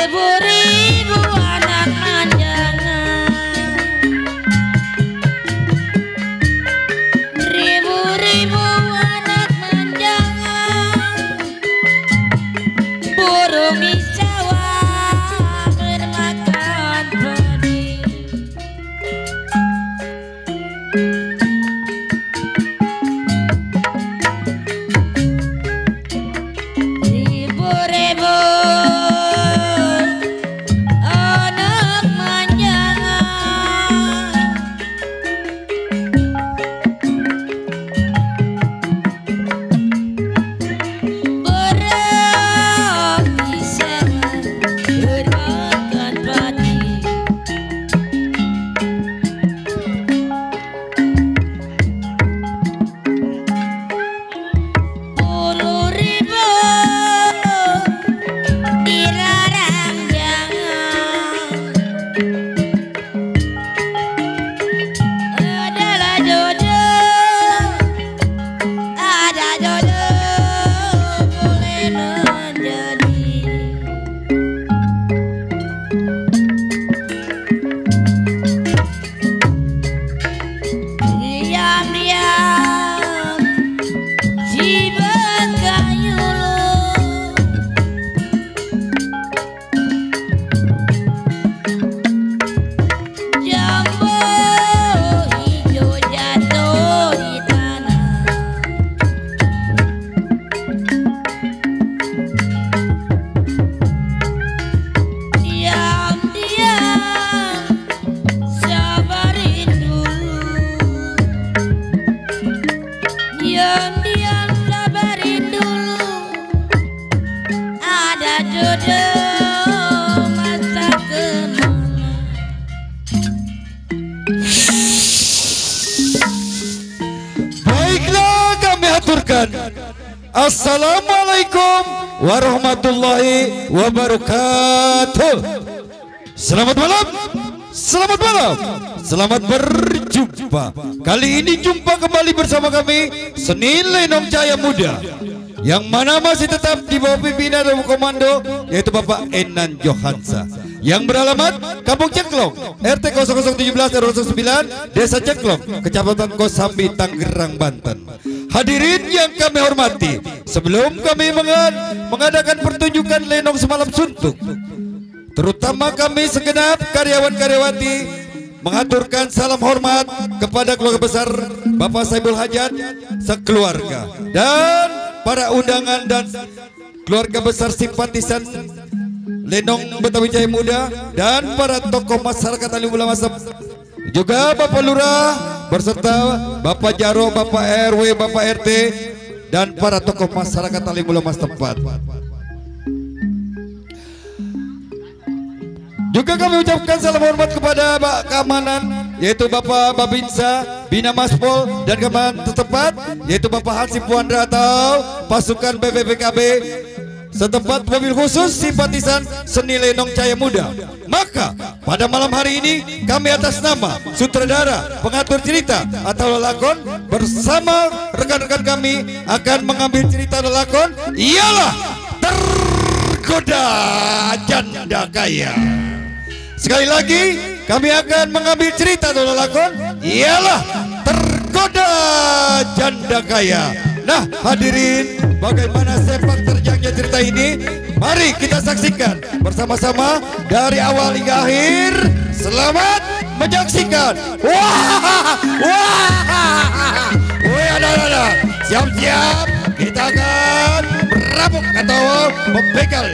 ribu-ribu anak manjangan, ribu-ribu anak manjangan, burung di sawah bermakan padi. Ribu-ribu anak manjangan, burung di sawah bermakan padi. Puluh ribu dilarang jangan, adalah jodoh, ada jodoh boleh menjadi. Diam-diam si Bengkayulu, jambu hijau jatuh di tanah. Diam-diam sabarin dulu, diam-diam sabarin dulu, ada jodoh masa kemana. Baiklah, kami aturkan. Assalamualaikum warahmatullahi wabarakatuh. Selamat malam, selamat malam, selamat berjumpa. Kali ini jumpa kembali bersama kami Seni Lenong Cahaya Muda, yang mana masih tetap di bawah pimpinan dan komando yaitu Bapak Enan Johansa, yang beralamat Kampung Ceklong, RT 0017 RW 09, Desa Ceklong, Kecamatan Kosambi, Tangerang, Banten. Hadirin yang kami hormati, sebelum kami mengadakan pertunjukan lenong semalam suntuk, terutama kami segenap karyawan-karyawati mengaturkan salam hormat kepada keluarga besar Bapak Saibul Hajat sekeluarga, dan para undangan dan keluarga besar simpatisan Lenong Betawi Cahaya Muda, dan para tokoh masyarakat alim ulama juga Bapak Lurah berserta Bapak Jaro, Bapak RW, Bapak RT, dan para tokoh masyarakat alim ulama setempat. Juga kami ucapkan salam hormat kepada Pak Keamanan yaitu Bapak Babinsa, Bina Maspol, dan Keamanan setempat yaitu Bapak Hansip Puandra atau pasukan BPPKB setempat, mobil khusus simpatisan Seni Lenong Cahaya Muda. Maka pada malam hari ini kami atas nama sutradara, pengatur cerita atau lelakon bersama rekan-rekan kami akan mengambil cerita lelakon ialah Tergoda Janda Kaya. Sekali lagi kami akan mengambil cerita atau lelakon ialah Tergoda Janda Kaya. Nah hadirin, bagaimana sepak terjangnya cerita ini? Mari kita saksikan bersama-sama dari awal hingga akhir. Selamat menyaksikan. Wah, wah, woi ada, siap-siap, kita akan merabuk atau membegal.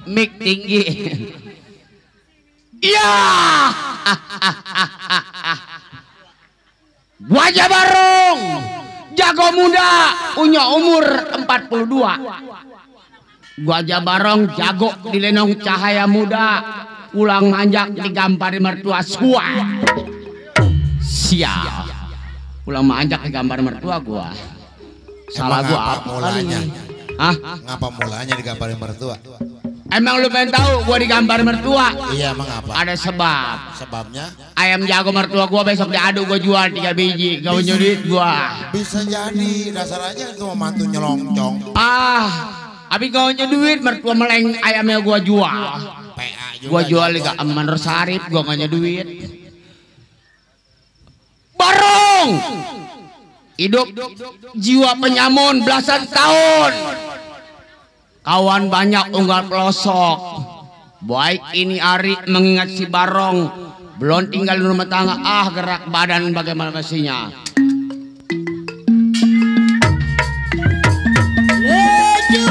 Mik tinggi. Iya. Wajah Barong, jago muda, punya umur 42. Wajah Barong jago di lenong cahaya muda, ulang manjak digampari mertua sua. Siap. Ulang manjak digambar mertua gua. Salah gua apa mulanya? Hah? Ngapa mulanya digambarin mertua? Emang lu pengen tahu gua digambar mertua? Iya, emang apa? Ada sebab. Sebabnya? Ayam jago mertua gua besok diaduk gua jual 3 biji. Kau nyulit gua. Bisa jadi, dasar aja itu mantu nyelongcong. Tapi kau duit mertua meleng ayamnya gua jual. PA juga. Gua jual ke Aman Rosarip, gua nggak duit. Barong, hidup jiwa penyamun belasan tahun. Kawan banyak unggal pelosok. Baik ini Ari mengingat si Barong belum tinggal di rumah tangga. Gerak badan bagaimana mestinya. Laju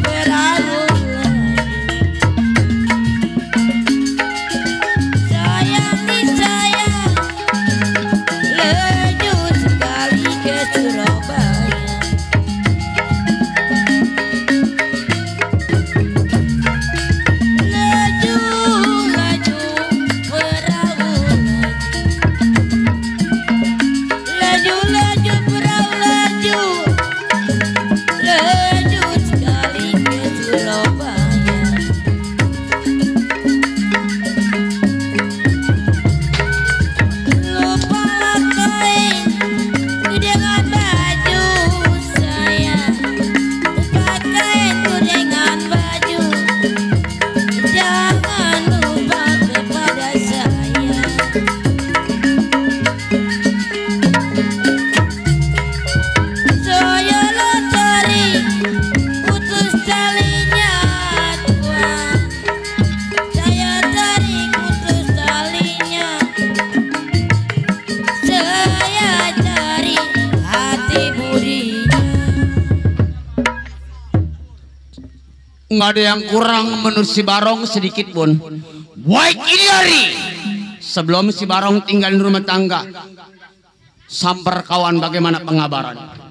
perahu sayang disayang, laju sekali ke Surabaya. Laju perahu laju perahu laju sekali ke Surabaya. Lupalah kain dengan baju saya, lupa kainku dengan baju, jangan lupa kepada saya. Saya lestari putus talinya Tuhan, saya tarik putus talinya, saya cari hati budinya. Nggak ada yang kurang menurut si Barong sedikit pun. Baik ini Ari, sebelum si Barong tinggal di rumah tangga, samper kawan bagaimana pengabaran.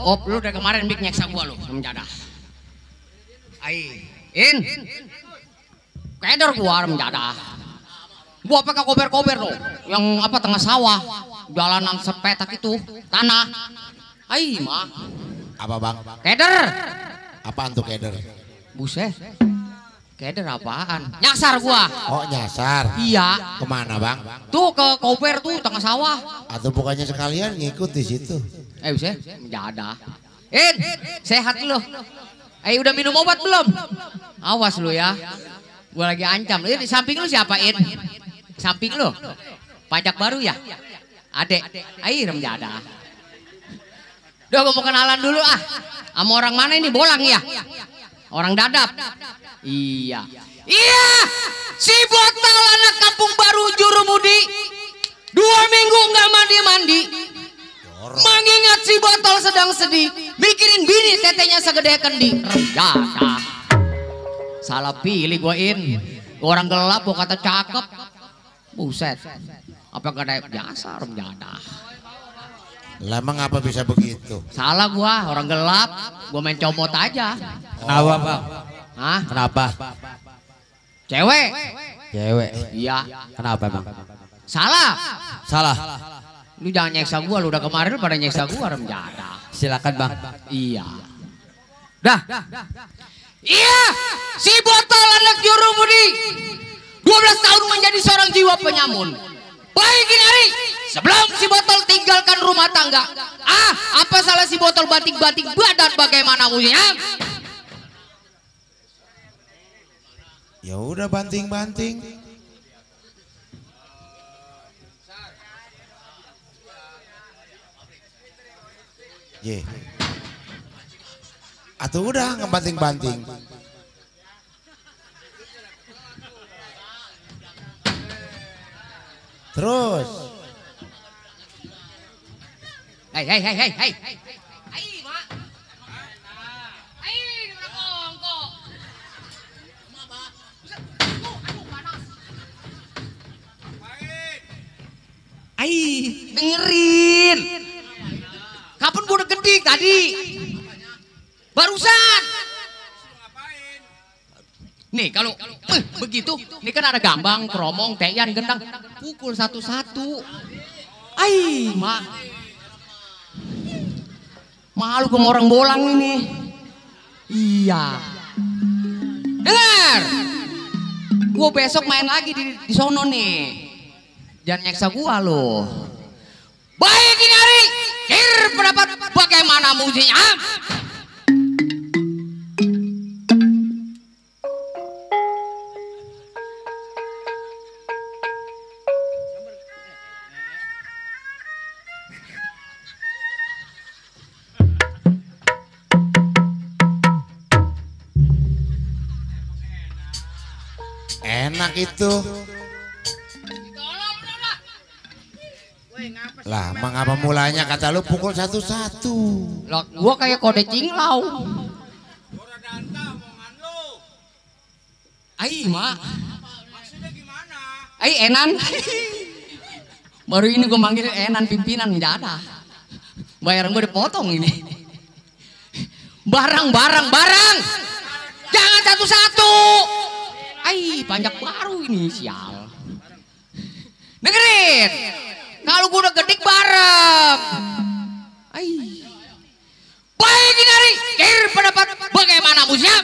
Op, lu dari kemarin big nyeksa gua lu, menjadah. In, keder gua menjadah. Gua pakai kober-kober lo, yang apa tengah sawah, jalanan sepetak itu, tanah. Mah. Apa bang? Keder. Apaan tuh keder? Buset. Keder apaan? Nyasar gua. Oh nyasar. Iya. Kemana bang? Tuh ke kober tuh tengah sawah. Atau bukannya sekalian ngikut di situ? Buset, menjadah. Sehat lu. Udah minum obat belum? Awas lu ya. Gua lagi ancam. Di samping lu siapa, Samping lu. Pajak baru ya? Adek. Menjadah. Udah gua mau kenalan dulu sama orang mana ini, Bolang ya? Orang Dadap. Iya. Si Botol anak kampung baru Jurumudi. 2 minggu nggak mandi-mandi. Mengingat si Botol sedang sedih, mikirin bini tetenya segede kendi. Remjadah. Salah pilih gua orang gelap gua kata cakep. Buset. Apa gak ada biasa remjadah. Lah emang apa bisa begitu? Salah gua, orang gelap, gua main comot aja. Kenapa bang? Hah? Kenapa? Cewek. Iya. Kenapa bang? Salah. Lu jangan nyeksa gua, lu udah kemarin lu pada nyeksa gua remjadah. Silakan bang. Iya. Dah. Iya, si Botol anak Jurumudi 12 tahun menjadi seorang jiwa penyamun. Baik ini Ari, sebelum si botol tinggalkan rumah tangga. Apa salah si botol banting-banting badan bagaimana musiknya? Ya udah banting-banting. Ye. Atau udah ngebanting-banting. Terus. Hei. Hai, Mak. Hai, udah kongko. Ai, dengerin. Kapan gua udah gede tadi? Barusan. Nih kalau begitu, nih kan ada gambang, keromong, teyan, gendang, pukul satu-satu. Ai, Mak. Malu sama orang bolang ini. Iya. Dengar. Gua besok main lagi di sono nih. Jangan nyeksa gua loh. Baik ini hari, kir pendapat bagaimana musiknya? Enak itu. Lah, mengapa mulanya kata lu pukul satu-satu? Lah, gua kayak kode cinglau. Ai, Mak. Maksudnya gimana? Ai, Enan. Baru ini gua manggil Enan pimpinan jada. Bayaran gua dipotong ini. Barang. Jangan satu-satu. Ai, pajak baru ini sial. Dengerin. Kalau gue udah gedik bareng. Ai. Baik ini hari, kir pendapat bagaimana musiknya?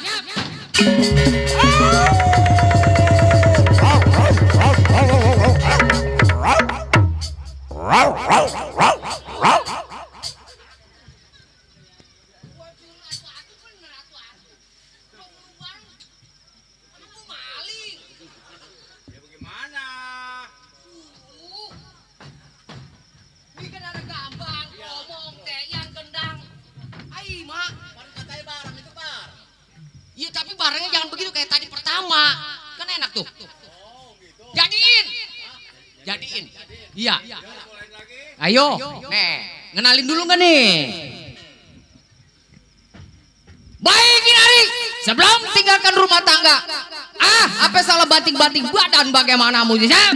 Iya tapi barangnya jangan begitu kayak tadi pertama. Kan enak tuh. Jadiin. Iya. Ayo. Nih, ngenalin dulu gak nih? Baik ini hari, sebelum tinggalkan rumah tangga. Apa salah banting-banting badan bagaimana musiknya?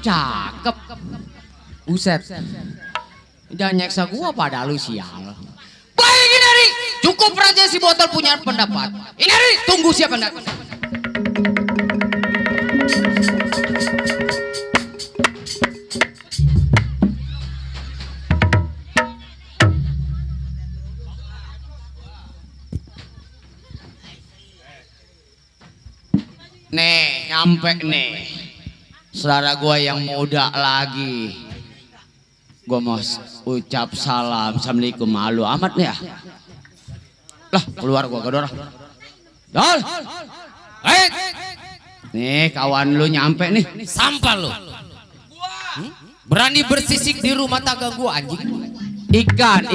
Cakep. Buset. Jangan nyeksa gua pada lu sial. Baik ini hari, cukup raja si botol punya pendapat. Ini hari, tunggu siapa pendapat. Nih, nyampe nih. Saudara gua yang muda lagi. Gua mau ucap salam. Assalamualaikum. Malu amat nih ya. Lah, keluar gua kedor. Dol. Nih, kawan lu nyampe nih. Sampah lu. Berani bersisik di rumah tangga gua anjing. Ikan,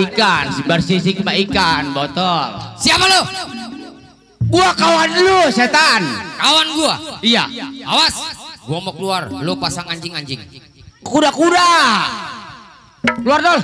bersisik sama ikan, botol. Siapa lu? Gua kawan lu, setan. Kawan gua. Iya. Awas. Gua mau keluar. Lu pasang anjing-anjing. Kuda-kuda. Keluar dol.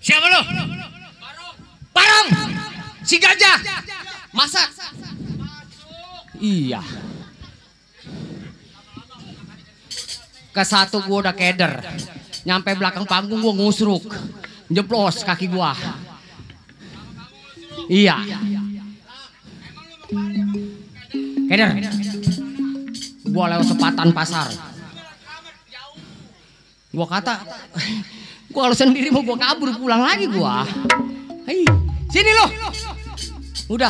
Siapa lu? Barong. Si gajah. Masak. Iya. Ke satu gua udah keder. Nyampe belakang panggung gua ngusruk. Jeplos kaki gua. Iya. Keder. Gua lewat sepatan pasar. Gua kata, gua kalau sendiri mau gua kabur pulang lagi gua. Hei, sini lo. Udah.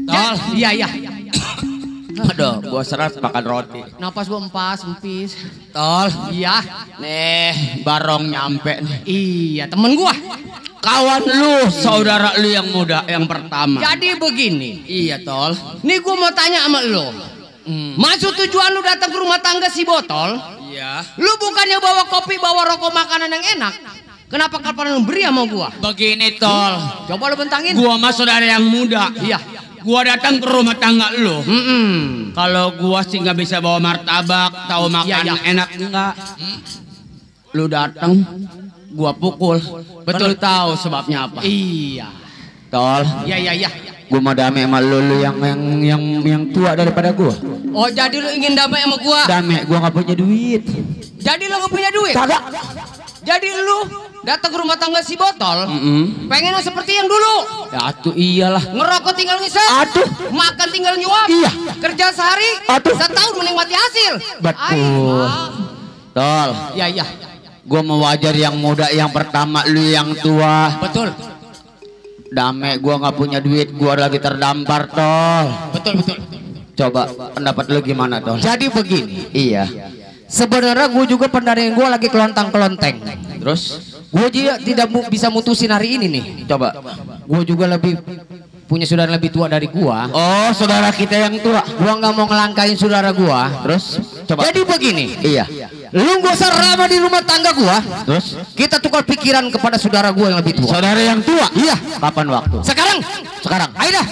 Tol. Iya. Aduh, gua serat makan roti. Napas gua empis. Tol. Iya. Nih, Barong nyampe nih. Iya, temen gua. Kawan lu, saudara lu yang muda, yang pertama. Jadi begini. Iya, Tol. Nih gua mau tanya sama lu. Maksud tujuan lu datang ke rumah tangga si Botol? Iya. Lu bukannya bawa kopi, bawa rokok, makanan yang enak? Kenapa kapan lu beri sama gua? Begini, Tol. Coba lu bentangin. Gua mah saudara yang muda. Iya. Gua datang ke rumah tangga lu. Kalau gua sih nggak bisa bawa martabak, tahu makanan enak enggak? Lu datang, gua pukul. Betul, tahu sebabnya apa? Iya. Tol. Iya. Gua mau damai sama lu yang tua daripada gua. Oh, jadi lu ingin damai sama gua? Damai, gua nggak punya duit. Jadi lu nggak punya duit? Kagak. Jadi lu datang ke rumah tangga si Botol, pengen lu seperti yang dulu? Ya atuh iyalah. Ngerokok tinggal ngisep, makan tinggal nyuap, iya. Kerja sehari, setahun menikmati hasil. Betul. Tol. Iya. Gua mau wajar yang muda yang pertama, lu yang tua. Betul. Damai, gua nggak punya duit, gua lagi terdampar, Tol. Betul. Coba pendapat lu gimana, Tol? Jadi begini. Iya. Sebenarnya gue juga pendaring gue lagi kelontang-kelonteng. Terus Gue juga tidak bisa mutusin hari ini nih. Coba. Gue juga lebih punya saudara lebih tua dari gua. Oh, saudara kita yang tua. Gua nggak mau ngelangkain saudara gua. Terus coba. Jadi begini. Iya. Lu gak usah ramah di rumah tangga gua. Terus kita tukar pikiran kepada saudara gua yang lebih tua. saudara yang tua. Iya. Kapan waktu? Sekarang. Sekarang. Ayo dah.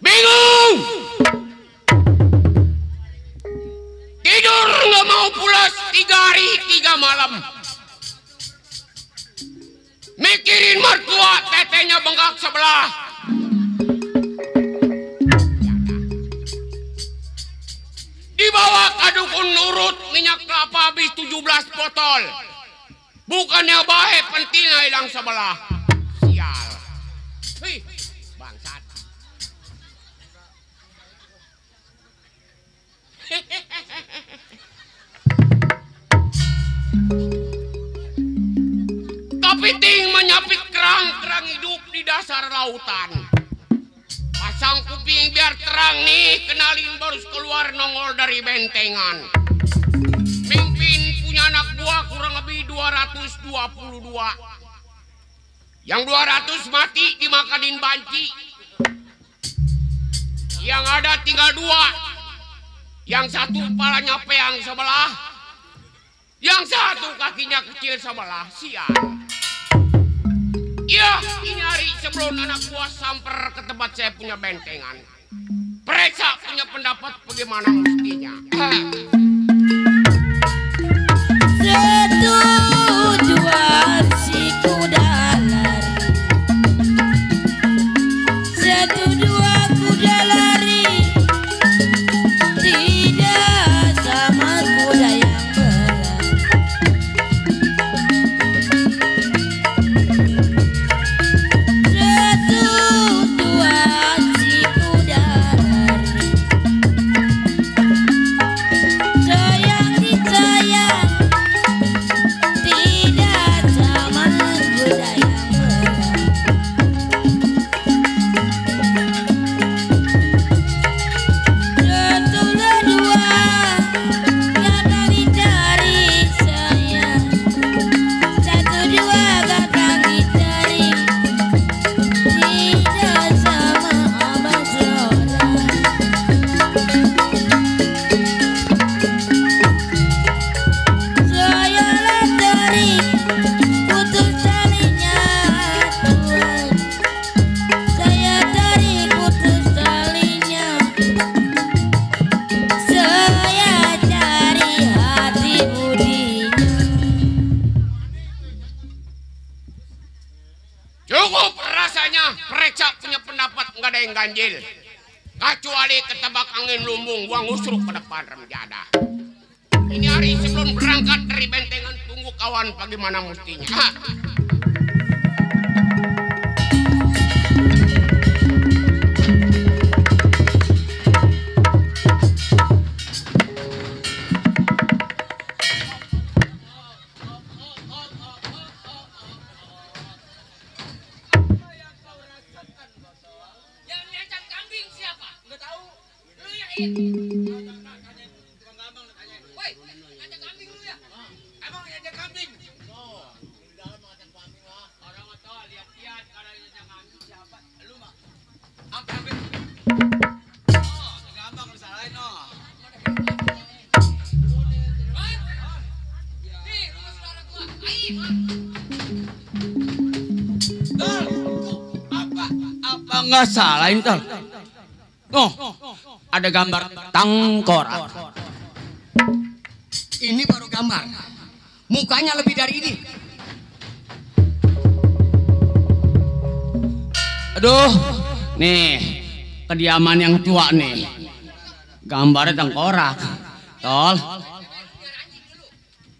Bingung! Tidur nggak mau pulas 3 hari 3 malam. Mikirin mertua tetenya bengkak sebelah. Dibawa ke dukun nurut minyak kelapa habis 17 botol. Bukannya baik pentingnya hilang sebelah. Sial. Hei, bangsat. Kepiting menyapit kerang hidup di dasar lautan. Pasang kuping biar terang nih, kenalin baru keluar nongol dari bentengan. Mimpin punya anak buah kurang lebih 222. Yang 200 mati dimakanin banci. Yang ada tinggal 2. Yang satu kepalanya peang sebelah, yang satu kakinya kecil sebelah. Sial. Ya, ini hari sebelum anak buah samper ke tempat saya punya bentengan. Periksa punya pendapat bagaimana mestinya. Setujuan si kuda lari, satu dua kuda lari, tidak sama kuda yang berat. Setujuan si kuda lari, sayang disayang, tidak sama kuda yang berat. Setulah 2 yang dicari sayang, 1 2 kata dicari, tidak sama abang seorang. Saya lestari putus talinya Tuhan, saya tarik putus talinya, saya cari hati budinya. Cukup rasanya, periksa punya pendapat nggak ada yang ganjil. Kecuali ketebak angin lumbung, gua ngusruk ke depan remjada. Ini hari sebelum berangkat dari bentengan, tunggu kawan bagaimana mestinya. Yang ngajak kambing siapa? Nggak tahu. Lu ya, Woi, ngajak kambing lu ya? Emang ngajak kambing? Di dalam ngajak kambing lah. Orang nggak tahu, lihat-lihat karena ngajak kambing siapa? Lu mah. Apa kambing? Oh, gampang disalahin noh. Nih, rumah saudara gua. Ayo. Dol, apa Nggak salah ini tol. Oh, ada gambar tengkorak. Ini baru gambar. Mukanya lebih dari ini. Aduh, nih kediaman yang tua nih. Gambarnya tengkorak. Tol.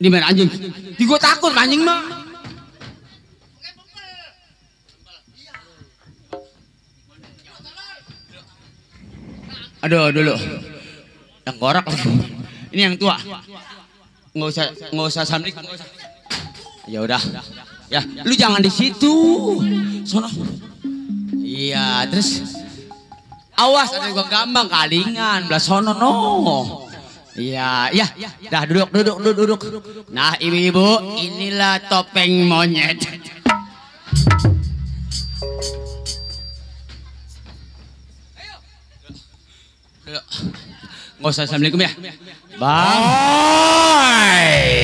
Di mana anjing? Di gua takut anjing mah. Aduh, dulu. Tengkorak lagi. Ini yang tua. Nggak usah samdik. Ya udah. Ya, lu jangan di situ. Sono. Iya, terus awas ada gua gambang kalingan belah sono no. Iya, iya. Dah duduk. Nah, ibu-ibu, inilah topeng monyet. Nggak usah assalamualaikum ya. Bye.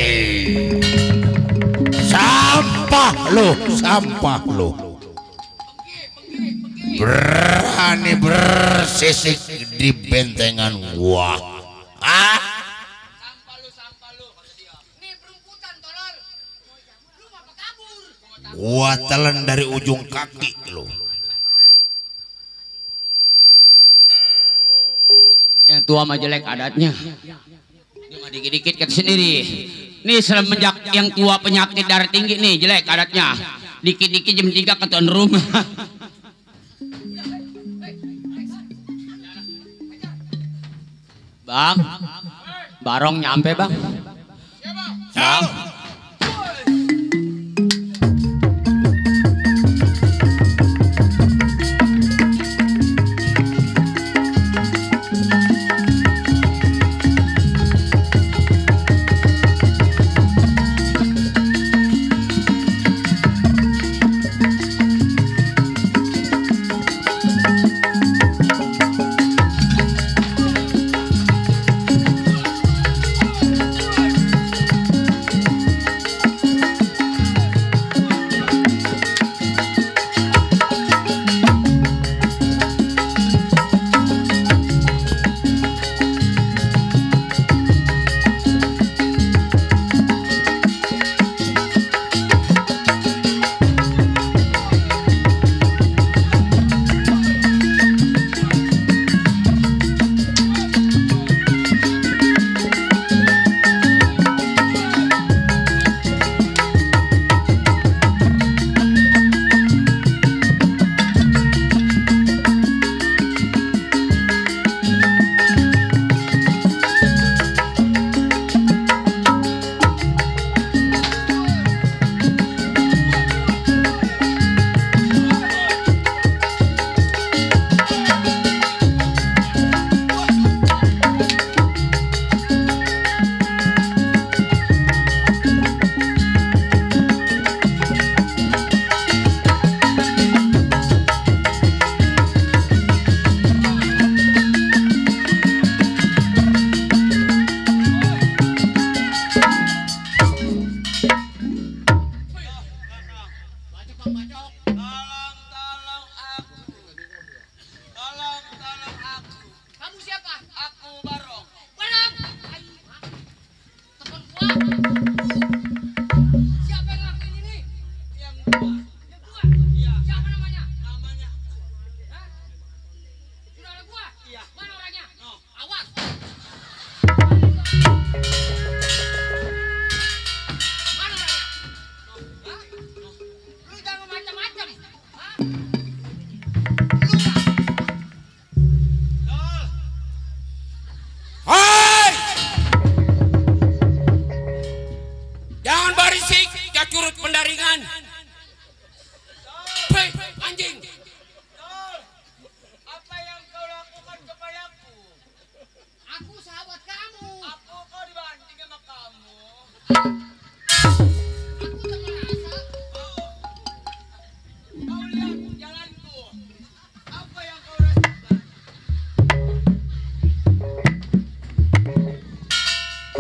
Sampah lu. Berani bersisik di bentengan gua. Sampah lu kata dia. Nih perumputan tolol. Lu ngapa kabur? Gua telan dari ujung kaki lu. Yang tua mah jelek adatnya. Ini mah dikit-dikit kan sendiri. Nih semenjak yang tua penyakit darah tinggi nih jelek adatnya. Dikit-dikit jam 3 ke tuan rumah. Bang, barong nyampe bang. Bang.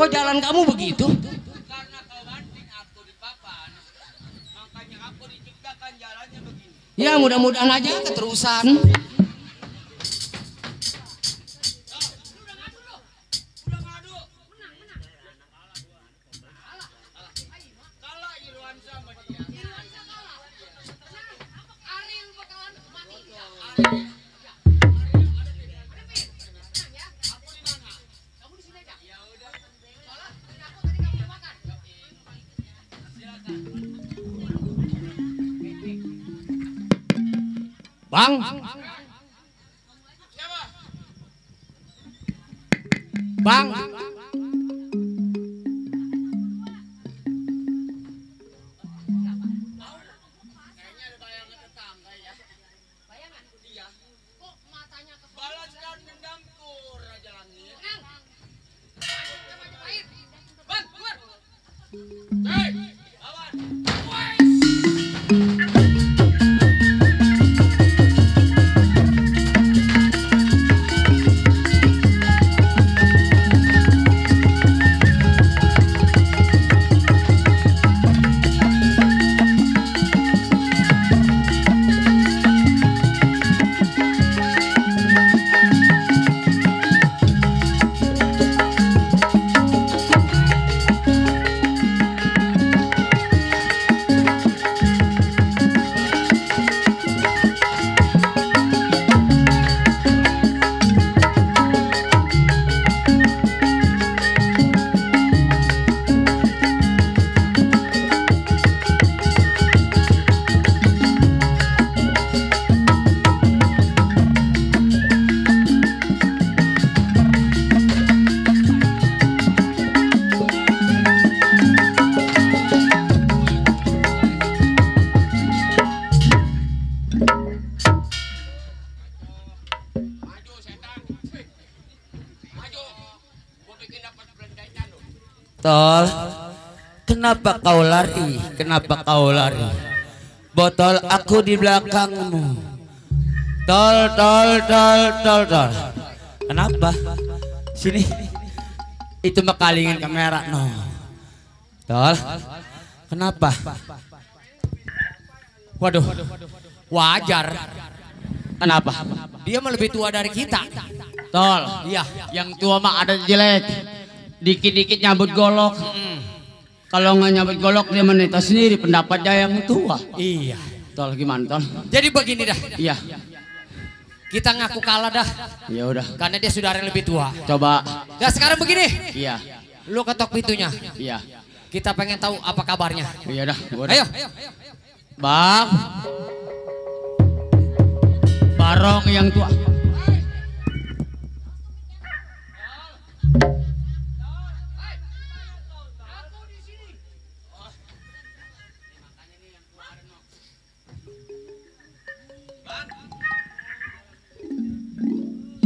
Kok jalan kamu begitu? Karena kau banting aku di papan, makanya aku diciptakan jalannya begini. Ya mudah-mudahan aja keterusan. Bang. Bang. Tol, kenapa kau lari? Kenapa kau lari? Botol aku di belakangmu. Tol. Kenapa? Sini. Itu mah kalingin kamera no. Tol. Kenapa? Waduh. Wajar. Kenapa? Dia mah lebih tua dari kita. Tol. Iya. Yang tua mah ada jelek. Dikit-dikit nyambut golok. Kalau nggak nyambut golok dia menita sendiri pendapatnya yang tua. Iya. Tol gimana tol? Jadi begini dah. Iya. Kita ngaku kalah dah. Ya udah. Karena dia saudara yang lebih tua. Coba. Nah sekarang begini. Iya. Lu ketok pintunya. Iya. Kita pengen tahu apa kabarnya. Iya dah. Ayo. Bang. Barong yang tua.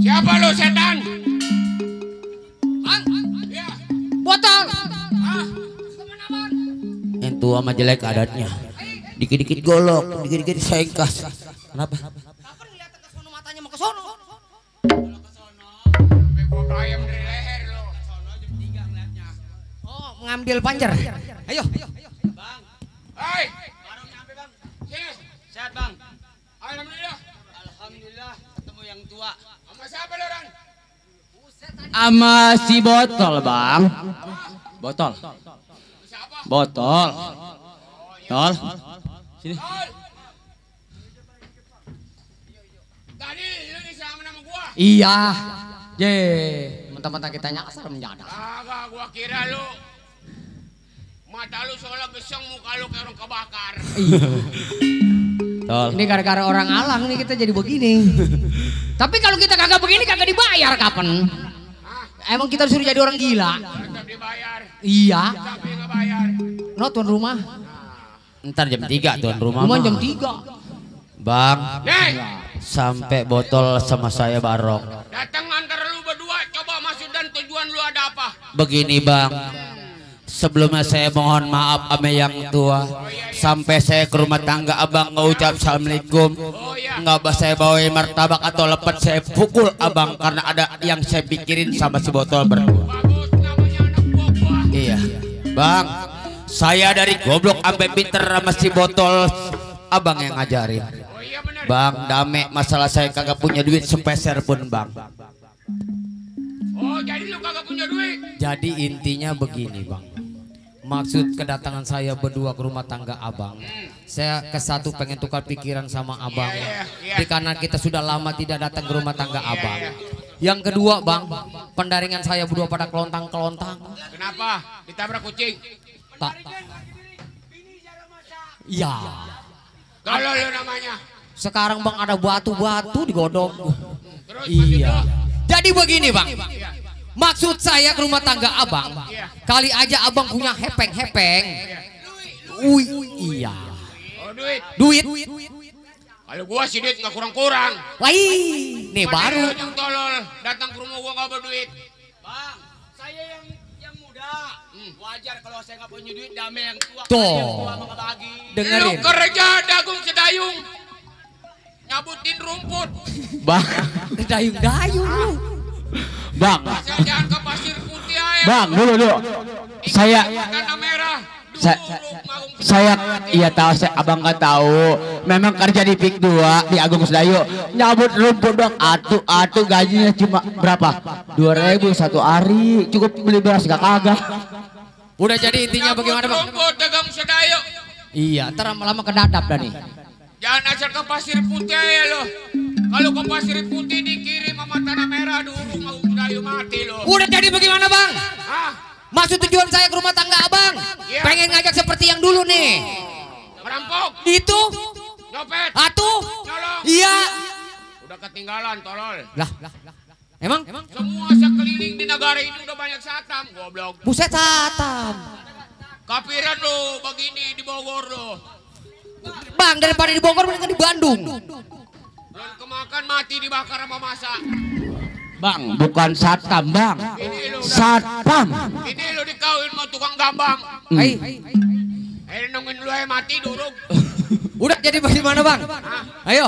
Siapa lo setan? Ya. Botol. Yang tua mah jelek adatnya. Dikit-dikit golok, dikit-dikit sengkas. Kenapa? Kapan ngeliat ke sono matanya mau ke sono? Sampai gua kayam dari leher lo. Oh, ngambil panjer. Ayo. Bang. Hai. Barang nyampe bang. Sini. Sehat bang. Alhamdulillah. Alhamdulillah ketemu yang tua. Sama siapa lo Ran? Sama si botol bang. Botol. Siapa? Botol. Tol. Sini. Tol. Tadi lu disama nama gua. Iya. Ye, mentang-mentang kita nyasar menjadak. Kagak, gua kira lu mata lu soalnya geseng, muka lu kayak orang kebakar. Tol. Ini gara-gara orang alang nih kita jadi begini. Tapi kalau kita kagak begini kagak dibayar kapan? Emang kita suruh jadi orang gila? Tetap dibayar. Iya. Tapi nggak bayar. No tuan rumah. Ntar jam 3 tuan rumah. Cuma mah. jam 3. Bang. Nih, Sampai botol sama saya Barong. datang antar lu berdua, coba maksud dan tujuan lu ada apa? Begini bang. Sebelumnya saya mohon maaf sama yang tua. Sampai saya ke rumah tangga abang nggak ucap assalamualaikum. Nggak saya bawain martabak atau lepet saya pukul abang karena ada yang saya pikirin sama si botol berdua. Bagus, namanya anak buah-buah. Iya bang. Saya dari goblok sampai pinter sama si botol abang yang ngajarin. Oh iya, Bang, dame masalah saya kagak punya duit sepeser pun bang. Oh, jadi lu kagak punya duit? Jadi intinya begini bang. Maksud kedatangan saya berdua ke rumah tangga abang, saya ke satu pengen tukar pikiran sama abang. Karena kita sudah lama tidak datang ke rumah tangga abang. Yang kedua bang, pendaringan saya berdua pada kelontang-kelontang. Kenapa? Ditabrak kucing? Tak. Iya. Kalau lu namanya. Sekarang bang ada batu-batu digodok. Terus Iya. Jadi begini bang. Maksud saya ke rumah tangga abang, kali aja abang punya hepeng-hepeng. Iya. Oh, duit. Duit. Kalau gua sih duit nggak kurang-kurang. Wih, nih Mana baru. lu yang tolol datang ke rumah gua nggak berduit. Bang, saya yang muda. Wajar kalau saya nggak punya duit, damai yang tua. Tuh. Yang tua mah ngebagi. Lu Dengerin. kerja dagung sedayung. Nyabutin rumput. Bang, Dayung-dayung lu. bang, Saya jangan ke pasir putih aja. bang, dulu. Saya, Tanah merah. iya tahu, abang nggak tahu. Memang kerja di Pik 2 di Agung Sedayu, nyabut rumput dong. Atu gajinya cuma berapa? 2.000 satu hari, cukup beli beras gak kagak. Udah jadi intinya bagaimana bang? Rumput dagang sedayu. Iya, ntar lama-lama kedadap dah nih. Jangan asal ke pasir putih aja lo. Kalau ke pasir putih dikirim sama tanah merah dulu mau sedayu mati lo. Udah jadi bagaimana bang? Hah? Maksud tujuan saya ke rumah tangga abang, pengen ngajak seperti yang dulu nih. Merampok. Itu, Nyopet. atuh, Nyolong. iya. Udah ketinggalan tolol. Lah, emang? Semua sekeliling di negara ini udah banyak satam, goblok. Buset satam. Kapiran lo begini di Bogor lo. Bang, daripada di Bogor mendingan di Bandung. Belum kemakan mati dibakar sama masa. Bang, bukan satam bang, Ini lo udah, satpam. ini lo dikawin sama tukang gambang. Nungguin lu aja mati dulu. Udah jadi bagaimana bang? Ayo.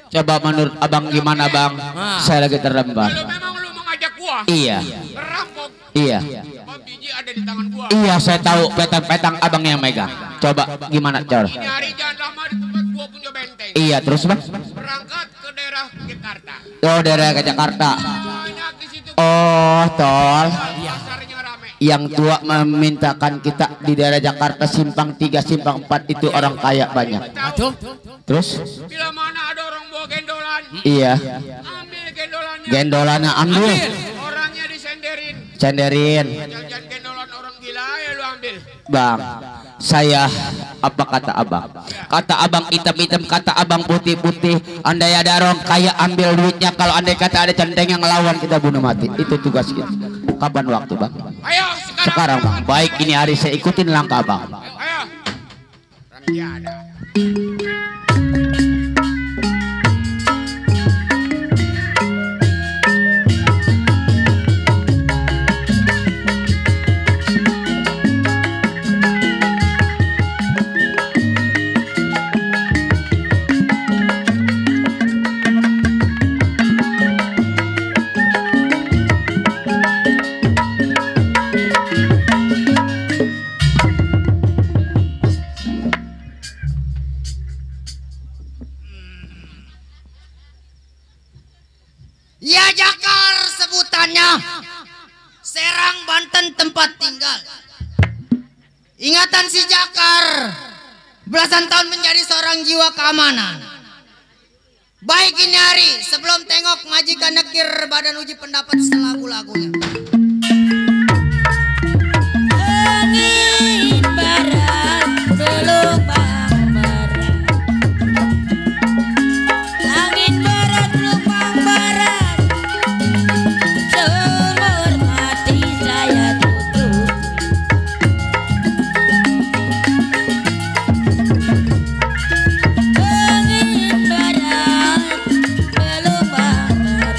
Coba menurut abang gimana bang? Saya lagi terlempar. Kalau memang lu mengajak gua, Iya, merampok, iya. biji ada di tangan gua. Iya, saya tahu petang-petang abang yang megang. Coba gimana cara? Ini hari jangan lama di tempat gua punya benteng. Iya, terus bang? Berangkat ke daerah Jakarta. Oh, daerah ke Jakarta. Banyak di situ. Oh, tol. Pasarnya rame. Yang tua memintakan kita di daerah Jakarta simpang 3, simpang 4 itu orang kaya banyak. Aduh. Terus? Bila mana ada orang bawa gendolan, Iya. ambil gendolannya. Gendolannya ambil. Orangnya disenderin. Cenderin. Jangan gendolan orang gila ya lu ambil. Bang, saya apa kata abang? Kata abang hitam-hitam, kata abang putih-putih. Andai ada orang kaya ambil duitnya, kalau andai kata ada centeng yang ngelawan kita bunuh mati. Itu tugas kita. Kapan waktu bang? Ayo Sekarang bang. Baik, ini hari saya ikutin langkah bang. Ayo. Rantiada. Ya Jakar sebutannya. Serang Banten tempat tinggal. Ingatan si Jakar belasan tahun menjadi seorang jiwa keamanan. Baik ini hari sebelum tengok majikan nekir badan uji pendapat selagu-lagunya. Angin barat gelombang barat, angin barat gelombang barat, seumur mati saya tutup. Angin barat gelombang barat,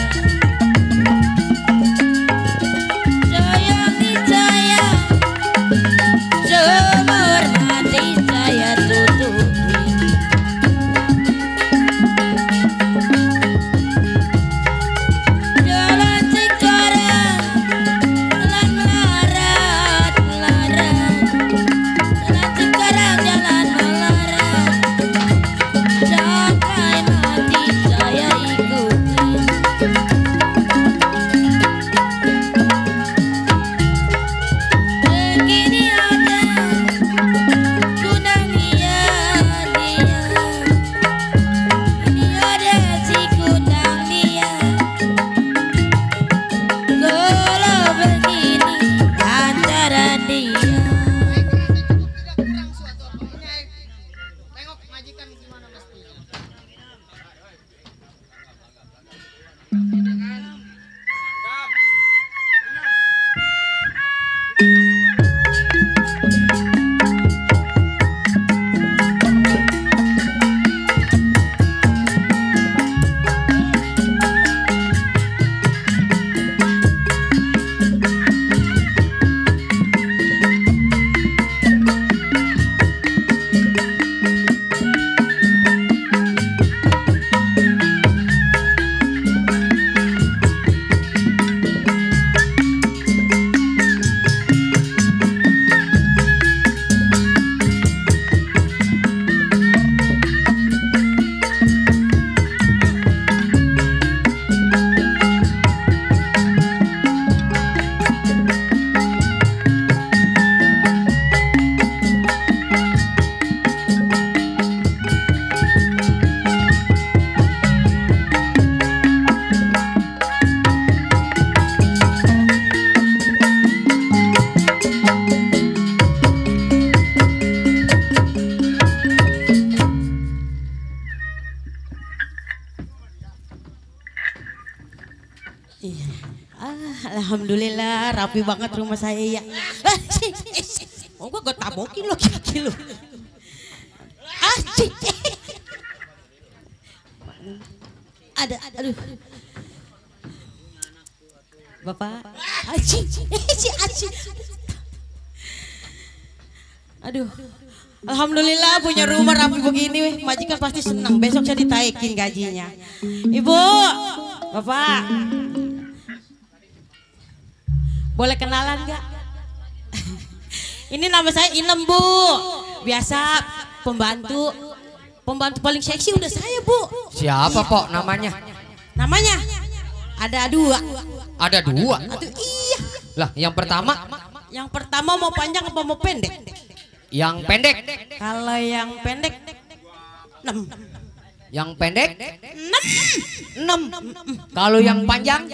Iya. Alhamdulillah rapi banget rumah saya ya. Oh gue tabokin lo kaki lo. Aduh. Bapak, aduh. Alhamdulillah punya rumah rapi begini, weh. Majikan pasti senang. Besok saya ditaikin gajinya. Ibu, Bapak, boleh kenalan nggak? Ini nama saya Inem Bu. Biasa pembantu paling seksi udah saya Bu. Siapa Pok namanya? Namanya ada dua. Ada dua? Aduh, iya. Lah yang pertama? Yang pertama mau panjang apa mau pendek? Yang pendek. Kalau yang pendek 6. Yang pendek? 6. Kalau yang panjang? 6.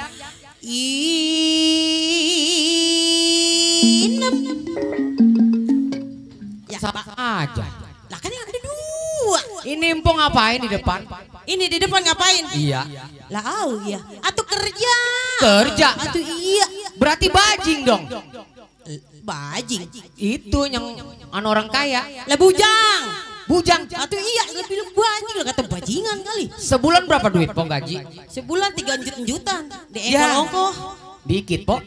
Ya, Sama aja. lah kan yang ada dua. Ini empong ngapain di depan? Ini di depan ngapain? Iya. Lah iya. Atau kerja. Kerja. Atau iya. Berarti bajing dong. Bajing. Itu yang orang kaya. Lah bujang. Bujang. Atau iya nggak bilang bajing lah kata bajingan kali. Sebulan berapa duit Pok gaji? Sebulan 3 jutaan. Di Ya. ongko. Dikit Pok.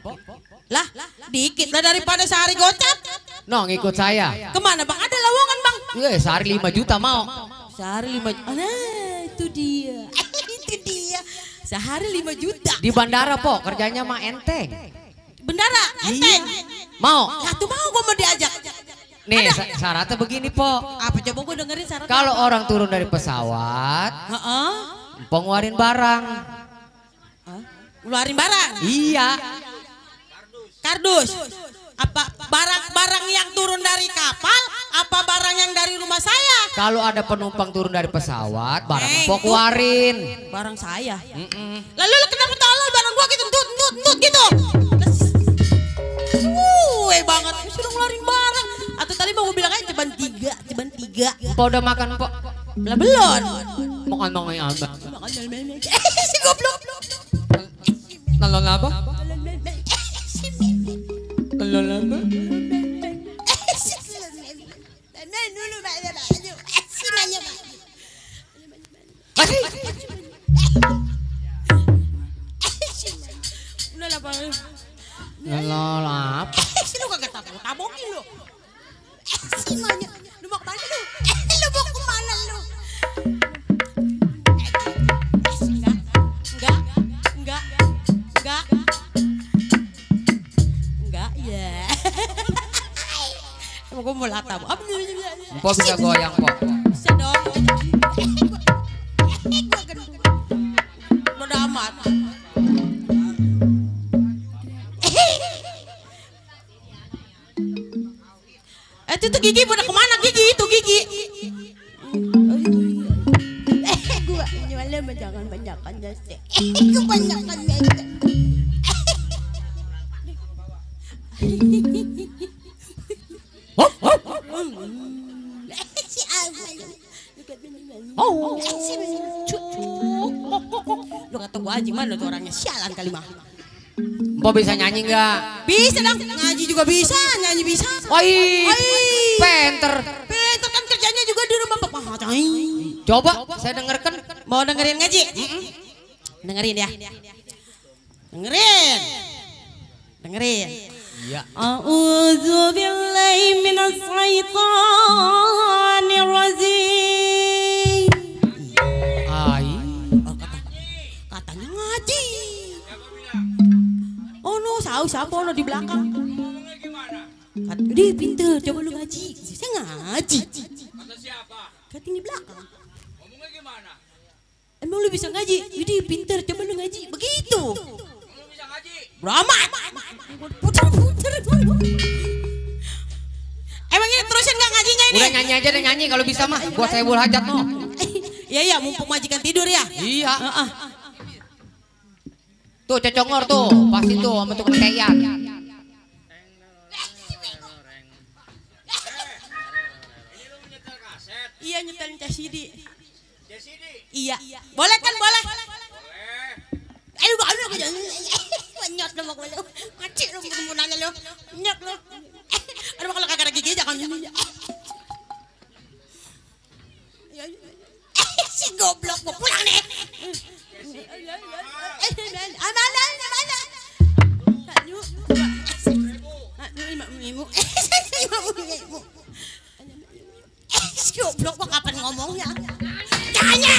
Lah dikit lah daripada sehari gocap. No ngikut saya. Kemana Bang? Ada lowongan Bang. Sehari 5 juta mau. Sehari 5 juta. Nah itu dia. Itu dia. Sehari 5 juta. Di bandara Pok kerjanya mah enteng. Bendara, enteng. Mau? Lah tuh mau gue mau diajak. Nih syaratnya begini Pok. Apa coba gue dengerin syaratnya? Kalau orang turun dari pesawat, Heeh. empong ngeluarin barang. Ngeluarin barang. Iya. Kardus. Apa barang-barang yang turun dari kapal? Apa barang yang dari rumah saya? Kalau ada penumpang turun dari pesawat, barang Eh, empong keluarin. Barang saya. Mm-mm. Lalu lu kenapa tolol barang gua gitu tut gitu. Banget. Suruh ngeluarin barang. Atau tadi mau bilang aja ceban 3. Pok udah makan Pok? Lah belum. Makan apa? Si goblok. Telur apa? Telur apa? Udah lah Bang. Telur apa? Si lu kagak tabokin lu. Si nanya, lu mau kemana lu? Lu mau kemana lu? Enggak, ya. Emang gue mau lata, Bu. Empok bisa goyang Pok. Bisa dong. Gue gendut. Bodo amat. Itu gigi pada kemana gigi itu gigi? Gua nyala jangan banyakan nasi. Kebanyakan nasi. Si Azman. Lu kata gua aja mana tuh orangnya sialan kali mah. Empok bisa nyanyi nggak? Bisa dong, ngaji juga bisa, nyanyi bisa. Woi, penter. Pinter kan kerjanya juga di rumah bapak. Coba saya dengarkan. Mau dengerin ngaji? Dengerin ya. Dengerin. Iya. A'udzu billahi minas syaitonir rajim. Ai. Katanya ngaji. Oh no, siapa no di belakang? Dia pinter, coba lu ngaji. Saya ngaji. Kata siapa? Kata di belakang. Ngomongnya gimana? Emang lu bisa ngaji? Dia pinter, coba lu ngaji. Begitu. Lu bisa ngaji? Brahma. Puter. Emang ini terusin nggak ngajinya ini? Udah nyanyi aja deh nyanyi kalau bisa mah. Buat saya bul hajat no. Iya, mumpung majikan tidur ya. Iya. Tuh cecongor tuh, pasti tuh sama tukang teyan. Iya nyetelin Casidi. Jasidi. Iya. Boleh kan boleh? Boleh. Ayo Nyot lo mau lo. Kecil lo mau nanya lo. Nyot lo. Aduh kalau kagak ada gigi jangan ini. Si goblok mau pulang nih. Mana? Si goblok mau kapan ngomongnya? Tanya.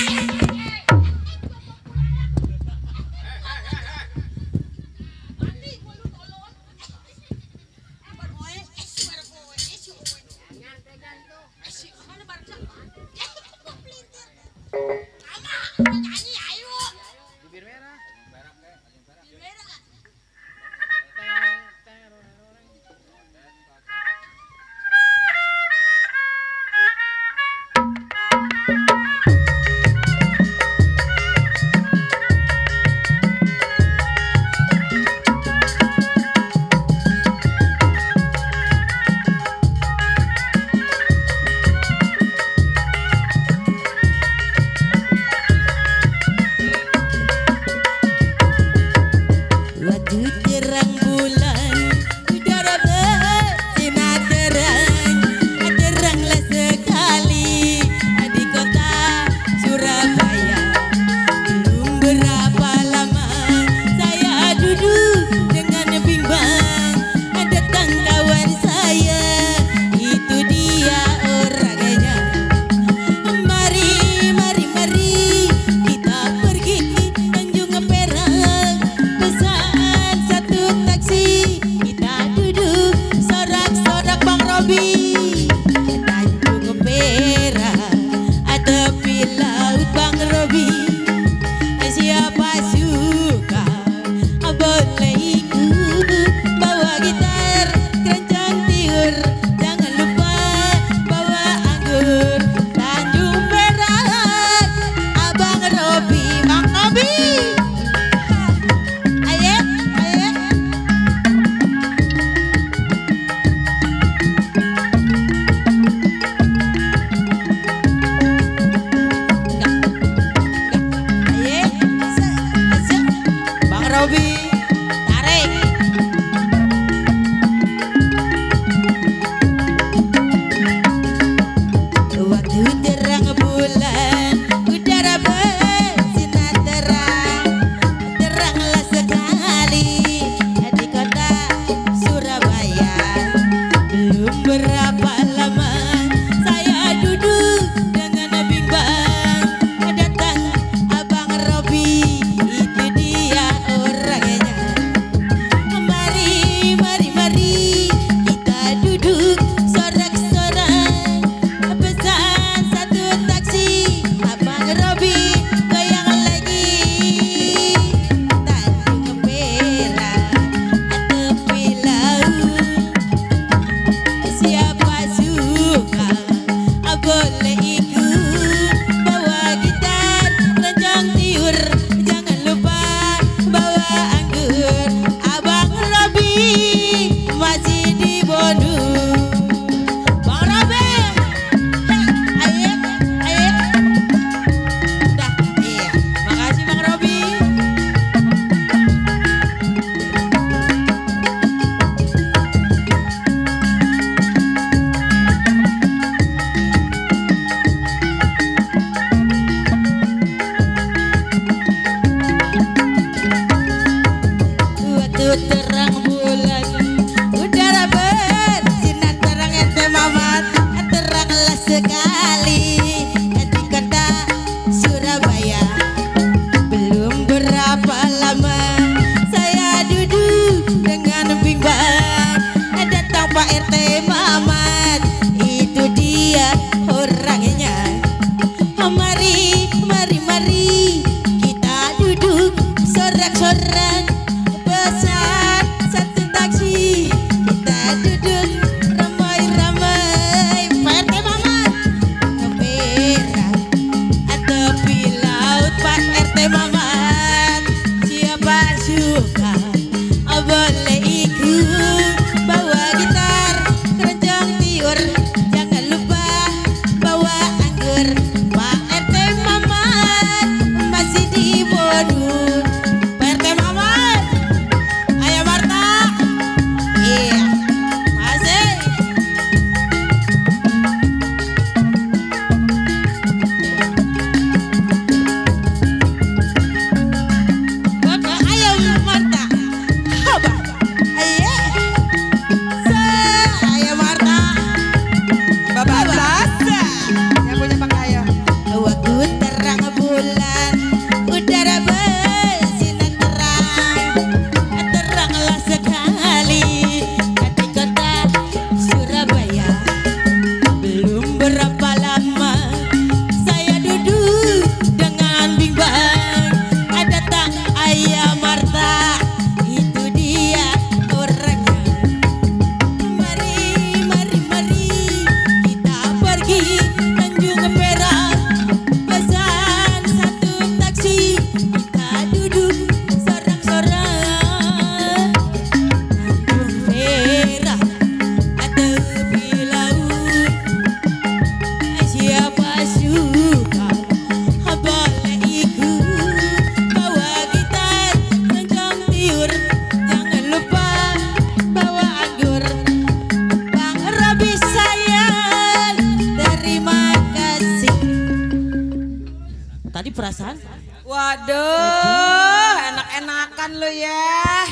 Kerjaan lo ya.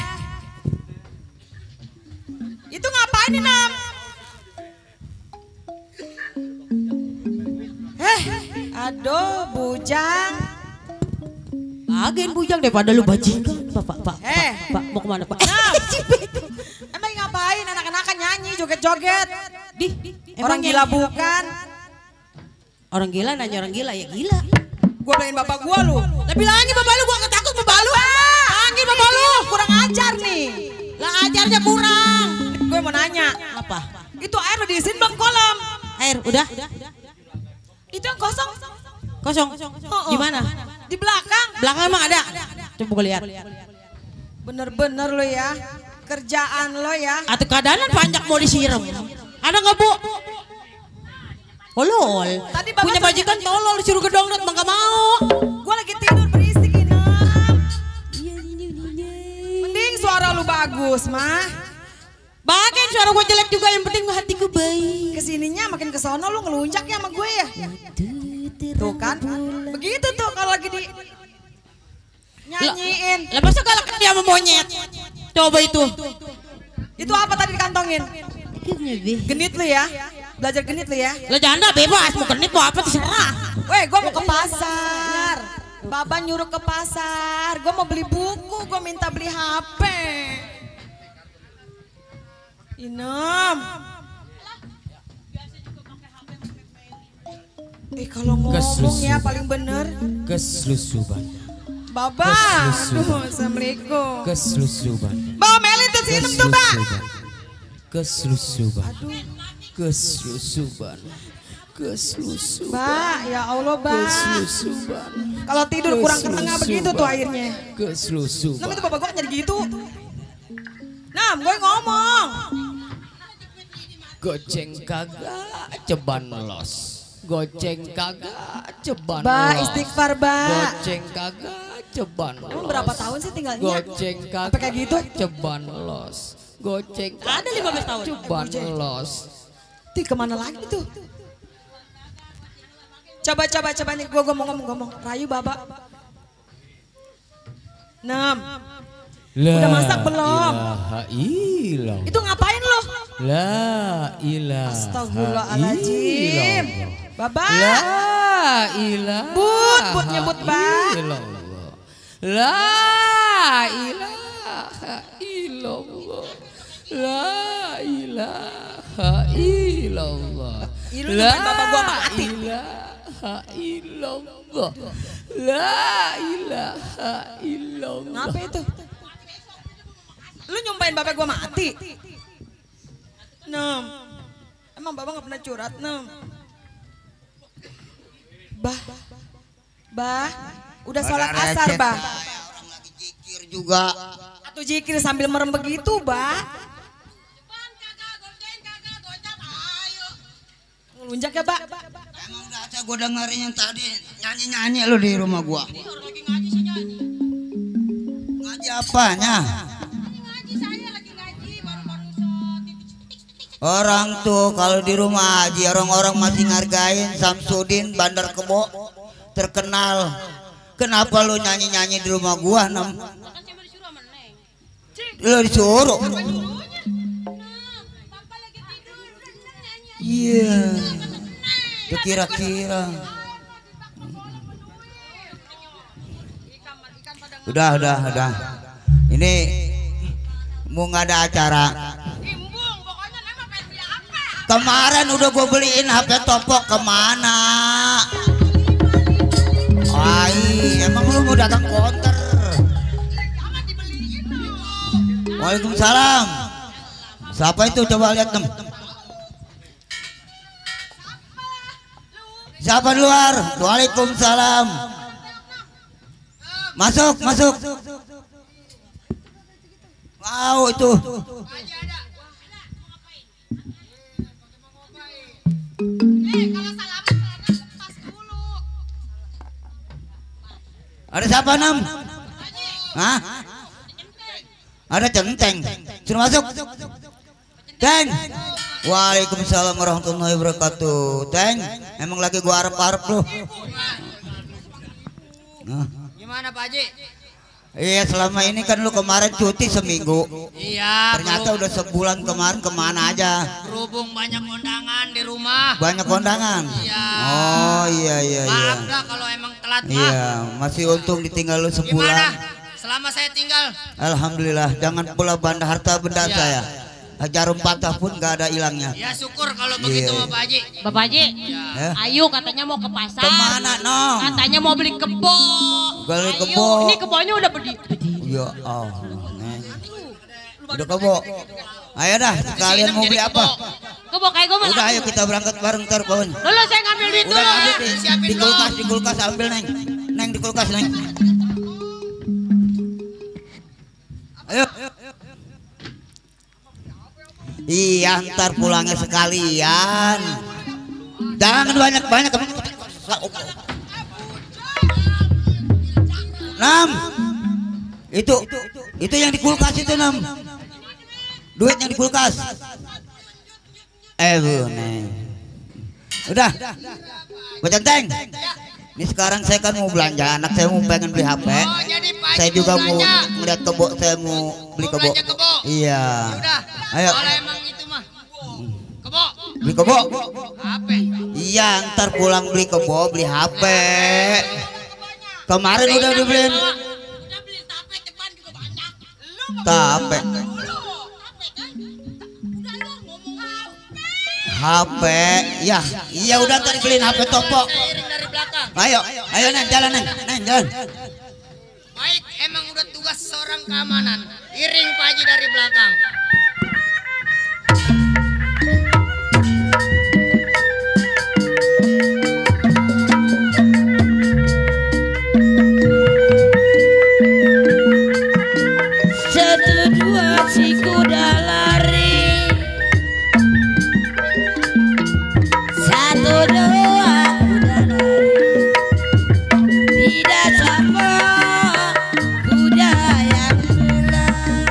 Itu ngapain nih, Nam? Aduh, bujang. Agen bujang daripada lu bajingan. Pak, mau kemana Pak? Nam, emang ngapain anak-anakan nyanyi, joget-joget? Orang gila bukan? Orang gila nanya orang gila ya gila. Gua bilangin bapak gua lu. Lah bilangin bapak lu, gua ketakut bapak lu. Bilangin bapak lu, kurang ajar nih. Lah ajarnya kurang. Gue mau nanya. Apa? Itu air udah diisiin belum kolam? Air udah? Itu yang kosong. Kosong. Di mana? Di belakang. Belakang emang ada? Coba gue lihat. Bener-bener lo ya. Kerjaan lo ya. Atau keadaan panjang mau disiram. Ada nggak Bu? Tolol. Tadi Bapak punya majikan tolol disuruh gedongdut mah nggak mau. Gue lagi tidur berisik ini. Mending suara lu bagus mah. Bahkan suara gue jelek juga, yang penting hatiku baik. Kesininya makin kesono lu ngelunjak ya sama gue ya. Tuh kan, begitu tuh kalau lagi di nyanyiin. Lah masa galak dia sama monyet? Coba itu. Itu apa tadi dikantongin? Genit lu ya, belajar genit lu ya. Lah janda bebas, mau genit mau apa terserah. Weh, gue mau ke pasar. Baba nyuruh ke pasar, gue mau beli buku, gue minta beli HP. Inem. Kalau ngomong ya paling bener. Keselusuban. Baba. Assalamualaikum. Keselusuban. Bawa Meli tuh si Inem tuh, Mbak. Keselusuban. Aduh. Keselusuban. Mbak, ya Allah, Mbak. Keselusuban. Kalau tidur kurang ke tengah begitu tuh airnya. Keselusuban. Nam itu bapak gue jadi gitu. Nam, gue ngomong. Goceng kagak ceban los. Goceng kagak ceban los. Mbak, istighfar, Mbak. Goceng kagak ceban los. Emang berapa tahun sih tinggalnya? Goceng kagak Apa kayak gitu? ceban los. Goceng Ada 15 tahun. ceban los. Tuh kemana lagi tuh? Coba nih gue ngomong. Rayu Baba. Nem. Udah masak belum? Itu ngapain lo? La ilaha Astagfirullahaladzim. Baba. La ilaha But nyebut Mbak. illallah. La ilaha illallah. La ilaha illallah. Lu nyumpain bapak gua mati. ilaha illallah. La ilaha illallah. Ngapa itu? Lu nyumpain bapak gua mati? Nem. Emang bapak gak pernah curhat, Nem? Bah, udah sholat asar, Bah. Orang lagi zikir juga. Atau zikir sambil merem begitu, Bah. Ngelunjak ya, Bah. Emang udah ada gue dengerin yang tadi nyanyi-nyanyi lo di rumah gua. Ngaji apanya? Orang tuh kalau di rumah haji orang-orang masih ngargain Samsudin Bandar Kebo terkenal. Kenapa lo nyanyi-nyanyi di rumah gua, Nem? Lo disuruh. Iya. Tuh kira-kira. Udah. Ini mau nggak ada acara. Kemarin udah gue beliin HP topok kemana? Emang lu mau datang konter? Waalaikumsalam. Siapa itu coba lihat, Nem? Siapa di luar? Waalaikumsalam. Masuk. Wow itu. Ada siapa, Nem? Hah? Ada centeng. Suruh masuk. Teng. Waalaikumsalam warahmatullahi wabarakatuh. Teng, emang lagi gua arep-arep lu. Gimana Pak Haji? Iya, selama ini kan lu kemarin cuti seminggu. Iya. Ternyata udah sebulan kemarin kemana aja? Berhubung banyak kondangan di rumah. Banyak kondangan. Iya. Oh iya. Maaf dah kalau emang telat mah. Iya, masih untung ditinggal lu sebulan. Gimana? Selama saya tinggal. Alhamdulillah, jangan pula banda harta benda saya. Jarum patah pun gak ada hilangnya. Ya syukur kalau begitu Bapak Haji. Bapak Haji, ayo katanya mau ke pasar. Kemana no? Katanya mau beli kebo. Beli Ayo, kebo. ini kebonya udah berdiri. Ya Allah, Neng. Udah kebo. Ayo dah, kalian mau beli apa? Kebo kayak gue. Udah ayo kita berangkat bareng ntar kawan. Dulu saya ngambil duit dulu. Udah ambil Siapin di kulkas ambil Neng. Neng di kulkas Neng. Ayo. Iya, ntar pulangnya sekalian. Jangan banyak-banyak. Nam, itu yang di kulkas itu Nam. Duit yang di kulkas. Bu, Neng. Udah, Bocenteng. Ini sekarang saya kan mau belanja, anak saya mau pengen beli HP. Saya juga mau ngeliat kebo, saya mau beli kebo. Iya. Udah. Ayo. Kalau emang itu mah. Kebo. Beli kebo. HP. Iya, ntar pulang beli kebo, beli HP. Kemarin udah dibeliin. Udah beli tape depan juga banyak. Tape. HP. Ya, iya udah ntar beliin HP Topo. Iring dari belakang. Ayo Neng, jalan Neng, jalan. Baik, emang udah tugas seorang keamanan. Iring Pak Haji dari belakang. Satu dua si kuda lari. Satu dua kuda lari. Tidak sama kuda yang pulang.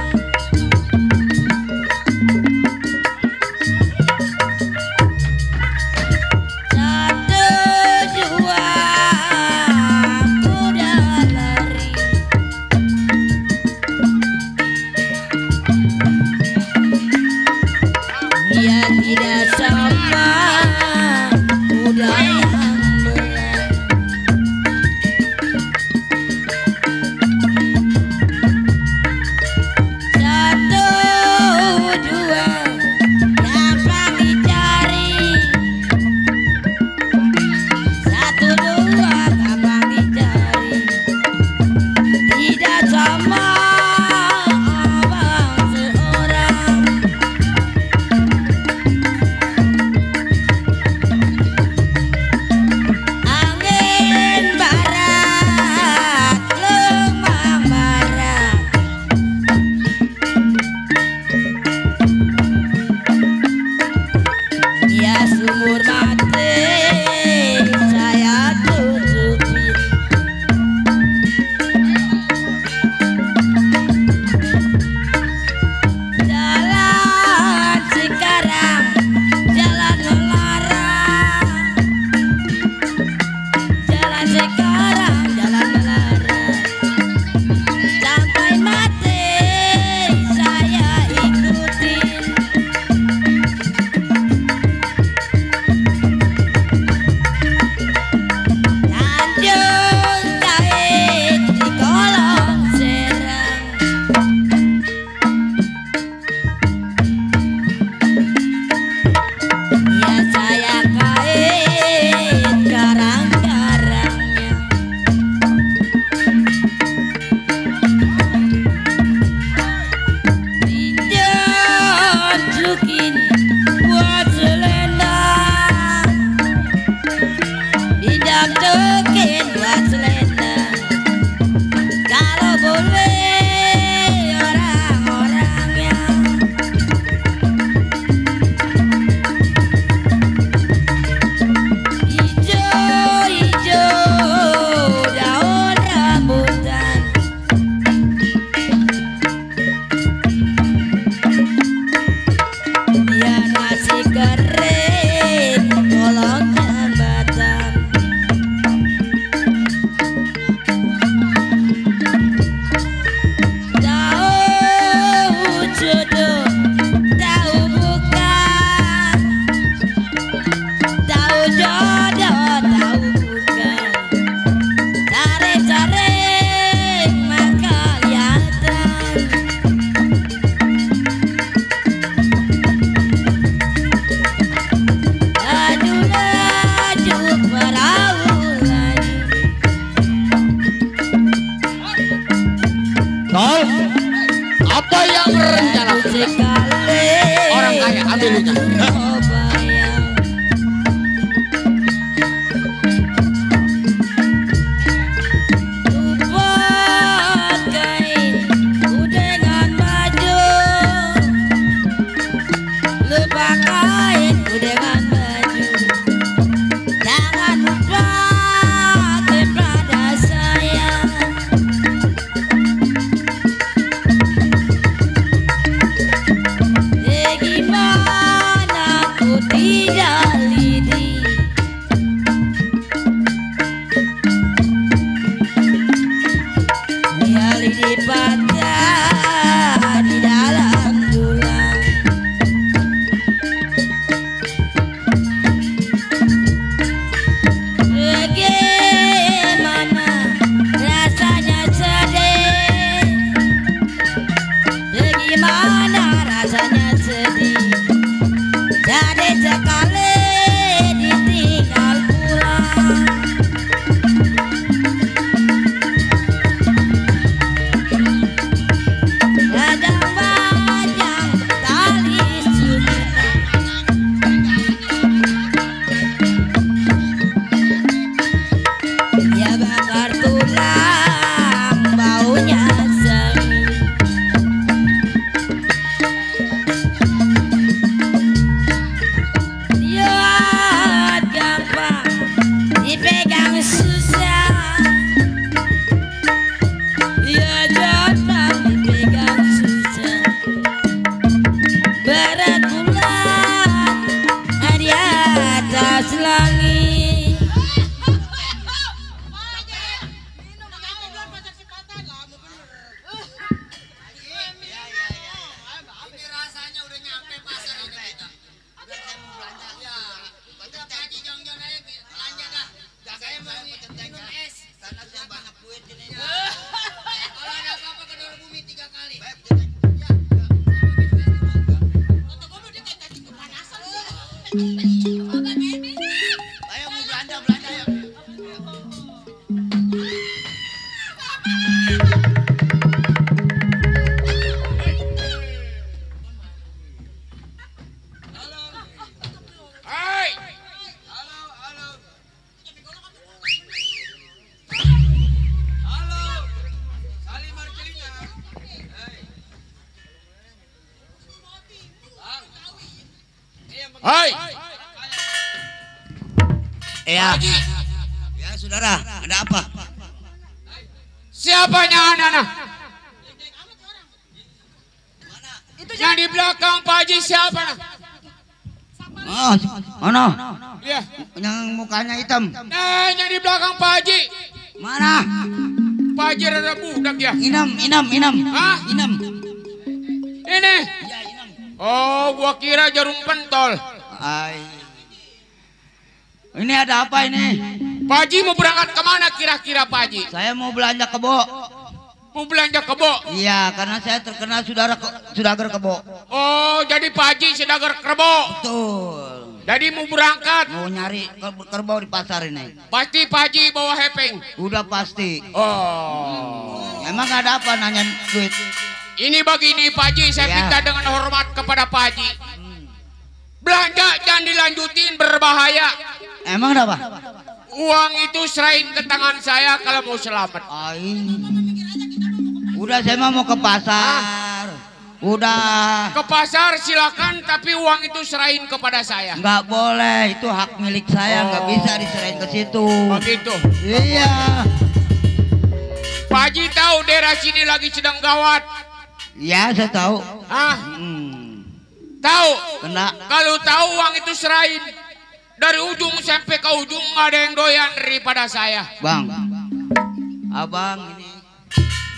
Apa yang rencana? Orang kaya ambil duitnya. Hai. Ya. Ya, saudara, ada apa? Siapanya anak-anak? Yang di belakang Pak Haji siapa? Oh, mana? Iya. Yang mukanya hitam. Nah, yang di belakang Pak Haji. Mana? Pak Haji rada budak ya. Inam. Hah? Inam. Ini. Oh, gua kira jarum pentol. Ay. Ini ada apa ini? Pak Haji mau berangkat kemana kira-kira Pak Haji? Saya mau belanja kebo. Mau belanja kebo? Iya, karena saya terkenal sudagar kebo. Oh, jadi Pak Haji sudagar kebo. Betul. Jadi mau berangkat. Mau nyari kerbau di pasar ini. Pasti Pak Haji bawa hepeng. Udah pasti. Oh. Emang ada apa nanya duit? Ini begini Pak Haji, saya Ya. minta dengan hormat kepada Pak Haji. Belanja jangan dilanjutin, berbahaya. Emang ada apa? Uang itu serahin ke tangan saya kalau mau selamat. Ay. Udah saya mau ke pasar. Udah. Ke pasar silakan, tapi uang itu serahin kepada saya. Nggak boleh, itu hak milik saya, nggak bisa diserahin ke situ. Begitu. Iya. Pak Haji tahu daerah sini lagi sedang gawat. Ya, saya tahu. Hah? Tahu? Kena. Kalau tahu uang itu serahin. Dari ujung sampai ke ujung nggak ada yang doyan daripada saya. Bang, abang ini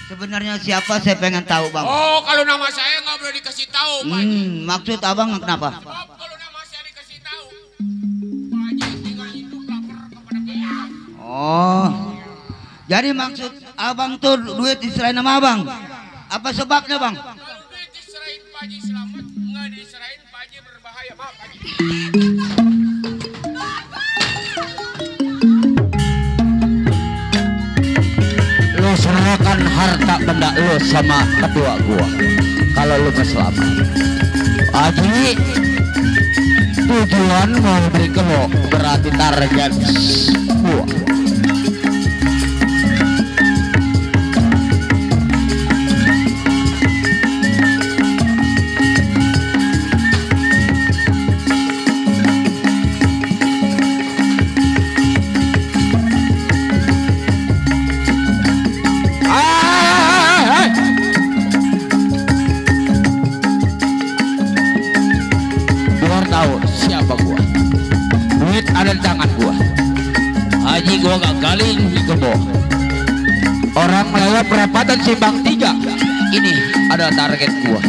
sebenarnya siapa, saya pengen tahu bang. Oh, kalau nama saya nggak boleh dikasih tahu, Pak Haji. Maksud abang kenapa? Sebab kalau nama saya dikasih tahu, Pak Haji tinggal hidup lapar kepada kita. Oh, jadi maksud abang tuh duit diserahin sama abang. Apa sebabnya bang? Kalau duit diserahin Pak Haji selamat, nggak diserahin Pak Haji berbahaya. Maaf, Pak Haji. Lo semua serahkan harta benda lu sama ketua gua kalau lu selamat. Haji, tujuan mau beri ke lo berarti target gua. Ada di tangan gua. Haji gua gak galing di kebo. Orang lewat perapatan Simpang 3. Ini ada target gua.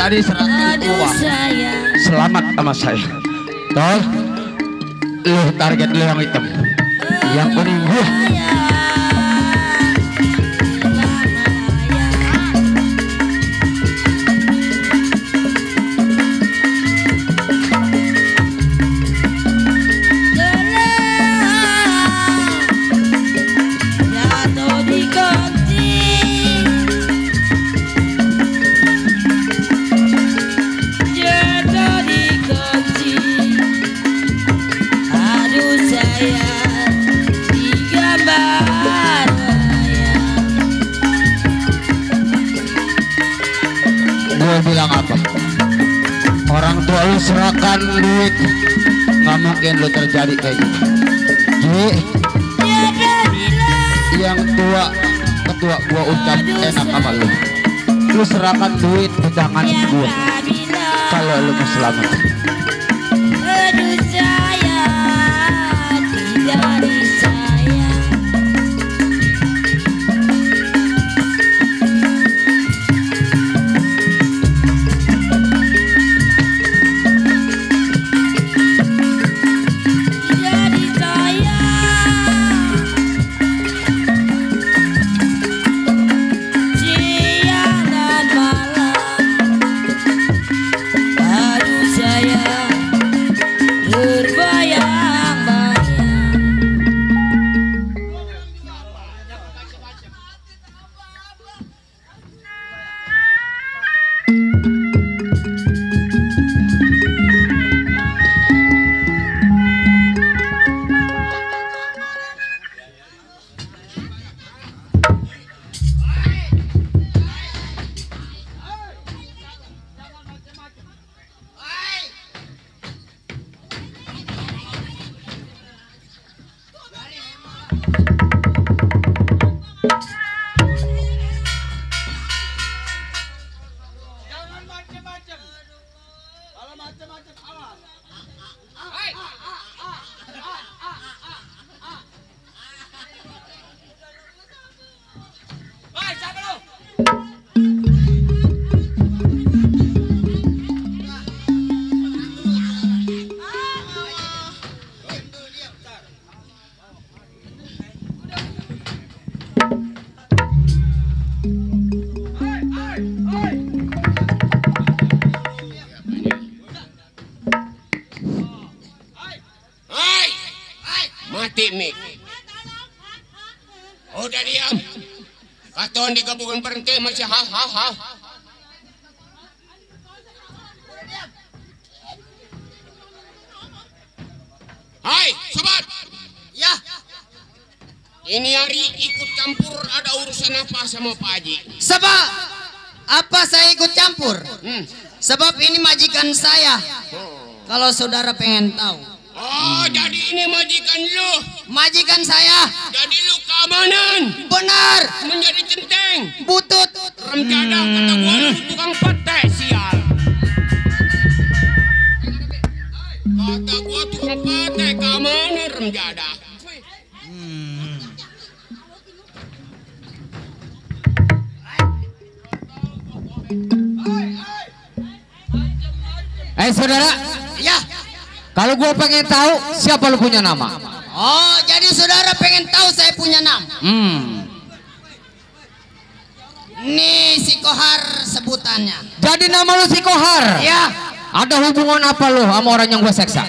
Tadi serahkan uang selamat sama saya. Tol, lu target lu yang hitam, yang kuning gua. Bilang apa? Orang tua lu serahkan duit, nggak mungkin lu terjadi kayak gitu. Ji, yang tua ketua gua ucap enak sama lu. Lu serahkan duit di tangan gua kalau lu mau selamat. Aduh saya tidak disayang. Saya mati mik. Udah diam. Katon digabungan berhenti masih ha. Hai, sobat. Ya. Ini hari ikut campur ada urusan apa sama Pak Haji? Sebab apa saya ikut campur? Sebab ini majikan saya. Kalau saudara pengen tahu. Oh, jadi ini majikan lu? Majikan saya. Jadi lu keamanan? Benar. Menjadi centeng? Butut. Remjada kata gua lu tukang pete sial. Kata gua tukang pete keamanan remjada. Saudara. Ya. Kalau gua pengen tahu siapa lu punya nama? Oh, jadi saudara pengen tahu saya punya nama? Nih si Kohar sebutannya. Jadi nama lu si Kohar? Ya. Ada hubungan apa lu sama orang yang gua seksa?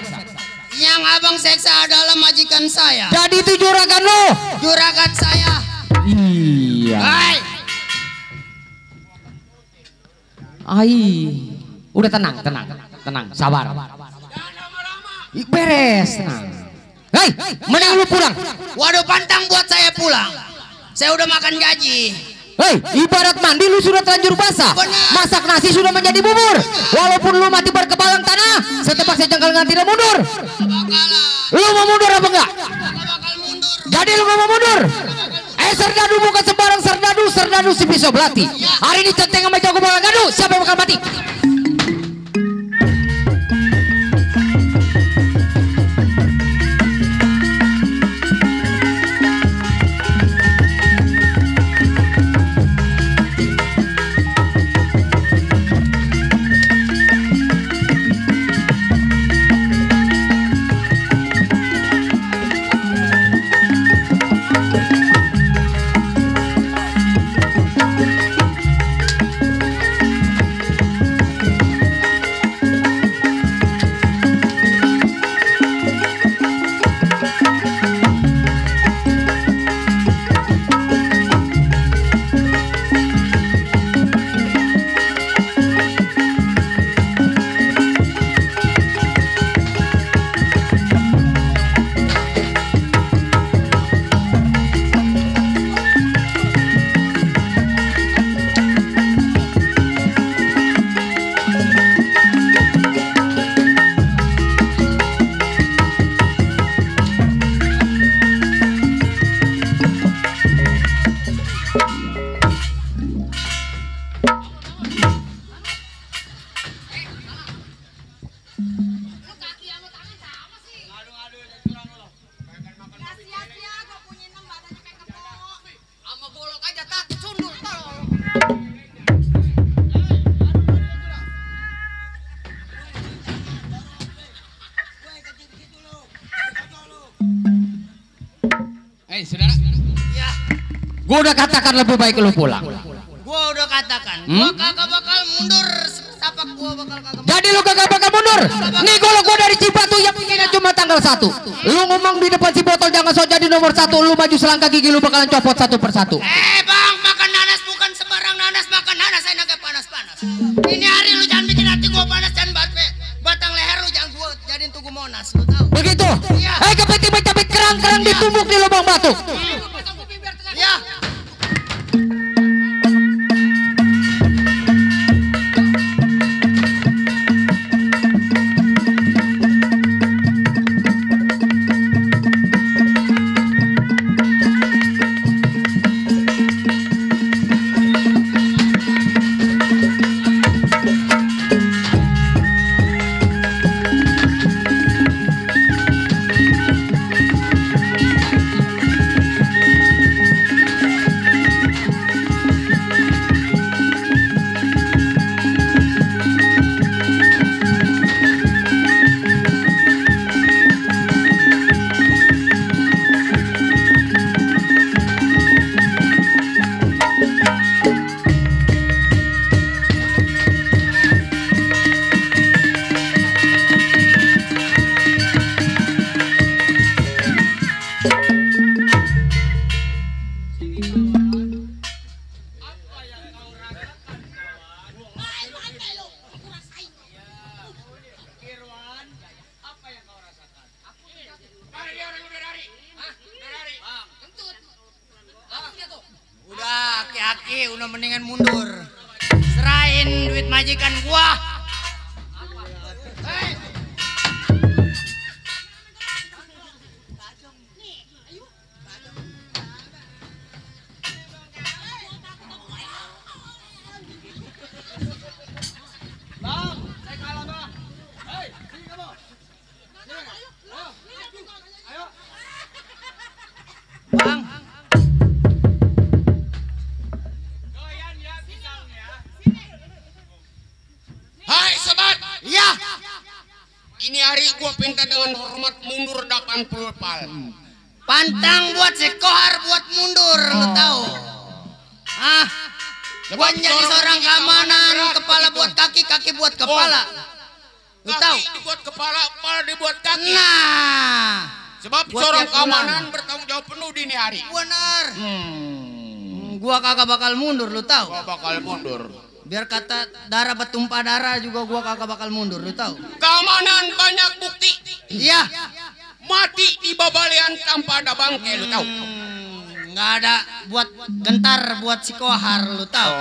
Yang abang seksa adalah majikan saya. Jadi itu juragan lu? Juragan saya. Iya. Udah tenang, sabar. Beres, tenang. Hei, mending lu pulang. Waduh, pantang buat saya pulang. Saya udah makan gaji. Hei, ibarat mandi lu sudah terlanjur basah. Masak nasi sudah menjadi bubur. Walaupun lu mati berkebalang tanah, setepak sejengkal dengan tidak mundur. Lu mau mundur apa enggak? Jadi lu gak mau mundur? Serdadu bukan sembarang serdadu si pisau belati. Hari ini centeng sama jago bola gaduh, siapa yang bakal mati? Saudara. Ya. Gua udah katakan lebih baik lu pulang. Gua udah katakan. Gua kagak bakal mundur. Tapak gua bakal kagak. Jadi lu kagak bakal mundur. Nih gua dari Cibatu yang bikinnya cuma tanggal 1. Lu ngomong di depan si botol jangan so jadi nomor 1. Lu maju selangkah gigi lu bakalan copot satu persatu. Bang, makan nanas bukan sembarang nanas. Makan nanas enaknya panas-panas. Ini hari lu jangan bikin hati gua panas dan batang leher lu jangan gua jadiin tugu Monas. Lu tahu? Begitu? Iya. Kepit-kepit kerang-kerang ditumbuk di lubang batu. Ya. Aki udah mendingan mundur. Serahin duit majikan gua. Bang. Hai sobat. Iya. Ini hari gua minta dengan hormat mundur 80 pal. Pantang buat si Kohar buat mundur, lu tahu. Ah. Gua jadi seorang keamanan, kepala buat kaki, kaki buat kepala. Lu tahu? Kaki dibuat kepala, kepala dibuat kaki. Nah. Sebab Buat seorang tiap bulan. keamanan bertanggung jawab penuh dini hari. Benar. Gua kagak bakal mundur, lu tahu? Gua bakal mundur. Biar kata darah bertumpah darah juga gua kagak bakal mundur, lu tahu? Keamanan banyak bukti. Iya. Mati di babalian tanpa ada bangke, lu tahu? Nggak ada buat gentar buat si Kohar, lu tahu?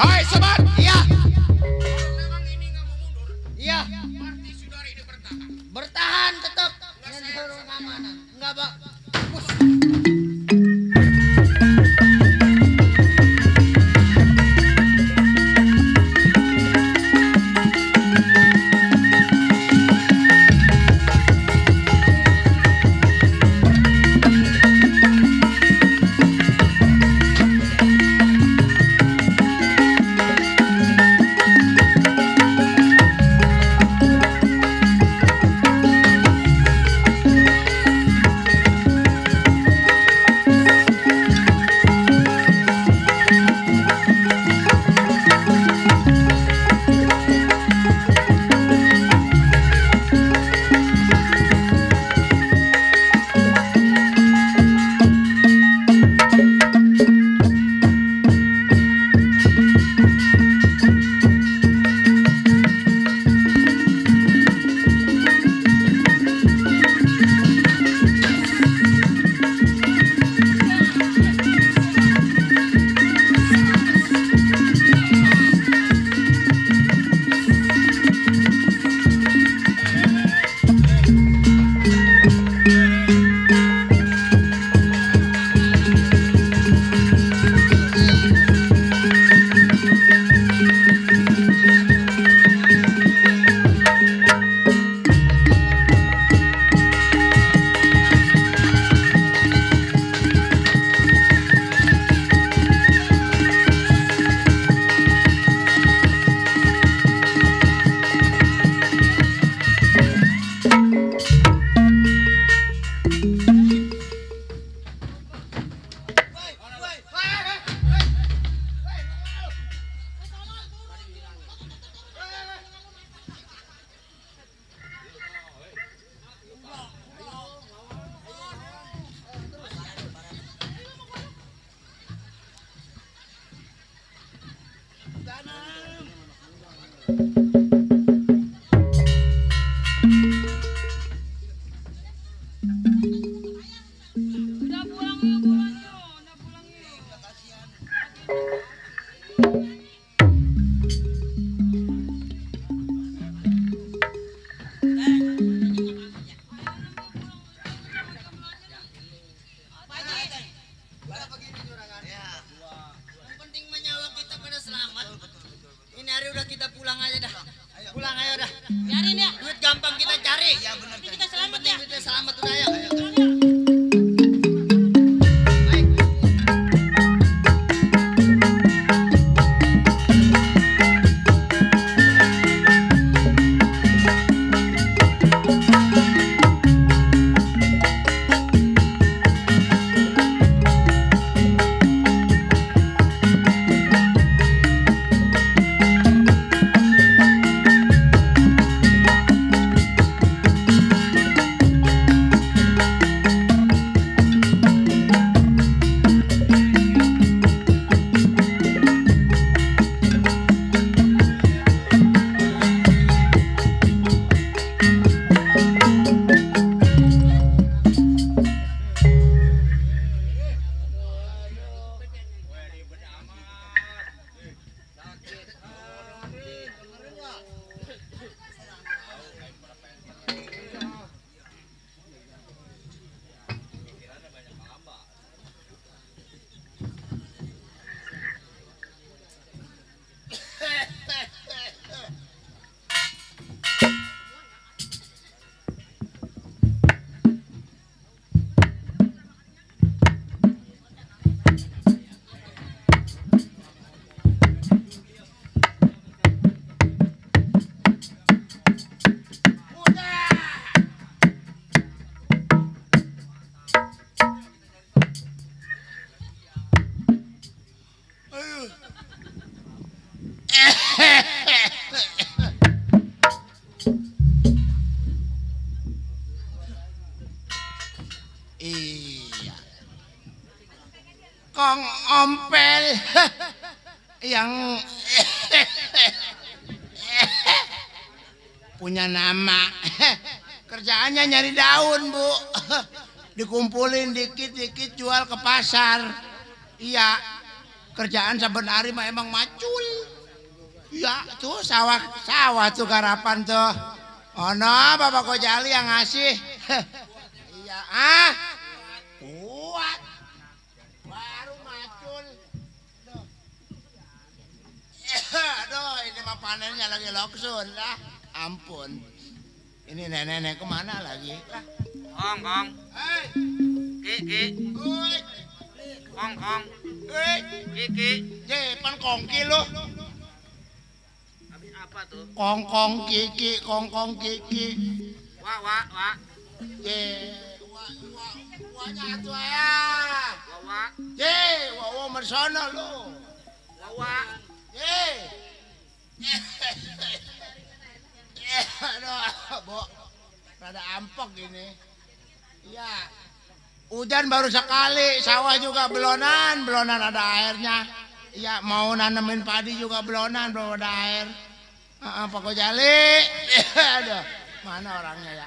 Hai sobat. Iya. Kalau memang ini nggak mau mundur, Iya. berarti saudara ini bertahan. Bertahan tetap. Enggak, Pak. Selamat udah ya. Iya. Kong Ompel yang punya nama. Kerjaannya nyari daun, Bu. Dikumpulin dikit-dikit jual ke pasar. Iya. Kerjaan sebenarnya mah emang macul. Iya, tuh sawah tuh garapan tuh. Oh no, Bapak Kojali yang ngasih. Iya, kuat. Baru macul. Aduh, ini mah panennya lagi loksun lah. Ampun. Ini nenek-nenek kemana lagi? Kong. Ki. Uy. Kong. Ki. Jepan kongki lu. Habis apa tuh? Kongkong kiki. Wa. Wanya atuh ya. Wa. Wawa mersono lu. Wa. Aduh, Bo. Rada ampok ini. Iya. Hujan baru sekali, sawah juga belonan ada airnya. Iya, mau nanemin padi juga belonan, belum ada air. Pak Kojali. Aduh, mana orangnya ya?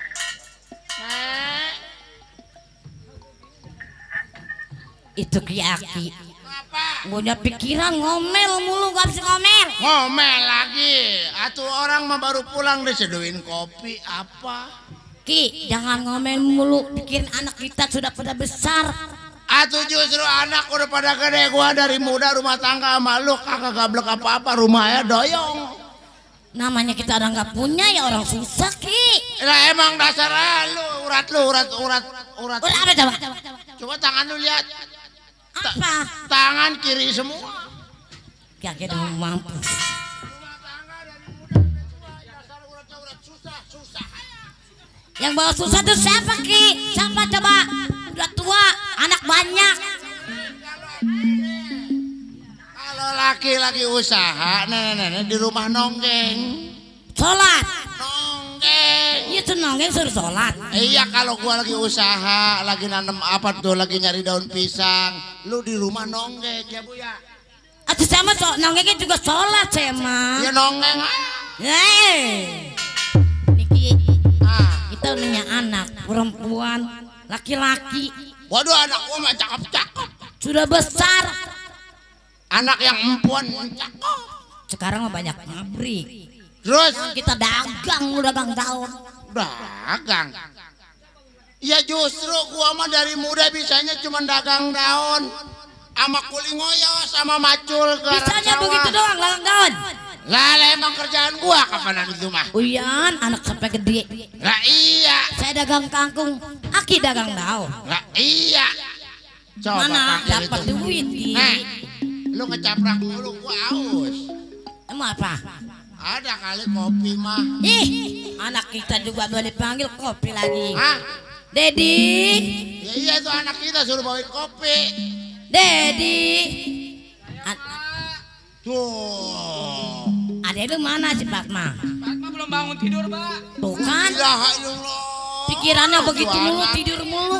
Itu Ki Aki. Apa? Punya pikiran ngomel mulu, gak bisa ngomel. Ngomel lagi. Atuh orang mah baru pulang diseduhin kopi apa? Ki, jangan ngomel mulu, pikirin anak kita sudah pada besar. Atuh justru anak udah pada gede, gua dari muda rumah tangga sama lu kagak gablek apa-apa, rumahnya doyong. Namanya kita orang gak punya ya orang susah, Ki. Lah emang dasar urat. Urat apa coba? Coba tangan lu lihat. Apa? Tangan kiri semua. Kaki udah mampus. Yang bawa susah tuh siapa, Ki? Siapa coba? Udah tua, anak banyak. Kalau laki-laki usaha, nenek-nenek di rumah nonggeng. Sholat. Nonggeng. Iya tuh nonggeng suruh sholat. Iya, kalau gua lagi usaha, lagi nanam apa tuh, lagi nyari daun pisang, lu di rumah nonggeng ya Bu ya. Atuh sama nonggengnya juga sholat sama. Ya nonggeng. Niki, kita punya anak perempuan, laki-laki. Waduh, anak gua mah cakep-cakep. Sudah besar. Anak yang empuan cakep. Sekarang mah banyak pabrik. Terus kita dagang daun. Dagang. Ya justru gua mah dari muda bisanya cuma dagang daun. Sama kuli ngoyo sama macul ke bisanya begitu doang, dagang daun. Lah emang kerjaan gua kapanan itu mah. Uyan, anak sampai gede. Lah iya. Saya dagang kangkung, Aki dagang daun. Lah iya. Coba mana dapat duit? Lu ngecaprak mulu gua aus. Emang apa? Ada kali kopi mah. Ih, anak kita juga boleh panggil kopi lagi. Hah? Dedi. Ya iya itu anak kita suruh bawain kopi. Dedi. Tuh. Adek lu mana si Fatma? Fatma belum bangun tidur, Pak. Tuh kan. Pikirannya begitu mulu, tidur mulu.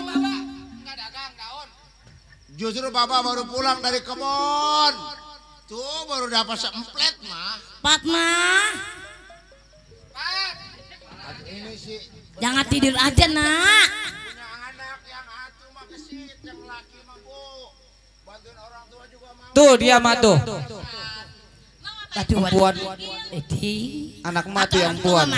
Justru Bapak baru pulang dari kebun. Tuh baru dapat seemplet mah. Fatma. Ini sih. Jangan tidur aja, Nak. Punya anak yang atuh mah gesit, yang laki mah Bu. Bantuin orang tua juga mau. Tuh dia mah tuh. Perempuan. Anak mati yang puan.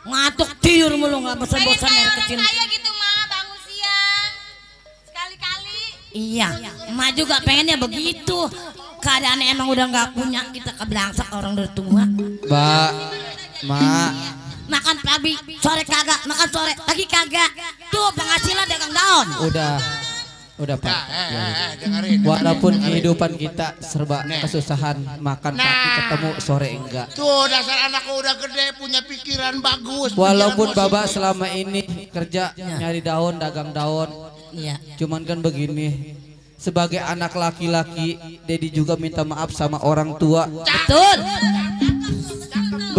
Ngatuk tidur mulu nggak bosan-bosan dari kecil. Kayak gitu mah bangun siang sekali-kali. Iya, emak juga pengennya begitu. Keadaannya emang udah nggak punya, kita kebelangsak orang udah tua. Mbak, Mak. Makan pagi, sore kagak, makan sore, pagi kagak. Tuh penghasilan dagang daun. Udah Pak. Dengerin. Walaupun kehidupan kita serba kesusahan, makan pagi ketemu sore enggak. Tuh dasar anakku udah gede punya pikiran bagus. Walaupun Bapak selama ini kerja nyari daun, dagang daun. Iya. Cuman kan begini. Sebagai anak laki-laki, Dedi juga minta maaf sama orang tua. Betul.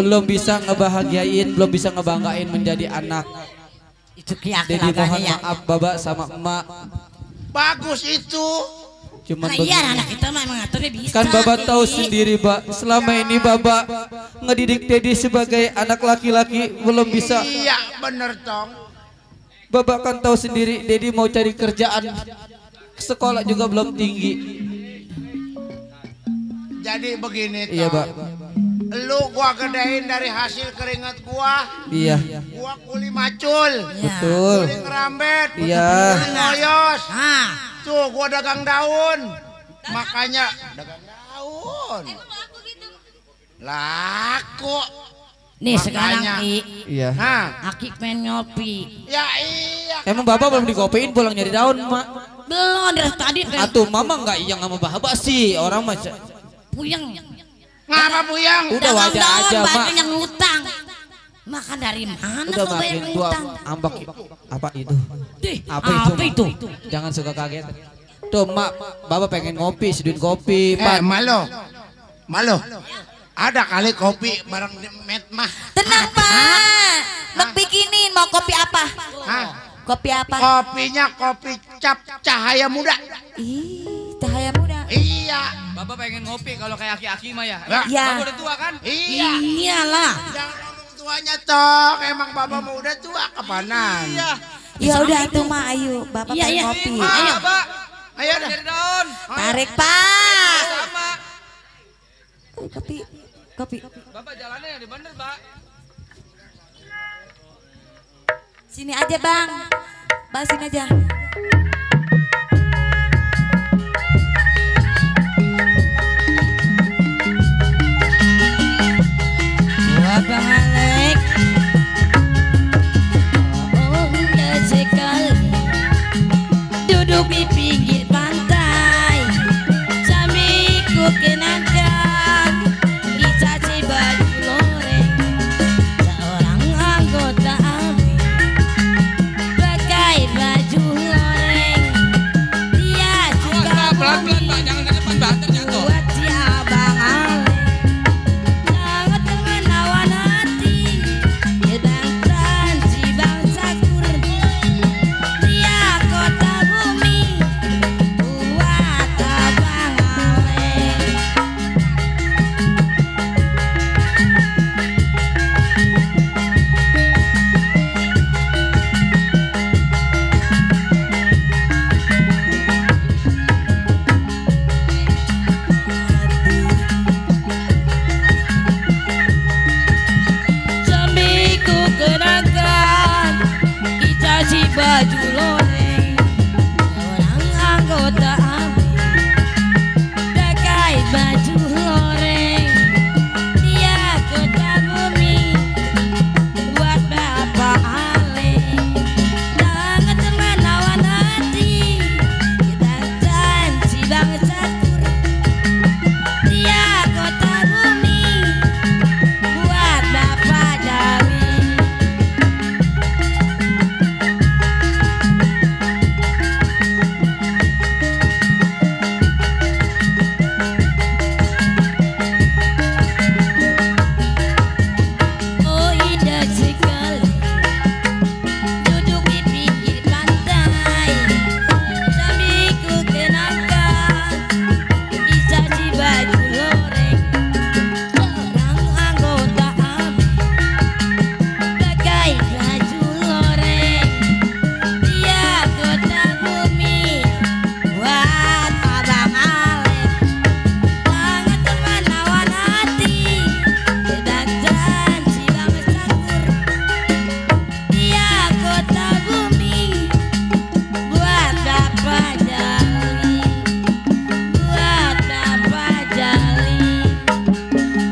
belum bisa ngebahagiain, belum bisa ngebanggain menjadi anak. Itu Jadi mohon maaf Baba sama emak. Bagus itu. Cuman iya anak kita mah mengaturnya bisa. Kan Baba tahu sendiri, Pak. Selama ini Baba ngedidik Dedi sebagai anak laki-laki belum bisa. Iya, bener tong. Baba kan tahu sendiri Dedi mau cari kerjaan. Sekolah juga belum tinggi. Jadi begini, Iya, Pak. Lu gua gedein dari hasil keringat gua. Iya. Gua kuli macul. Betul. Kuli ngerambet. Iya. Kuli ngoyos. Tuh gua dagang daun. Makanya dagang daun. Laku. Nih Makanya. sekarang Iya. Aki pengen ngopi. Ya iya. Emang Baba belum dikopiin pulang nyari daun, Mak? Belum dari tadi. Atuh Mama nggak iya sama Baba sih orang mah. Puyeng. Ngapa puyeng? Udah wajar aja, Mak. Banyak yang ngutang. Makan dari mana Udah tuh makin bayar tua ngutang? ambak apa itu? Apa itu? Jangan suka kaget. Tuh Mak, Baba pengen ngopi, seduin kopi. Malo. Ada kali kopi bareng Met mah. Tenang Pak. Lo bikinin mau kopi apa? Kopi apa? Kopinya kopi cap cahaya muda. Ih, cahaya muda. Iya. Baba pengen ngopi kalau kayak aki-aki mah ya. Ya. Baba udah tua kan? Iya. Iyalah. Jangan ngomong tuanya toh. Emang Baba mau udah tua kapanan? Iya. Ya udah tuh mah ayo, Bapak pengen ngopi. Ayo, Pak. Ayo dah. Cari daun. Tarik Pak. Sama. Kopi. Bapak jalannya yang di bener, Pak. Sini aja Bang. Bang sini aja. Wah Bang Alek. Oh indah sekali. Duduk di pinggir pantai sambil ku kenakan dicaci baju loreng seorang anggota ABRI pakai baju loreng. Dia juga Pelan-pelan, Pak. Jangan ke depan banter jatuh. buat si Abang Alek sangat menawan hati. Sedangkan si Bang Sakur dia kota bumi buat Abang Alek. Sambil ku kenakan dicaci baju loreng seorang anggota ABRI pakai baju loreng. Dia kota bumi buat Bapak Alek sangat menawan hati. Sedangkan si Bang Sakur dia kota bumi buat Bapak Dawi. Oh indah sekali duduk di pinggir pantai sambil ku kenakan dicaci baju loreng seorang anggota ABRI pakai baju loreng. Dia kota bumi buat Abang Alek sangat menawan hati. Sedangkan si Bang Sakur dia kota bumi buat Bapak Jali, buat Bapak Jali,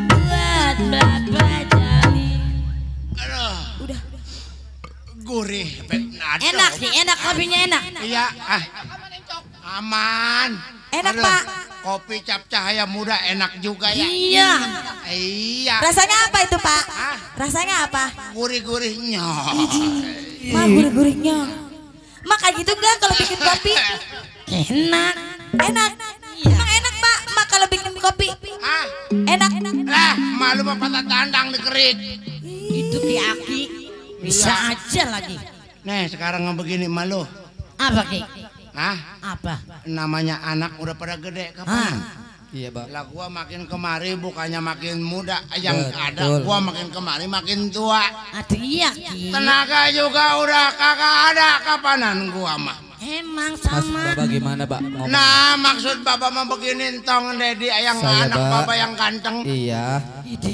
buat Bapak Jali. Aduh. Gurih. Enak sih, enak kopinya enak. Iya. Aman. Enak, Aduh, Pak. Kopi cap cahaya muda enak juga ya. Iya. Iya. Rasanya apa itu Pak? Rasanya apa? Gurih-gurihnya. Mah gurih-gurihnya. Mak kayak gitu enggak kalau bikin kopi? Enak. Enak. Emang enak Pak, Mak kalau bikin kopi. Ah, Enak. lah, Lu mah patah tandang dikerik. Itu Ki bisa aja lagi. Nih sekarang begini malu. Apa Ki? Hah? Apa? Namanya anak udah pada gede kapan? Iya, Pak. Lah gua makin kemari bukannya makin muda, yang ada gua makin kemari makin tua. Aduh iya Ki. Tenaga juga udah kagak ada, kapanan gua mah. Emang Maksud sama. Bapak gimana, Pak? Ngomong. Nah, maksud Bapak mah begini entong Dedi yang Saya, anak Pak. Bapak yang ganteng. Iya.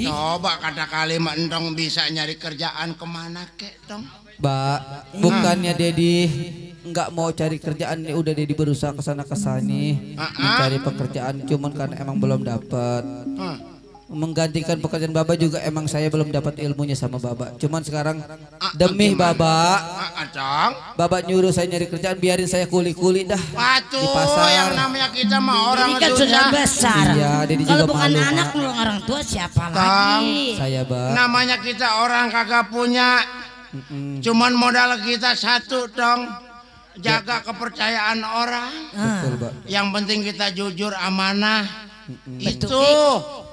Coba kata kalimat entong bisa nyari kerjaan kemana kek dong? Mbak, bukannya Dedi nggak mau cari kerjaan, udah Dedi berusaha kesana kesini mencari pekerjaan, cuman karena emang belum dapat. Menggantikan pekerjaan Bapak juga emang saya belum dapat ilmunya sama Bapak. Cuman sekarang demi Bapak, Bapak nyuruh saya nyari kerjaan, biarin saya kuli-kuli dah di pasar. Yang namanya kita mah orang Jadi kan sudah besar. Iya, Dedi Kalau juga bukan malu, anak Mak. lu orang tua siapa lagi? Saya, Pak. Namanya kita orang kagak punya. Cuman modal kita satu dong. Jaga kepercayaan orang. Betul, Pak. Yang penting kita jujur, amanah. Itu. Lah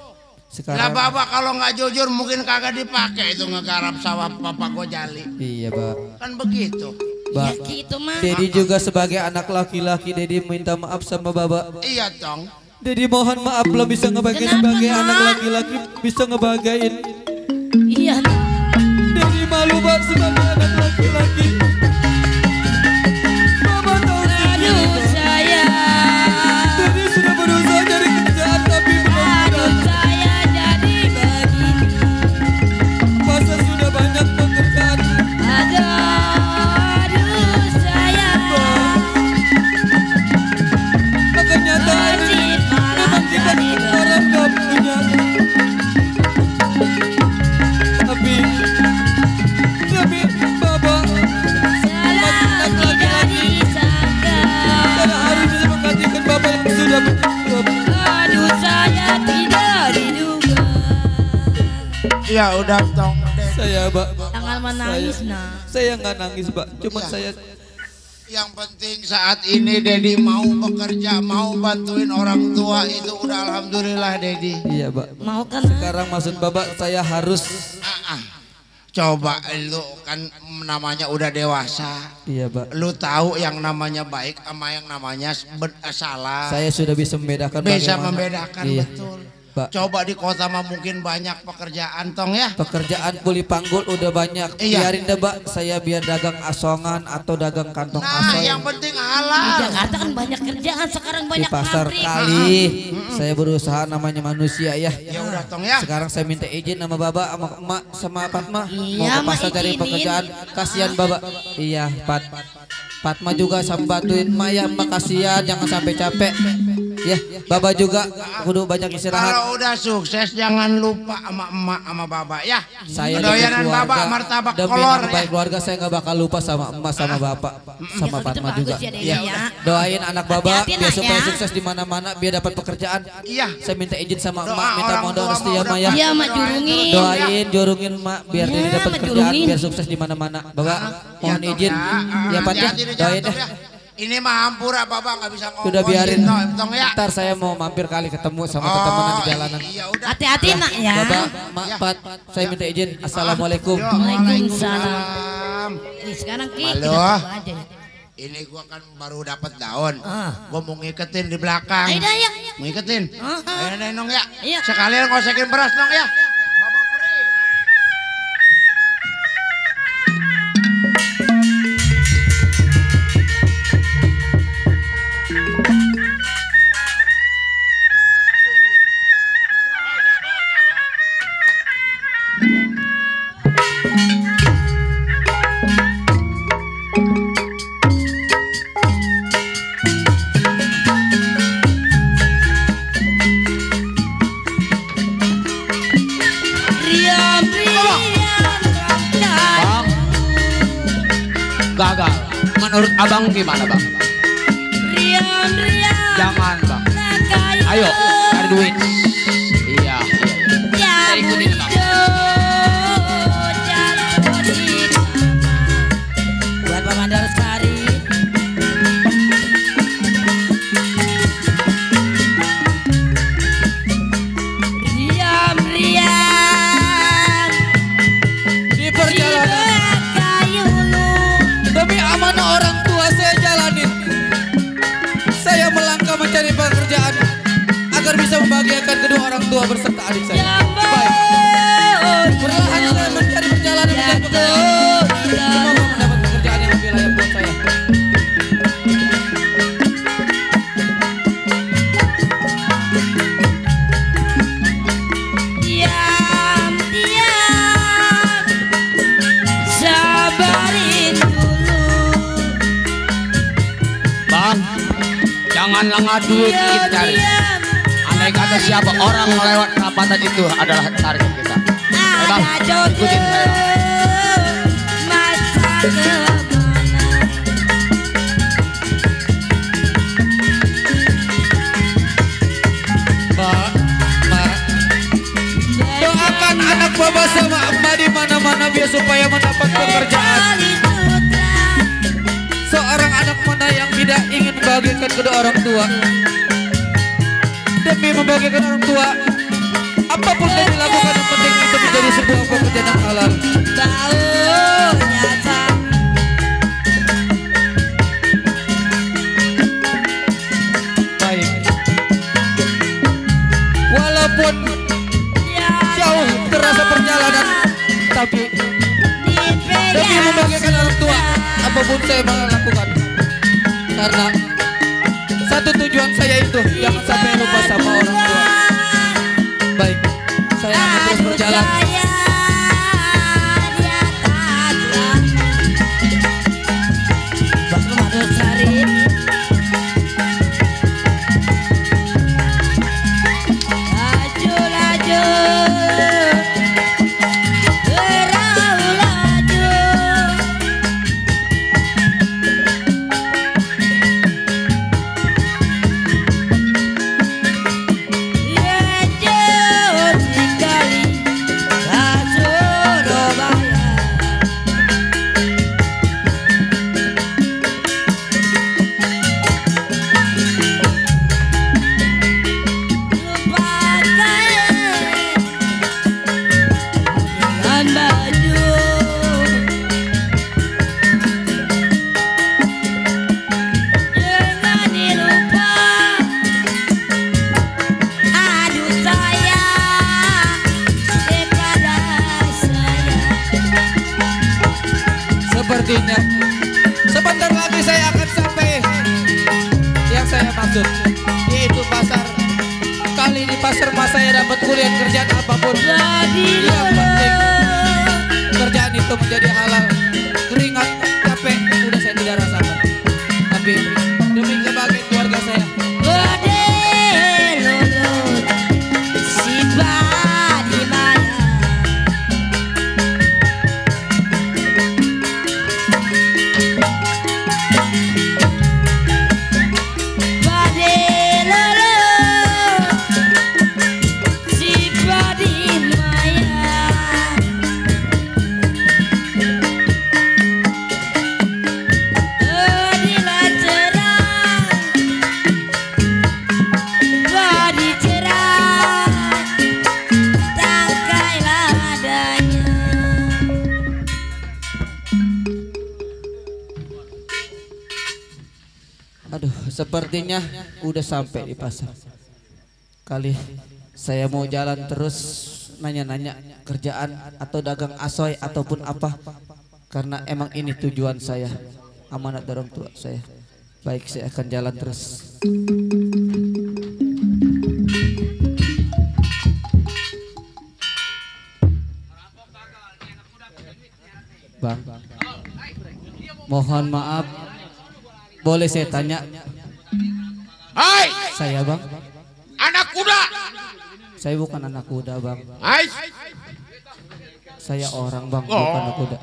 Sekarang Bapak kalau nggak jujur mungkin kagak dipakai itu ngegarap sawah Bapak Gojali. iya, Pak. Kan begitu. Pak, Ya gitu mah. Dedi juga sebagai anak laki-laki, Dedi minta maaf sama Bapak. Iya dong. Dedi mohon maaf belum bisa ngebagain sebagai anak laki-laki, bisa ngebagain. Iya. Dedi malu, Pak, sebagai anak laki-laki. Bapak tahu Aduh saya. Dedi sudah berusaha cari kerjaan tapi belum Aduh saya jadi begini. masa sudah banyak pekerjaan. Aduh saya. Kenyataan memang kita orang gak punya. Tapi Bapak Salah tidak disangka. saya harus bisa menggantikan Bapak yang sudah Aduh saya tidak diduga. Ya udah dong. saya, Pak. Jangan menangis nah. Saya nggak nangis, Pak. Cuma saya Yang penting saat ini Dedi mau bekerja, mau bantuin orang tua itu udah alhamdulillah Dedi. iya, Pak. Mau kan? Sekarang maksud Bapak saya harus Coba lu kan namanya udah dewasa. iya, Pak. Lu tahu yang namanya baik sama yang namanya salah. Saya sudah bisa membedakan Bisa bagaimana. membedakan Iya. betul. Pak, Coba di kota mah mungkin banyak pekerjaan tong ya. pekerjaan kuli panggul udah banyak. Iya. Biarin deh, Pak. Saya biar dagang asongan atau dagang kantong Nah, aso yang penting Di halal. Jakarta kan banyak kerjaan sekarang di banyak pasar pabrik. kali. Saya berusaha namanya manusia ya. Ya udah tong ya. Sekarang saya minta izin sama Bapak, sama emak, sama Fatma. Mau Iya, ke Mak, pasar cari izinin. pekerjaan. Kasihan Bapak. Iya, Fatma juga sama bantuin emak ya, emak kasihan, jangan sampai capek. Ya, Bapak juga kudu banyak istirahat. Kalau udah sukses jangan lupa sama emak sama bapak ya. Saya Doyanan bapak martabak demi kolor nama ya. baik keluarga saya nggak bakal lupa sama emak sama bapak sama Ya, Fatma gitu juga. bagus ya, Dedi, Ya, ya. doain anak bapak Hati-hati, biar nak, supaya ya. sukses di mana-mana, biar dapat pekerjaan. Iya. Saya minta izin sama Doa emak, minta orang mohon tua restu ya mah emak ya. Iya, Mak, jurungin. Doain, jorungin emak biar Ya, dia dapat Mak, pekerjaan, jurungin. biar sukses di mana-mana. Bapak mohon Iya, Tong, izin. Ya Pak ya, Hati-hati di doain jalan, deh. Tong, ya. Ini mah hampura bapak nggak bisa ngomong. Udah biarin. Tong ya. Ntar saya mau mampir kali ketemu sama teman-teman di jalanan. Iya udah. Hati-hati nak ya. Bapak, Mak, Pat, saya minta izin. Assalamualaikum. Waalaikumsalam. Ini sekarang Ki, Halo. kita tunggu aja. Ini gua kan baru dapat daun. Gua mau ngiketin di belakang. Ayo dah, ya. Mau ngiketin. Ayo dah nong ya. Iya. Sekalian ngosekin beras nong ya. Bapak peri. Riam, riam, Bang, gagal. Menurut abang gimana bang? riam, riam. Jangan bang. Ayo, cari duit. Iya, iya, iya. Ya, Saya ikutin bang. Buat Pak Mandar Sari. Riam, riam. kedua orang tua berserta adik saya. Baik. Perlahan saya mencari perjalanan mencari pekerjaan. Semoga mendapat pekerjaan yang lebih layak buat saya. Jangan lengah duit kita cari. Andai kata siapa orang melewat perapatan itu adalah target kita. Bang, ikutin saya. Mbak, doakan anak bapak sama emak di mana-mana biar supaya mendapat pekerjaan. Seorang anak mana yang tidak ingin membahagiakan kedua orang tua? Demi membahagiakan orang tua, apapun yang dilakukan yang penting itu menjadi sebuah pekerjaan yang halal. Baik. Walaupun jauh terasa perjalanan, tapi demi membahagiakan orang tua, apapun saya bakal lakukan. Karena satu tujuan saya itu jangan sampai lupa sama orang tua. Baik, saya akan terus berjalan. Sepertinya sebentar lagi saya akan sampai yang saya maksud, yaitu pasar. Kali ini pasar mas saya dapat kuliah kerjaan apapun. Yang penting kerjaan itu menjadi halal. Keringat, capek udah saya tidak rasakan. Tapi demi kebahagiaan keluarga saya. Aduh, sepertinya udah sampai di pasar. Kali saya mau jalan terus nanya-nanya kerjaan atau dagang asoy ataupun apa. Karena emang ini tujuan saya, amanat dari orang tua saya. Baik, saya akan jalan terus. Bang, mohon maaf, boleh saya tanya? Hai, saya bang. Anak kuda. Saya bukan anak kuda bang. Hai. Saya orang bang, bukan anak kuda.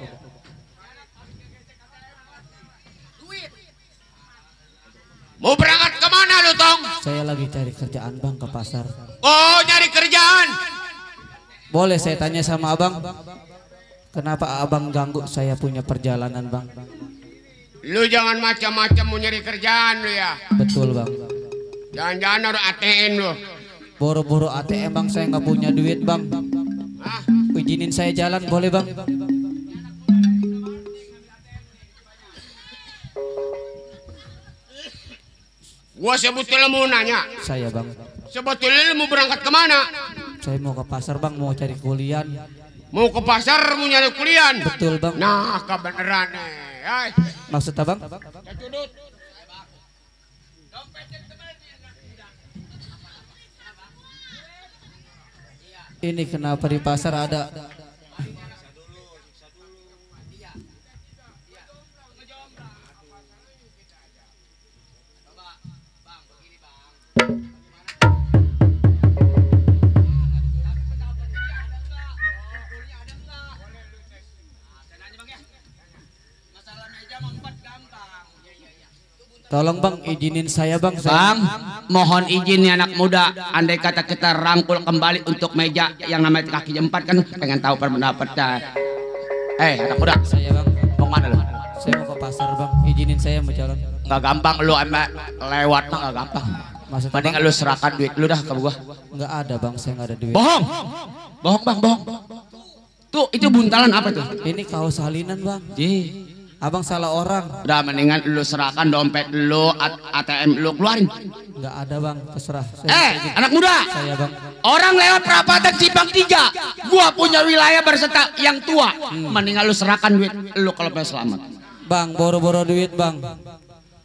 Mau berangkat kemana lu Tong? Saya lagi cari kerjaan bang, ke pasar. Oh, nyari kerjaan. Boleh saya tanya sama abang? Kenapa abang ganggu saya punya perjalanan bang? Lu jangan macam-macam mau nyari kerjaan lu ya. Betul bang. Jangan-jangan harus ATM lu. Boro-boro ATM bang, saya nggak punya duit bang. Hah? Izinin saya jalan boleh bang? Gua sebetulnya mau nanya. Saya bang. Sebetulnya lu mau berangkat kemana? Saya mau ke pasar bang, mau cari kuliah. Mau ke pasar, mau nyari kuliah? Betul bang. Nah, kebenaran nih. Maksud abang? Ini kenapa di pasar ada? Tolong bang, izinin saya bang. Bang, mohon izin nih anak muda. Andai kata kita rangkul kembali untuk meja yang namanya kaki empat kan pengen tahu pendapatnya. Anak muda. Saya bang. Mau mana lu? Saya mau ke pasar bang. Izinin saya mau jalan. Nggak gampang lu lewat mah nggak gampang. Maksudnya mending lu serahkan duit lu dah ke gua. Nggak ada bang, saya nggak ada duit. Bohong. Bohong bang, bohong. Tuh itu buntalan apa tuh? Ini kaos salinan bang. Abang salah orang. Udah mendingan lu serahkan dompet lu, ATM lu keluarin. Nggak ada bang, terserah. Anak muda. Saya bang. Orang lewat perapatan Cipang 3. Gua punya wilayah berserta yang tua. Mendingan lu serahkan duit lu kalau pengen selamat. Bang, boro-boro duit bang.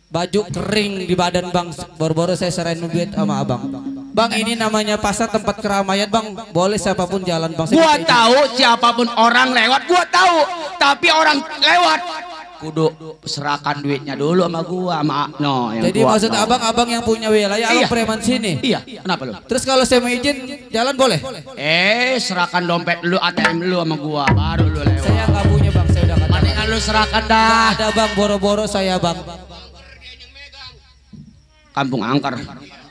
Baju kering di badan bang. Boro-boro saya serahin duit sama abang. Bang, ini namanya pasar tempat keramaian bang. Boleh siapapun jalan bang. Gua tahu siapapun orang lewat, gua tahu. Tapi orang lewat kudu serahkan duitnya dulu sama gua, sama no. Jadi maksud abang yang punya wilayah, abang preman sini. Iya. Kenapa lu? Terus kalau saya mau izin jalan boleh? Serahkan dompet lu, ATM lu sama gua, baru lu lewat. Saya nggak punya bang, saya udah katakan. Mendingan lu serahkan dah. Nggak ada bang, boro-boro saya bang. Kampung angker.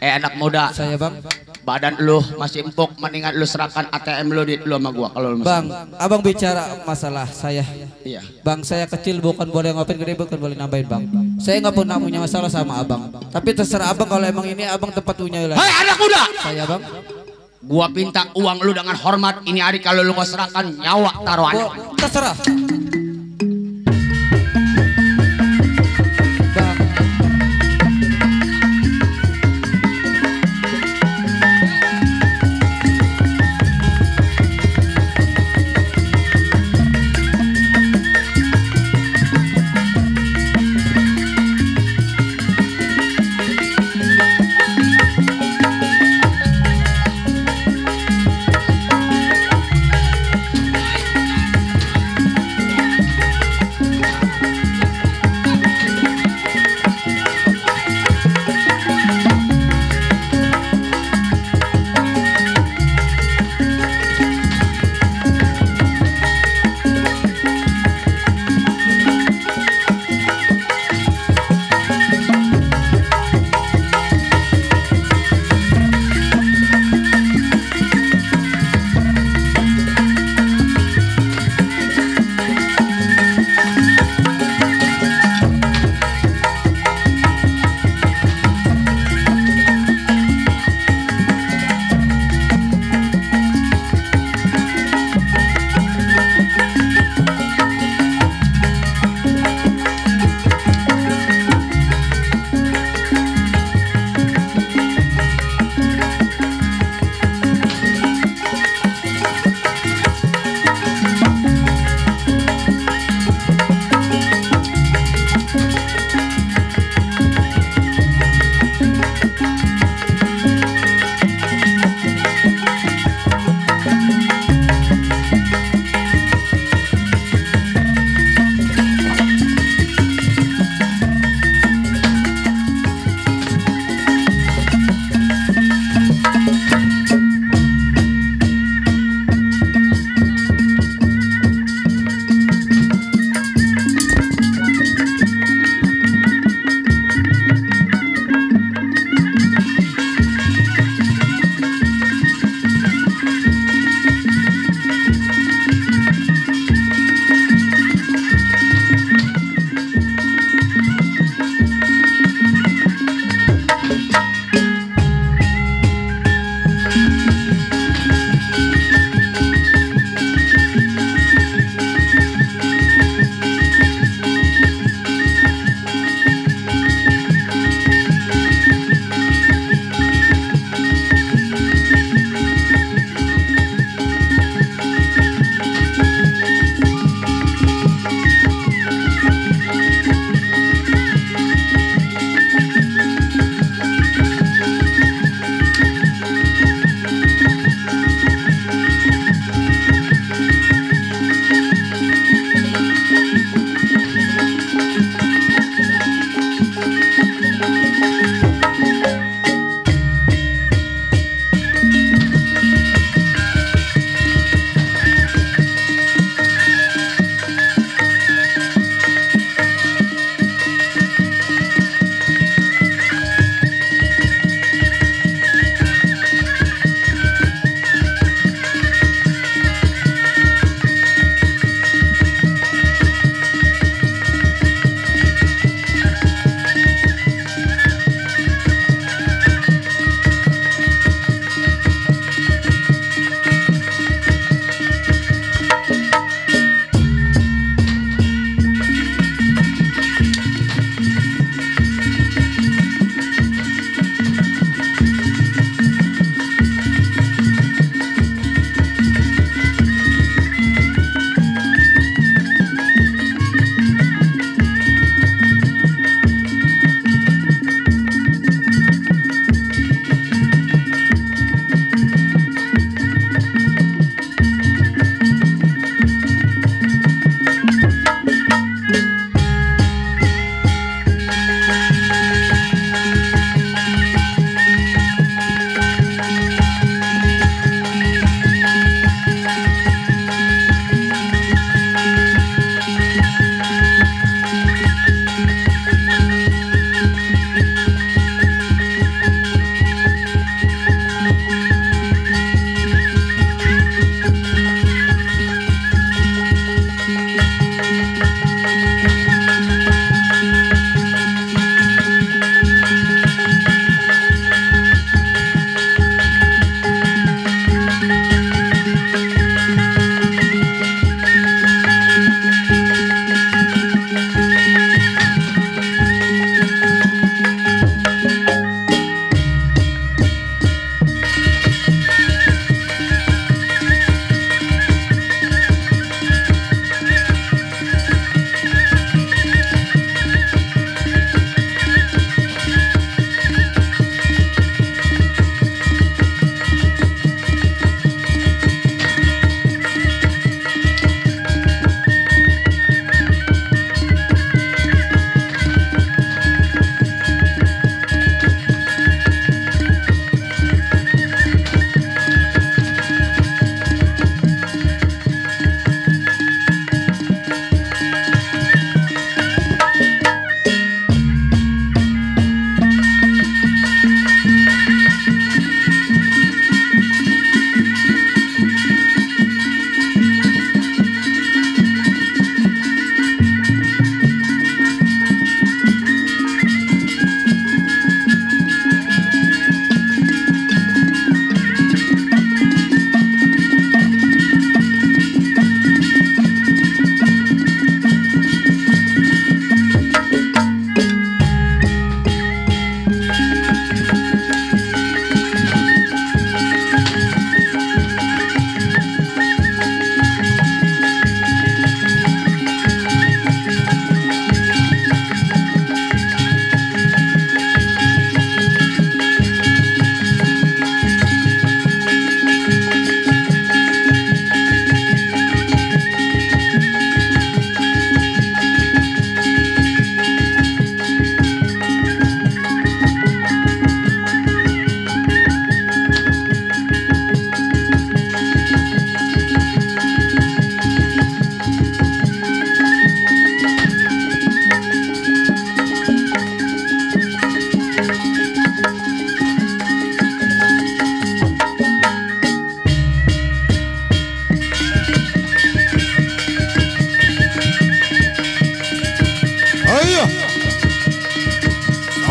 Anak muda. Saya bang. Badan lu masih empuk, mendingan lu serahkan ATM lu, duit lu sama gua kalau lu masih. Bang, abang bicara masalah saya. Iya. Bang, saya kecil bukan boleh ngopin, gede bukan boleh nambahin bang. Saya nggak pernah punya masalah sama abang. Tapi terserah abang kalau emang ini abang tempat punya wilayah. Hei anak muda. Saya bang. Gua pinta uang lu dengan hormat. Ini hari kalau lu mau serahkan nyawa taruhannya. Terserah.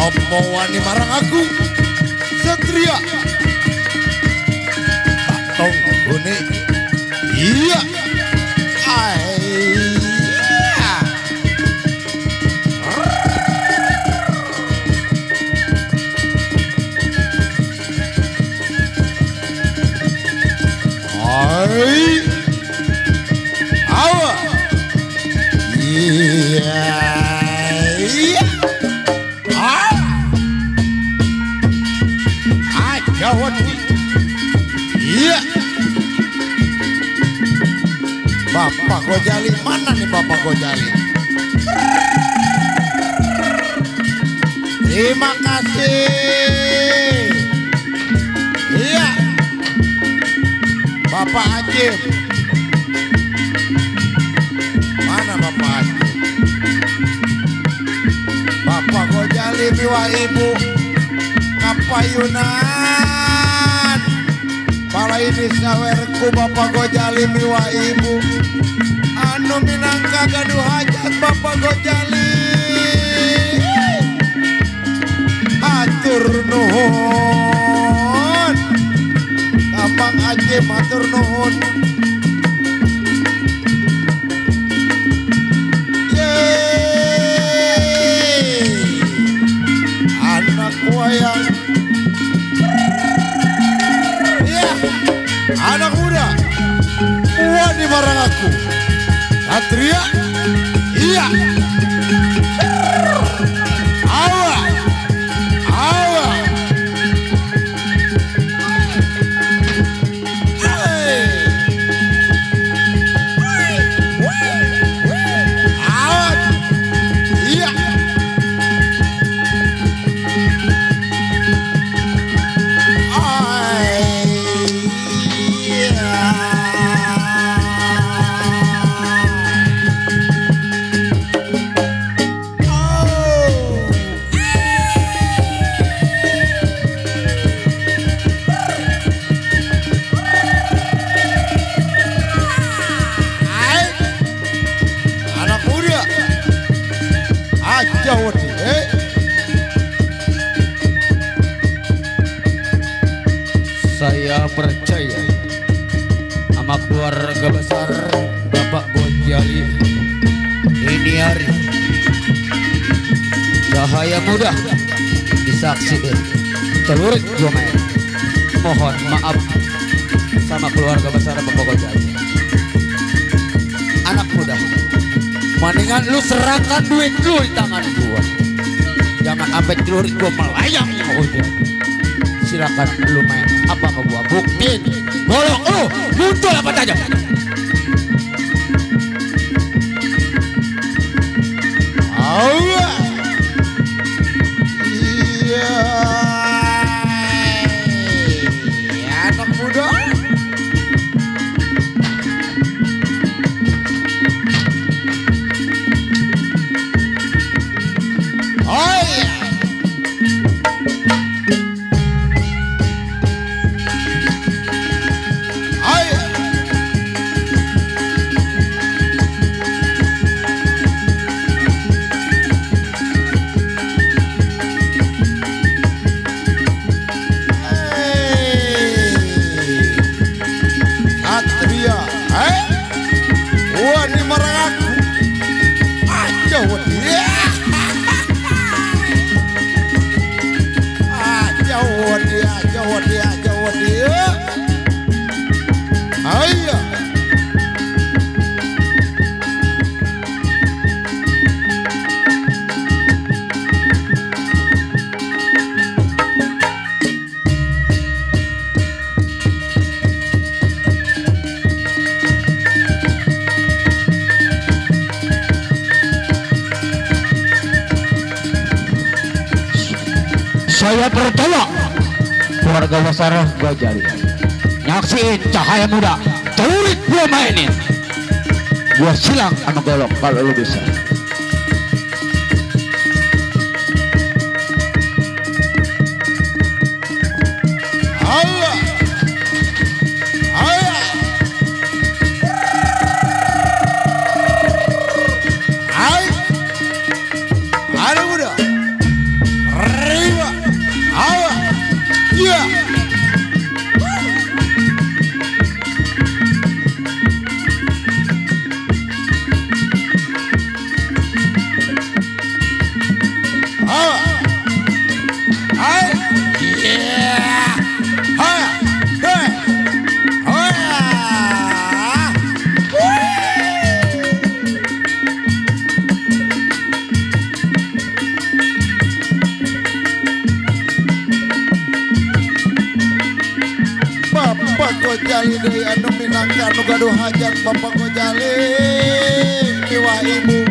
Wani marang aku Satria tak tahu gune iya awa iya Jawati, iya. Bapak Gojali, mana nih Bapak Gojali? Terima kasih. Iya. Bapak Ajim. Mana Bapak Ajim? Bapak Gojali miwa ibu. Kapayunan para ini sawerku Bapak Gojali miwa ibu anu minangka gaduh hajat Bapak Gojali hatur nuhun Abang Ajim hatur nuhun anak wayang anak muda Wani marang aku Satria iya awa awa awa iya Jawati, saya percaya sama keluarga besar Bapak Gojali ini hari cahaya muda disaksikan celurit gua main. Mohon maaf sama keluarga besar Bapak Gojali. Anak muda, mendingan lu serahkan duit lu di tangan gua. Jangan sampai celurit gua melayang mau ujian. Silakan lu main apa mau gua buktiin. Golok lu muncul apa aja. Allah. Iya. Anak muda. Saya percaya keluarga besar Gojali nyaksiin cahaya muda celurit gua mainin. Gua silang sama golok kalau lu bisa. Allah. Allah. Hai. Aduh muda. gaduh hajat Bapak Gojali miwah ibu.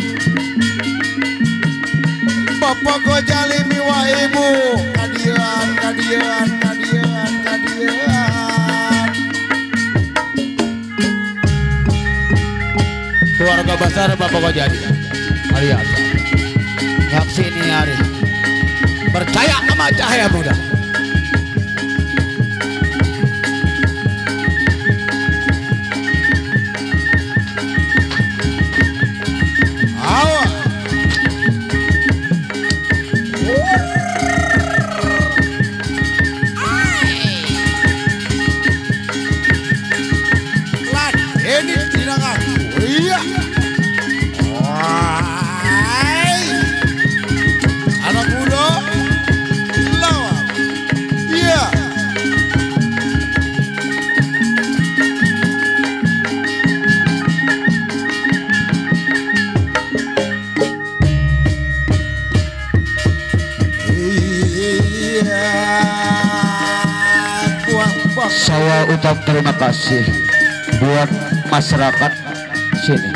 Bapak Gojali miwah ibu. Kadian, kadian, kadian, kadian. Keluarga besar Bapak Gojali. Lihat. Yaksi ini hari. Percaya sama cahaya muda. Saya ucap terima kasih buat masyarakat sini.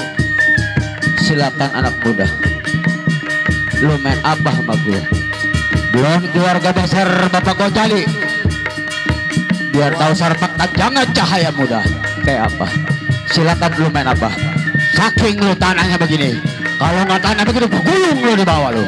Silakan anak muda, lu main apa sama gue? Belum keluarga besar Bapak Gojali, biar tahu sarpak jangan cahaya muda kayak apa. Silakan lu main apa? Saking lu tanahnya begini, kalau nggak tanah begini gulung lu di bawah lu.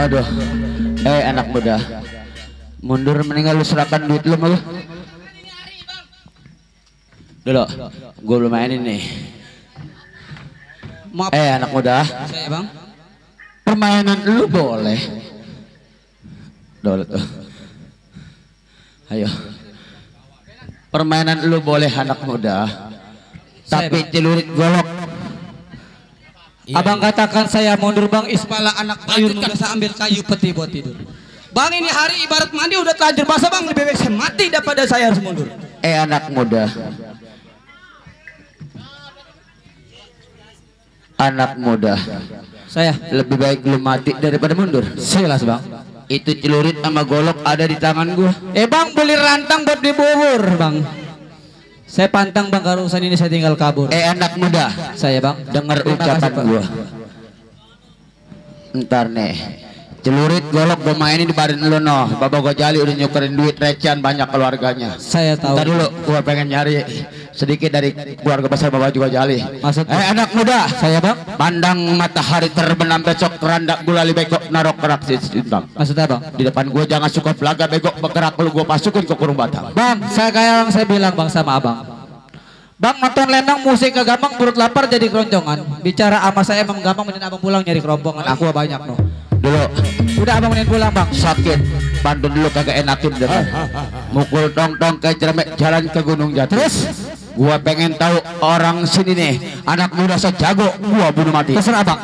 Aduh, anak muda, mundur meninggal lu serahkan duit lu malu. Dulu, gue belum mainin nih. Maaf. Anak muda, Saya bang. permainan lu boleh. Dulu tuh, ayo. Permainan lu boleh anak muda, tapi celurit golok. Iya. Abang katakan saya mundur bang, ispala anak payur biasa ambil kayu peti buat tidur. Bang ini hari ibarat mandi udah terlanjur basah bang, lebih baik saya mati daripada saya harus mundur. Anak muda, anak muda, saya lebih baik lu mati daripada mundur. Jelas bang. Itu celurit sama golok ada di tangan gua. Bang beli rantang buat dibubur bang. Saya pantang bang, kalau urusan ini saya tinggal kabur. Anak muda, saya bang, dengar ucapan gua. Ntar nih, celurit golok gua mainin di badan lu noh. Bapak Gojali udah nyukerin duit recehan banyak keluarganya. Saya tahu. Ntar dulu, gua pengen nyari sedikit dari keluarga besar Bapak Gojali. Maksud anak muda, saya bang, pandang matahari terbenam besok, kerandak gulali bekok narok kerak sintang. Maksudnya bang, Di depan gua jangan suka belaga begok bergerak, lu gua masukin ke kurung batang. bang saya kayak yang saya bilang bang sama abang. Bang nonton lenong musik ke gampang perut lapar jadi keroncongan. Bicara sama saya emang gampang mending abang pulang nyari kerombongan. Aku banyak no. Dulu. Udah abang mending pulang bang. Sakit. Bantu dulu kagak enakin deh. Mukul tong-tong kayak cermek jalan ke Gunung Jati. Terus gua pengen tahu orang sini nih, anak muda sejago gua bunuh mati. Terserah abang.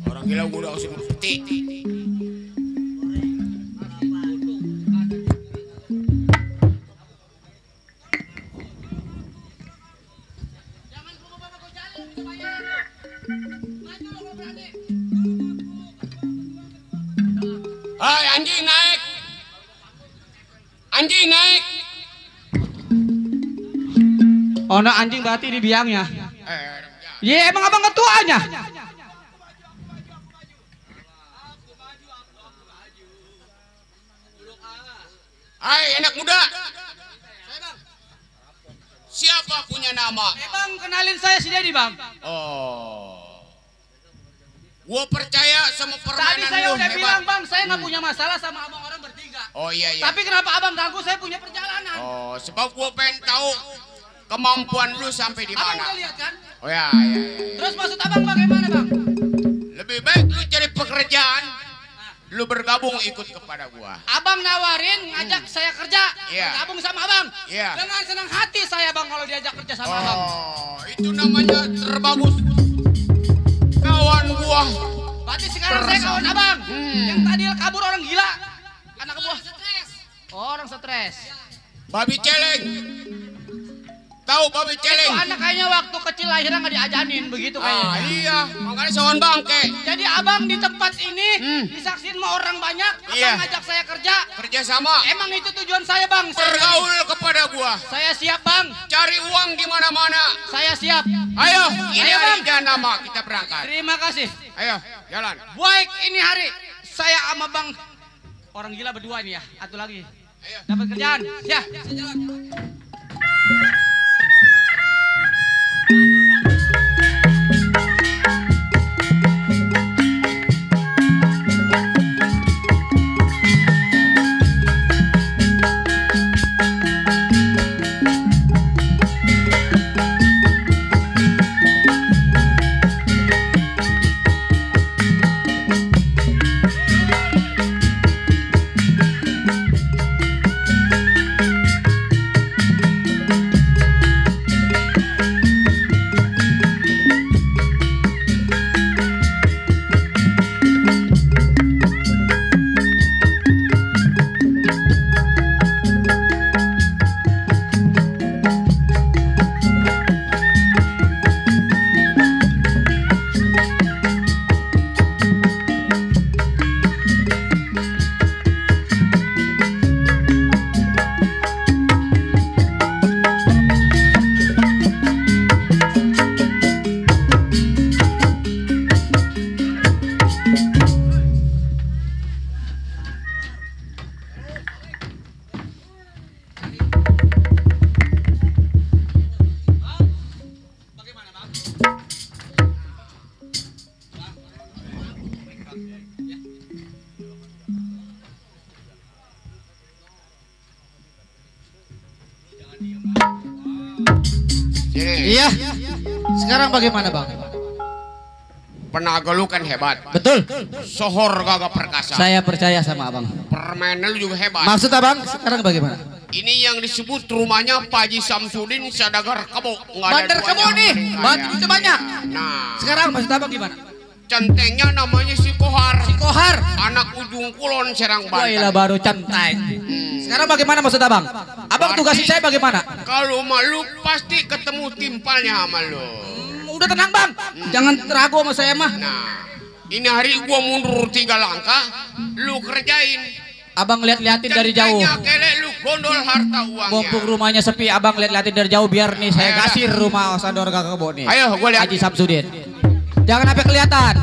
Orang gila gua udah usir peti. Hai anjing naik. Anjing naik. Oh, no, anjing berarti di biangnya. Iya, emang abang ketuanya. Hai anak muda. Siapa punya nama? Bang, kenalin saya si Dedi, Bang. Oh. Gua percaya sama Tadi permainan saya lu udah hebat. bilang, Bang, saya nggak punya masalah sama abang orang bertiga. Oh iya iya. Tapi kenapa abang ganggu saya punya perjalanan? Oh, sebab gua pengen tahu kemampuan lu sampai di Abang mana. udah lihat kan? Oh ya, iya. Terus maksud abang bagaimana, Bang? Lebih baik lu cari pekerjaan. Lu bergabung ikut kepada gua. Abang nawarin ngajak saya kerja, Iya. bergabung sama abang. Iya. Dengan senang hati saya, Bang, kalau diajak kerja sama abang. Oh, itu namanya terbagus. Kawan gua. Berarti sekarang saya kawan abang. Yang tadi kabur orang gila. Anak buah. Oh, orang stres. Babi celeng. Tahu babi celeng? Itu anak kayaknya waktu kecil lahirnya nggak diajanin begitu kayaknya. Ah, iya, makanya sawan bangke. Jadi abang di tempat ini disaksin sama orang banyak, abang Iya. ngajak saya kerja. Kerja sama. Emang itu tujuan saya, Bang. Bergaul kepada gua. Saya siap, Bang. Cari uang di mana-mana. Saya siap. Ayo, ini Ayo, hari Bang. Janama kita berangkat. Terima kasih. Ayo, jalan. Baik, ini hari saya sama Bang orang gila berdua ini ya. Satu lagi. Dapat kerjaan. Ya, saya jalan. Iya. Sekarang bagaimana Bang? Penaga lu kan hebat. Betul. Sohor gagah perkasa. Saya percaya sama Abang. Permainan lu juga hebat. Maksud Abang sekarang bagaimana? Ini yang disebut rumahnya Pak Haji Samsudin Sadagar Kebo. Bandar Kebo nih, batu banyak. Nah, sekarang maksud Abang gimana? Centengnya namanya si Kohar. Si Kohar, anak ujung kulon Serang Banten. Wailah baru centeng. Sekarang bagaimana maksud Abang? Abang tugasin saya bagaimana? Kalau malu pasti ketemu timpalnya sama lu. Udah tenang Bang, jangan ragu sama saya mah. Nah, ini hari gua mundur 3 langkah, lu kerjain. Abang lihat-liatin dari jauh. Kelek lu gondol harta uangnya. Mumpung rumahnya sepi, abang lihat-liatin dari jauh biar nih saya kasih rumah Sandor Kebo nih. Ayo, gua lihat. Haji Samsudin. Jangan sampai kelihatan.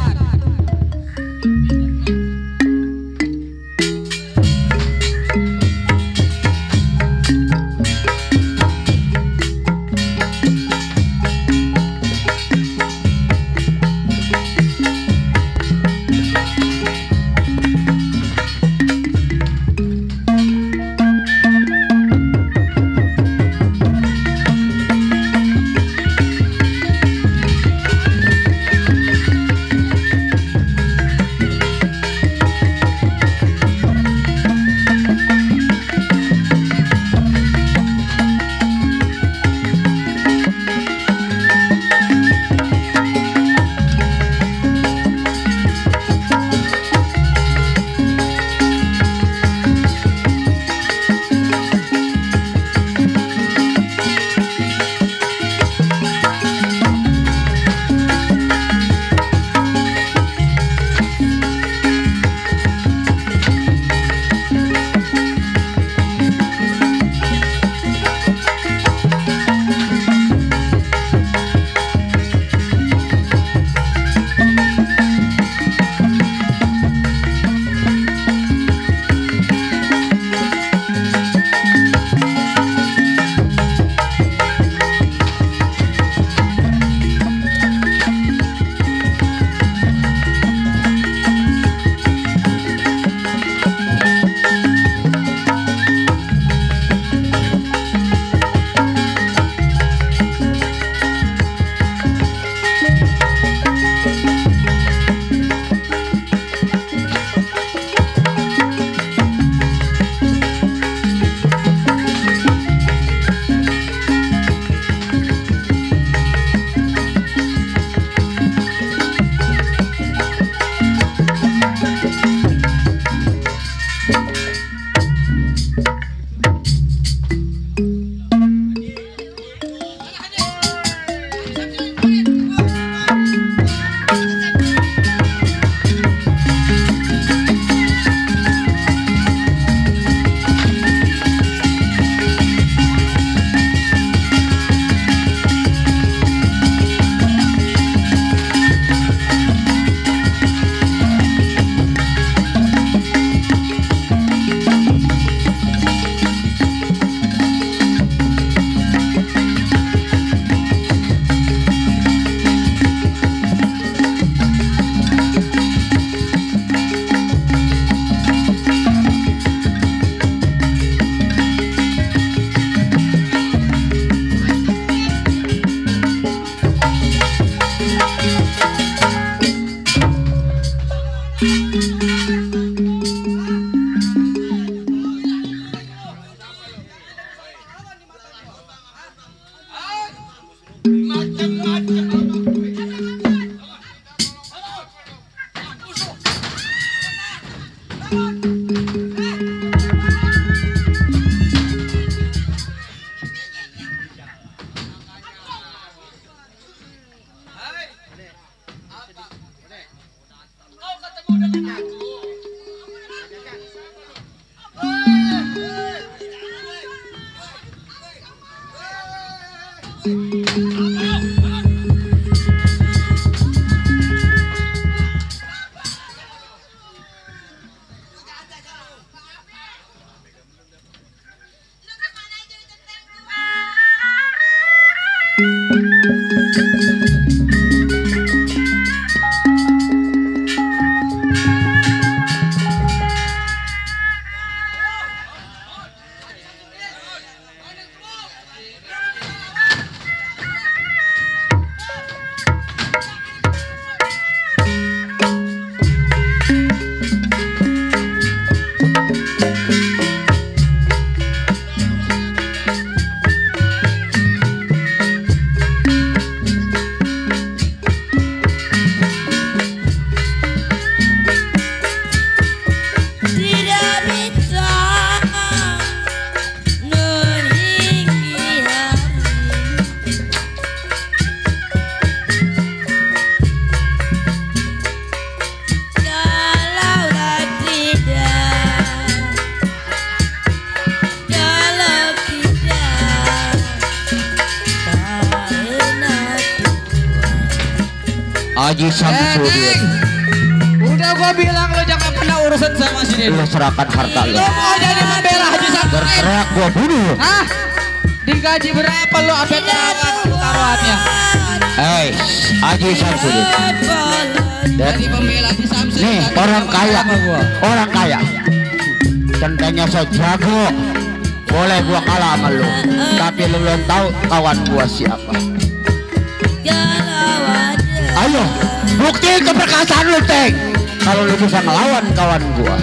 Haji Samsudin. Udah gua bilang lo jangan pernah urusan sama si Dede. Lo serahkan harta lo. Lo mau jadi membela Haji Samsudin? Berteriak gua bunuh. Hah? Digaji berapa lo sampai taruhannya? Hei, Haji Samsudin. Dari pembela Haji Samsudin. Nih orang kaya, orang kaya. Centengnya sejago. Boleh gua kalah sama lu, tapi lu belum tahu kawan gua siapa. Ayo, buktiin keperkasaan lu, Teng. Kalau lu bisa ngelawan kawan gua.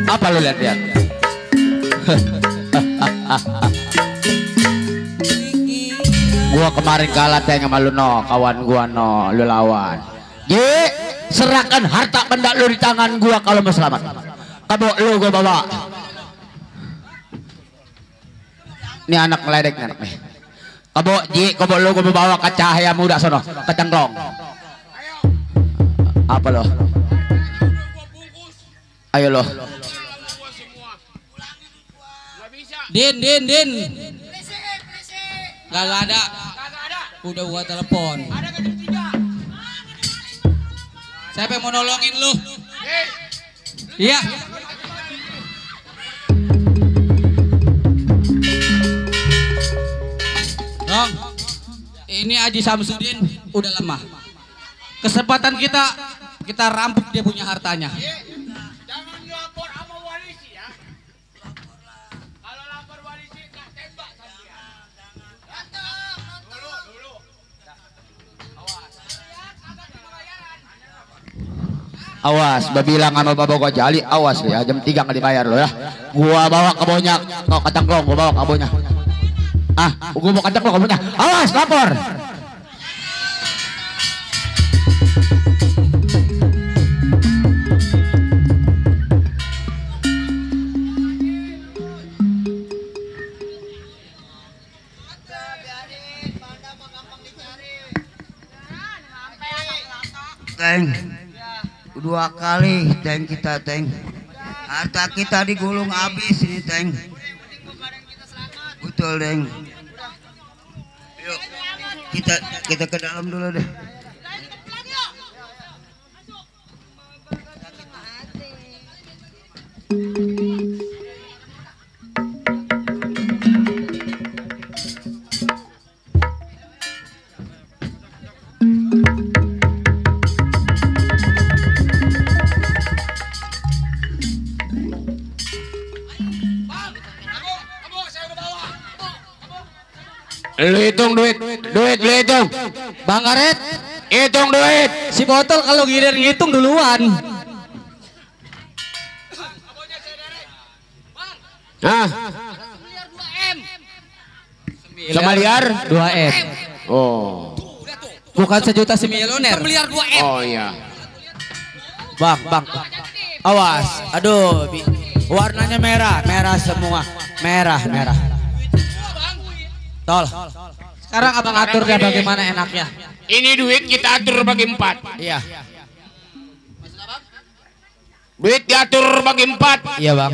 Apa lu lihat-lihat? Gua kemarin kalah Teng sama lu no, kawan gua no, lu lawan. Ye, serahkan harta benda lu di tangan gua kalau mau selamat. Kabok lu gua bawa. Ini anak meledek nih anak nih. Kabok Ji, kabok lu gua bawa ke Cahaya Muda sono, ke Cengklong. Apa lo? Ayo lo. Din. Gak ada. Udah gua telepon. Siapa yang mau nolongin lu? Iya. Rong, ini Haji Samsudin udah lemah. Kesempatan kita rampuk dia punya hartanya. Jangan lapor sama walisi ya. Kalau lapor walisi tak tembak sama dia. Dulu. Awas, babilang sama bapak gua Jali, awas ya, jam 3 nggak dibayar lo ya. Gua bawa ke Bonyak, ke Cengklong, gua bawa ke Bonyak. Gua mau ke Cengklong, ke Bonyak. Awas, lapor. Teng, 2 kali Teng kita Teng. Harta kita digulung habis ini Teng. Betul Teng. Yuk kita ke dalam dulu deh. Lu hitung duit, lu hitung. Bang Karet, hitung duit. Si botol kalau gilir ngitung duluan. Semiliar? 2 M. Oh. Bukan 1 juta semilioner. Miliar 2 M. Oh iya. Bang. Awas. Aduh, warnanya merah, merah semua. Merah. Tol. Sekarang abang atur dia bagaimana enaknya. Ini duit kita atur bagi 4. Iya. Duit diatur bagi 4. Iya, Bang.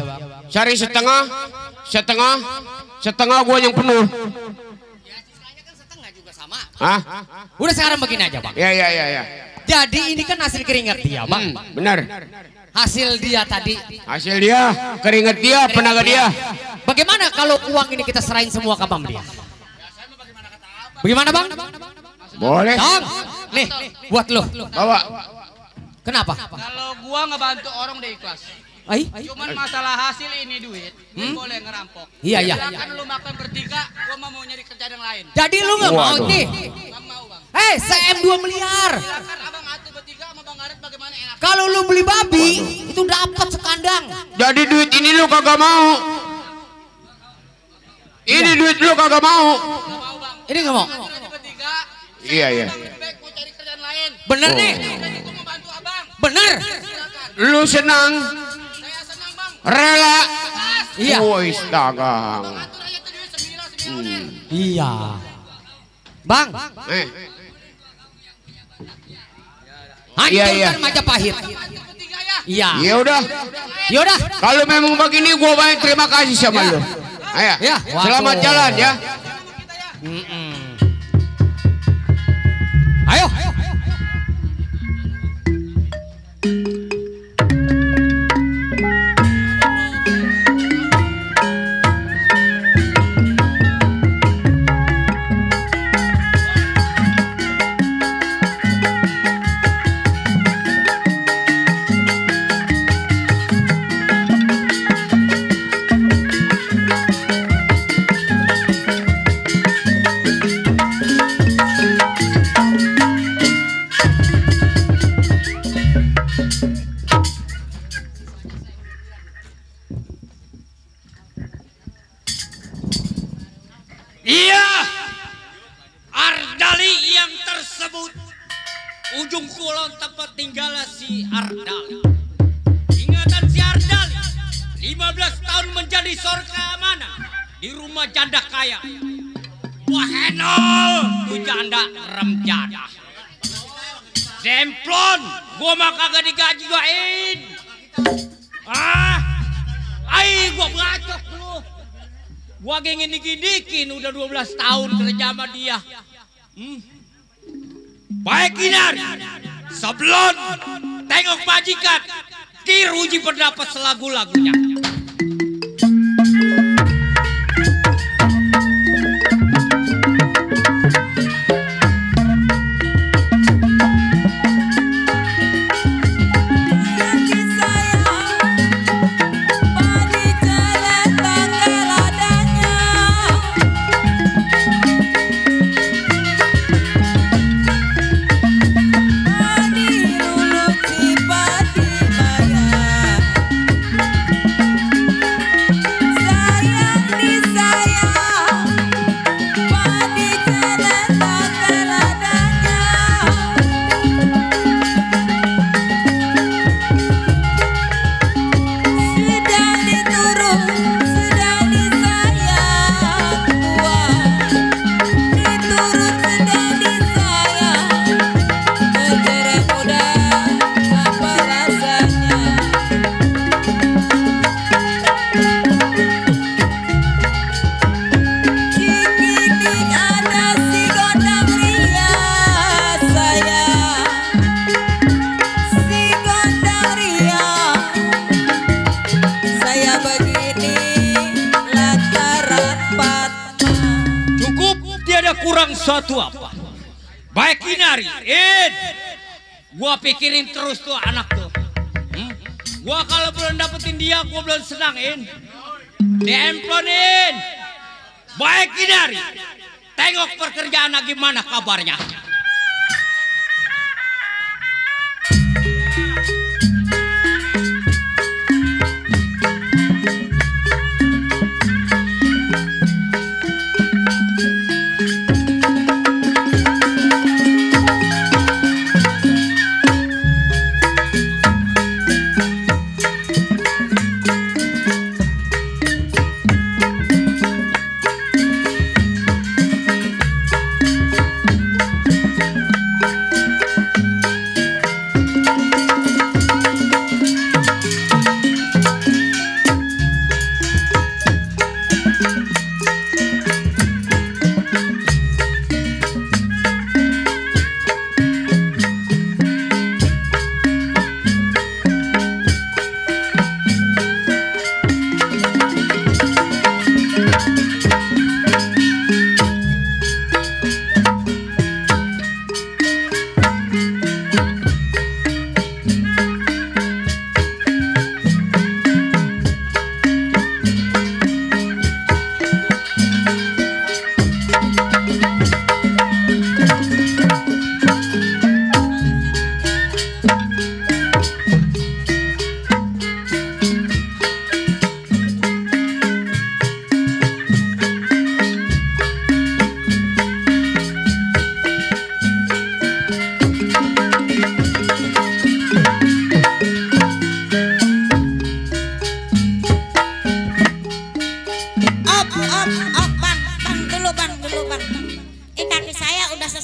Cari setengah gua yang penuh. Hah? Udah sekarang begini aja bang. Ya. Jadi ini kan hasil keringat dia bang. Benar. Hasil dia tadi. Hasil dia, keringat dia, tenaga dia. Bagaimana kalau uang ini kita serahin semua ke bang dia? Bagaimana bang? Boleh. Dong, nih buat lo. Bawa. Kenapa? Kalau gua ngebantu orang udah ikhlas. Cuman masalah hasil ini duit, boleh ngerampok. Iya. Silakan lu makan bertiga, gua mau nyari kerjaan yang lain. Jadi lu nggak mau nih? Mau bang. CM 2 miliar. Silakan abang atur bertiga sama bang Garet bagaimana enak. Kalau lu beli babi, itu dapat sekandang. Jadi duit ini lu kagak mau. Ini duit lu kagak mau. Ini nggak mau. Iya. Mau cari kerjaan lain. Bener nih. Gua mau bantu abang. Bener. Lu senang? Saya senang bang. Rela? Iya. Wis dagang. Iya. Bang. Hancurkan Majapahit. Iya. Ya udah. Kalau memang begini gua banyak terima kasih sama lu. Ayo. Ya. Selamat jalan ya. Ayo. Iya, Ardali yang tersebut ujung kulon tempat tinggal si Ardali. Ingatan si Ardali 15 tahun menjadi seorang keamanan di rumah janda kaya. Wah henol tuh janda remjada. Demplon, gua mah kagak digaji gain. Gua bacok lu. Gua ingin digidikin udah 12 tahun kerja sama dia. Baik Kinar, sebelum tengok majikan, diruji pendapat selagu-lagunya. Kurang suatu apa? Baik Kinari, gua pikirin terus tuh anak tuh. Gua kalau belum dapetin dia, gua belum senangin. Diemplonin. Baik Kinari, tengok pekerjaan gimana kabarnya.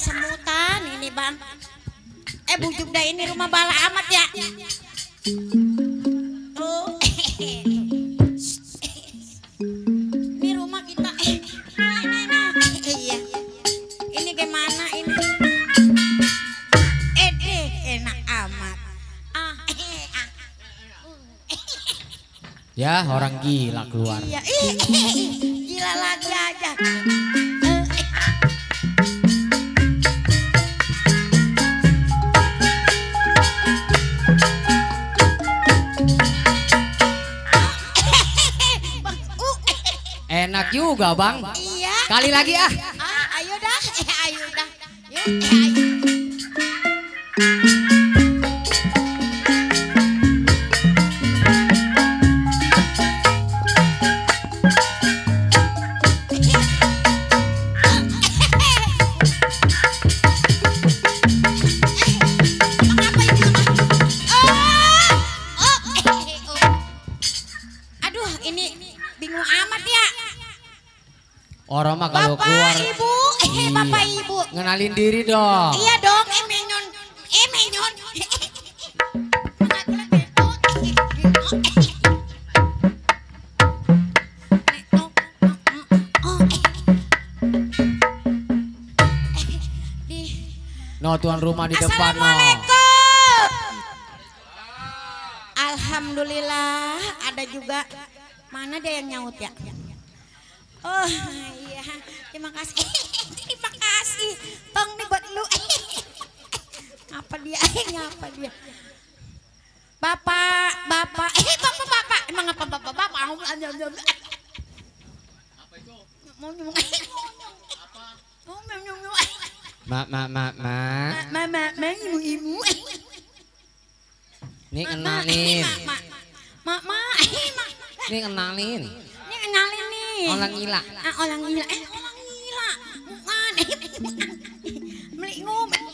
semutan ini bang. Bujuk dah ini rumah bala amat ya. Oh, ini rumah kita. Iya. Ini gimana ini? Enak amat. Ya orang gila keluar. Iya, gila lagi aja. Enak juga bang. Iya. Kali lagi ah. Ayo dah, ayo dah. Yuk, ayo. Aduh, ini bingung amat ya. Orang mah kalau keluar. Ibu, Bapak Ibu. Ngenalin diri dong. Iya dong, menyon. No, tuan rumah di depan no. Alhamdulillah, ada juga. Mana dia yang nyaut ya? Oh iya, terima kasih. Terima kasih. Tong nih buat lu. Ngapa dia? Bapak. Emang apa bapak? Mau ngomong. Ibu. Nih kenalin. Nih kenalin nih. Orang gila. Orang gila. Beli ngomong.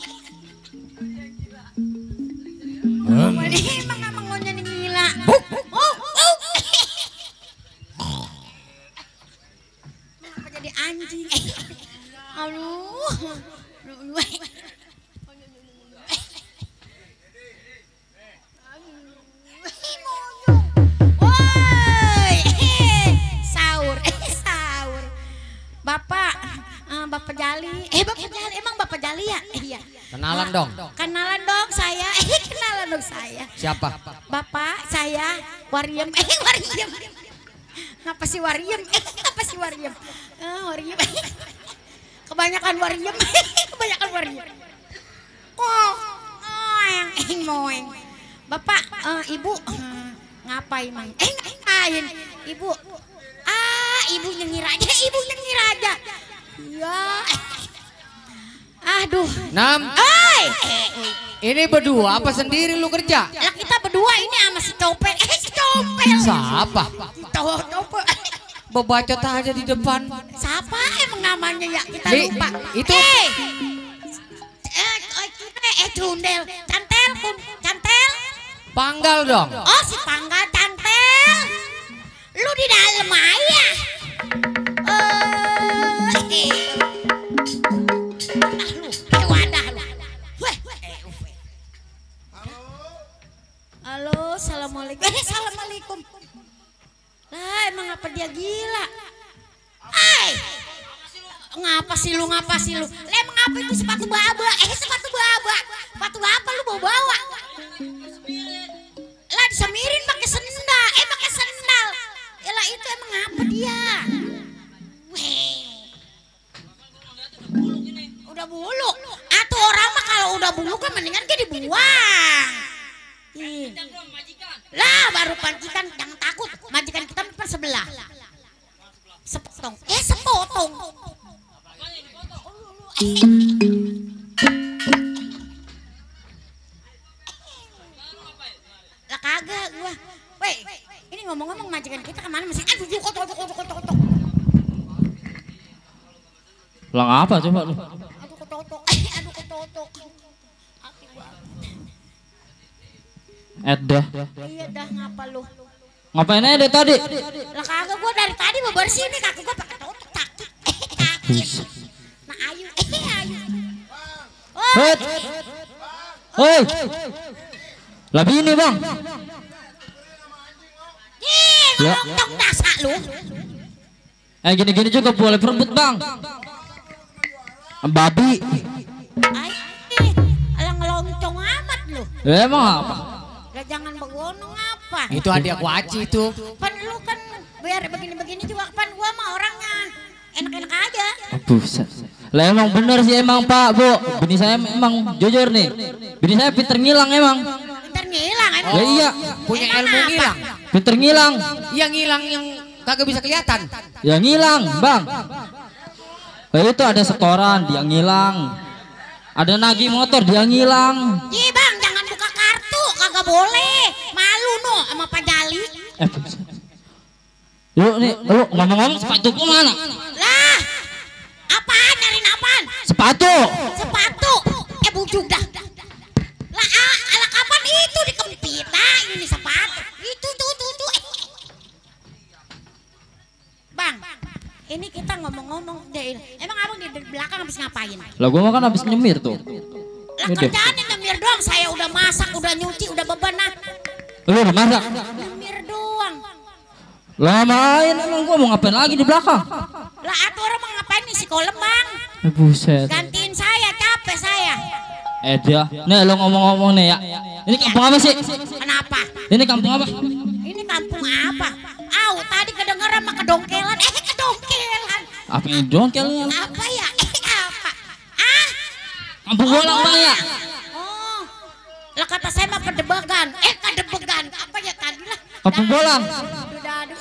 Emang ngomongnya nih gila. Kenapa jadi anjing? Aduh. Bapak Jali. Emang Bapak Jali ya? Iya. Kenalan dong. Kenalan dong saya. Kenalan dong saya. Siapa? Bapak saya Wariem. Wariem. Ngapa sih Wariem? Wariem. Kebanyakan Wariem. Moeng. Bapak, Ibu ngapain mang? Ngapain? Ibu. Ibu nyengir aja. Iya. Aduh. Nam. Ini berdua apa sendiri lu kerja? Lah kita berdua ini sama si Copel. Si Copel. Siapa? Copel. Bebacot aja di depan. Siapa emang namanya ya? Kita lupa. Itu. Cundel. Cantel. Panggal dong. Oh si Panggal Cantel. Lu di dalam aja. Wadah lu. Halo, assalamualaikum. Assalamualaikum. Lah emang apa dia gila? Ngapa sih lu? Lah emang apa itu sepatu baba? Sepatu apa lu bawa? Lah disemirin pakai sendal. Pakai sendal. Yalah itu emang apa dia? Udah buluk. Atau orang mah kalau udah buluk kan mendingan dia dibuang. Lah baru majikan, jangan takut. Majikan kita depan sebelah. Sepotong. Sepotong. Lah kagak gua. Weh, ini ngomong-ngomong majikan kita kemana masih? Aduh, kotok. Lang apa coba lu? Aduh kotok. Dah. Iya dah, ngapa lu? Ngapain aja deh tadi? Lah kagak gua dari tadi mau bersih nih kaki gua pakai totok takut. Nah ayu. Hoi. Lebih ini bang. Ya. Ngelontok dasa lu. Gini-gini juga boleh perebut bang. Babi. Ay, alang ngeloncong amat lu. Emang apa? Lah jangan begonong apa. Itu adik aku Aci itu. Pan lu kan biar begini-begini juga pan gua mah orangnya enak-enak aja. Buset. Lah emang bener sih emang Pak Bu. Bini saya emang jujur nih. Bini saya pinter ngilang emang. Pinter ngilang emang. Ya iya. Punya ilmu ngilang. Pinter ngilang. Yang ngilang yang kagak bisa kelihatan. Ya ngilang bang. Itu ada setoran dia ngilang. Ada nagih motor dia ngilang. Ih bang jangan buka kartu kagak boleh. Malu no sama Pak Jali. Yuk nih, lu ngomong-ngomong sepatuku mana? Lah, apaan nyariin apaan? Sepatu. Sepatu. Bujung dah. Lah, ala kapan itu dikempit? Nah, ini sepatu. Itu tuh. Bang, ini kita ngomong-ngomong deh. Emang abang di belakang habis ngapain? Lah gua makan habis nyemir tuh. Lah kerjaannya nyemir doang. Saya udah masak, udah nyuci, udah beban nah. Lu udah masak? Nyemir doang. Lah main emang gua mau ngapain lagi di belakang? Lah atuh orang mau ngapain nih si kolem bang? Buset. Gantiin saya, capek saya. Dia. Nih lo ngomong-ngomong nih ya. Ini kampung apa sih? Kenapa? Ini kampung apa? Ini kampung apa? Tadi kedengeran mah kedongkelan. Kedongkelan. Apa ini dongkelnya? Apa ya? Apa? Kampung bolang bang ya? Oh. Lah kata saya mah kedebegan. Kedebegan. Apa ya tadi lah? Kampung bolang. Aduh.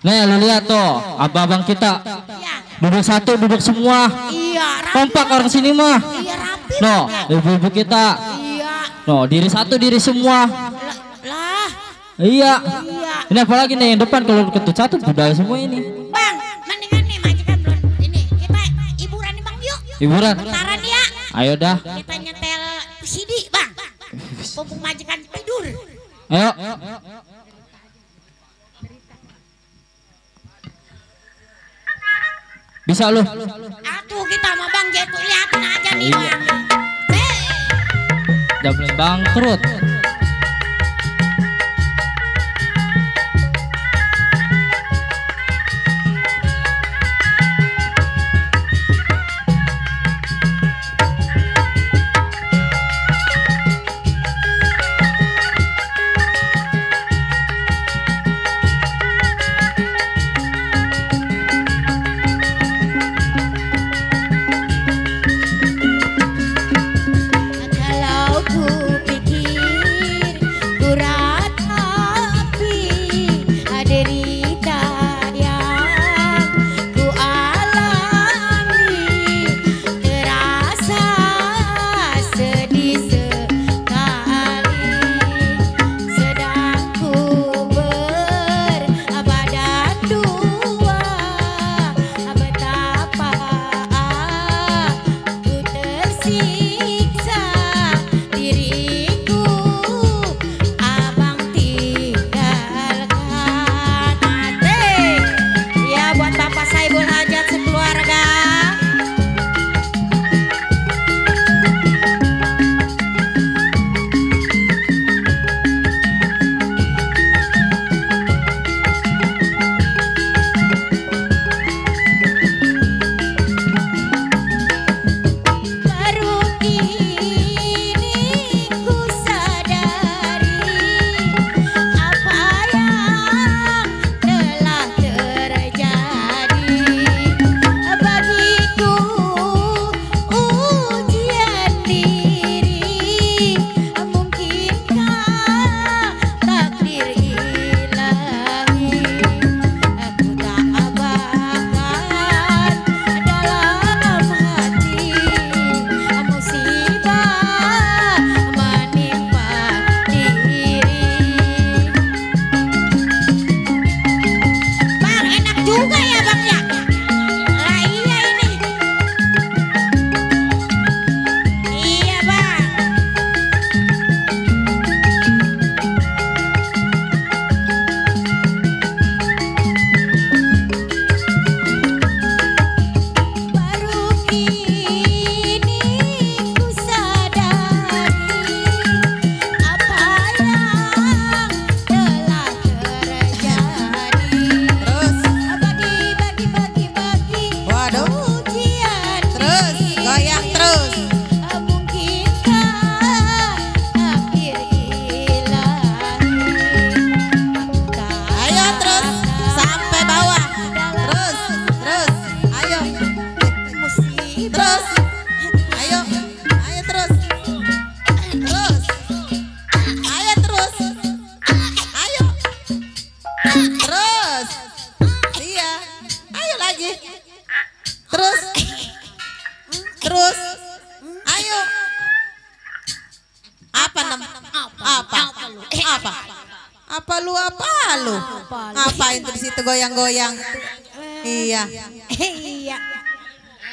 Nih lu lihat tuh, abang-abang kita. Iya. Duduk satu, duduk semua. Iya, rapi. Kompak orang sini mah. Iya, rapi. No, ibu-ibu kita. Iya. No, diri satu, diri semua. Lah. Iya. Iya. Ini apalagi nih yang depan kalau ketut satu budaya semua ini. Bang, mendingan nih majikan belum. Ini kita hiburan nih Bang yuk. Hiburan. Bentaran ya. Ayo dah. Kita nyetel CD, Bang. Mumpung majikan tidur. Ayo. Bisa lu. Atuh kita sama Bang Jetu liatin aja nih Iya. Bang. Udah boleh bangkrut. Kalau ku pikir apa? Apa lu? Ngapain tuh di situ goyang-goyang? Iya. Iya.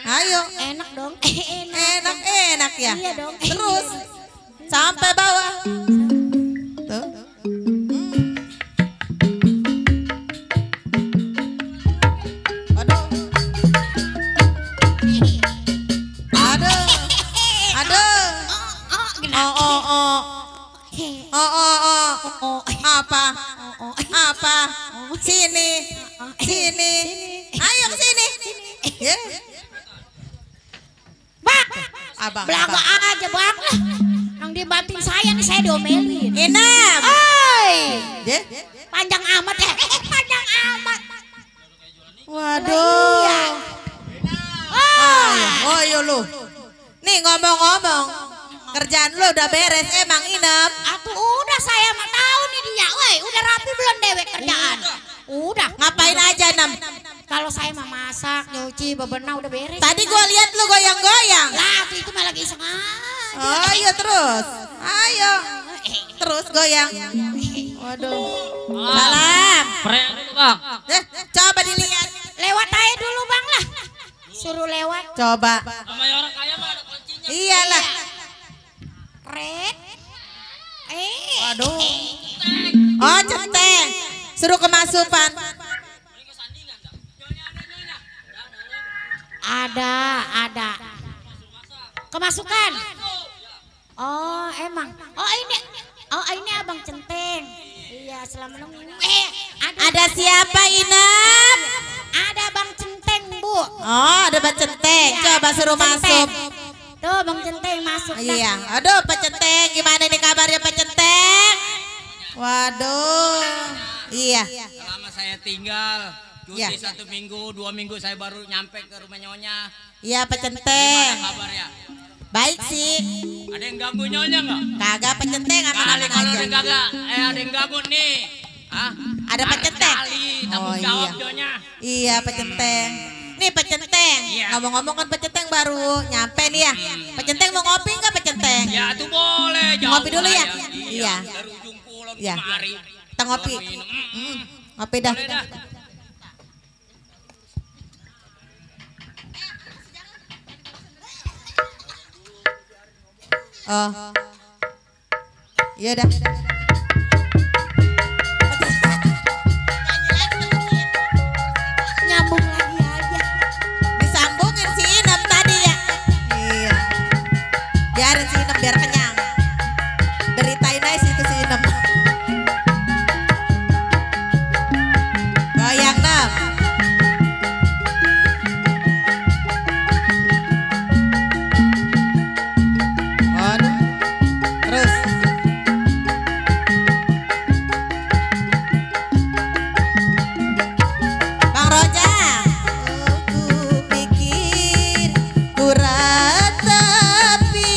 Ayo. Enak dong. Enak ya. Iya dong. Terus sampai bawah. Tuh. Apa? Sini. Ayo ke sini. Ya. Bang. Abang. Belaga aja bang. Yang dibantuin saya nih saya diomelin. Inam. Oi. Panjang amat ya. Panjang amat. Waduh. Oh iya lu. Nih ngomong-ngomong. Kerjaan lu udah beres emang Inem? Atuh udah saya mah tahu nih dia. Woi, udah rapi belum dewek kerjaan? Udah. Ngapain aja Nem? Kalau saya mah masak, nyuci, bebenah udah beres. Tadi gua lihat lu goyang-goyang. Lah, itu mah lagi iseng aja. Oh iya terus. Ayo. Terus goyang. Waduh. Salam. Prek dulu bang. Coba dilihat. Lewat aja dulu bang lah. Suruh lewat. Coba. Namanya orang kaya mah ada kuncinya. Iyalah. Rek. Waduh. Oh centeng. Suruh kemasukan. Ada. Kemasukan. Oh emang. Oh ini abang centeng. Iya selamat nunggu. Ada siapa Inem? Ada bang centeng bu. Oh ada Bang Centeng. Coba suruh masuk. Tuh bang centeng masuk. Iya. Aduh Pak Centeng. Gimana nih kabarnya Pak Centeng? Waduh. Iya. Selama saya tinggal cuti Ya. 1 minggu, 2 minggu saya baru nyampe ke rumah Nyonya. Iya Pak Centeng. Gimana kabarnya? Baik sih. Ada yang ganggu Nyonya nggak? Kagak Pak Centeng aman-aman Kalau aja. ada yang kagak, ada yang ganggu nih. Hah? Ada Pak Centeng. Kali tanggung jawab Nyonya. Iya Pak Centeng. Nih Pak Centeng. Ngomong-ngomong kan Pak Centeng baru nyampe nih ya. Pak Centeng mau ngopi nggak Pak Centeng? Ya tuh boleh. Ngopi dulu ya. Iya. Iya. Dari ujung kulon Iya. kemari. Kita ngopi. Ngopi dah. Boleh dah. Oh. Iya dah. Nyambung lagi aja. Disambungin si Inem tadi ya. Iya. Biarin si Inem biar kenyang. Beritain aja situ si Inem. Goyang Nem. Waduh. Terus. Bang Roja. Ku pikir ku ratapi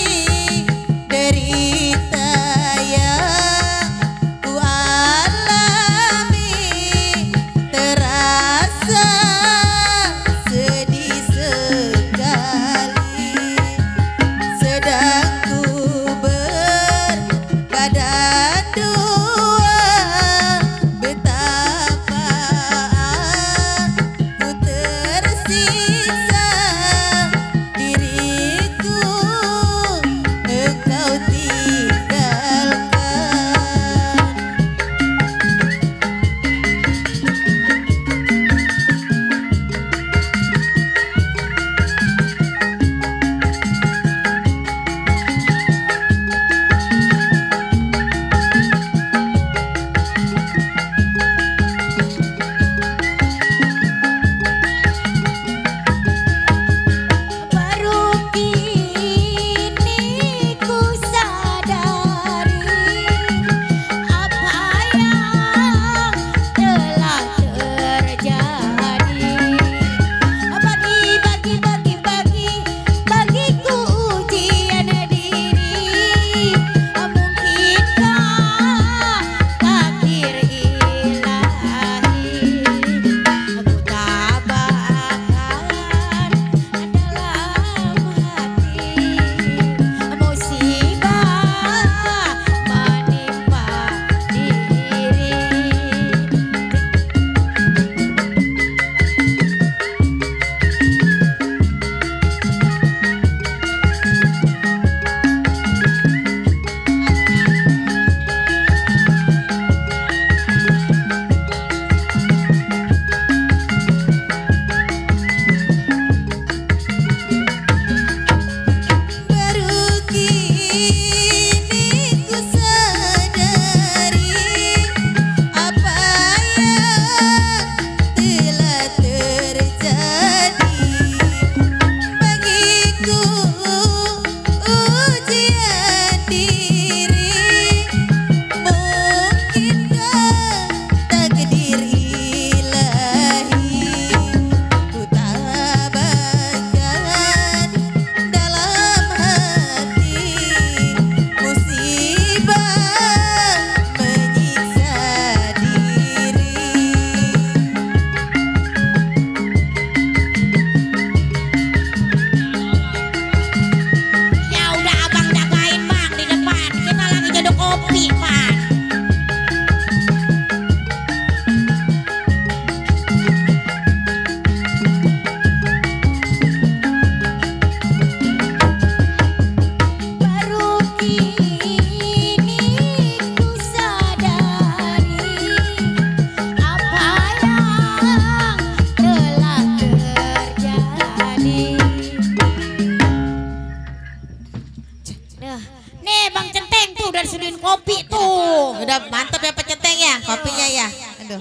tuh udah disediain kopi tuh. Udah mantep ya Pak Centeng ya kopinya ya. Aduh.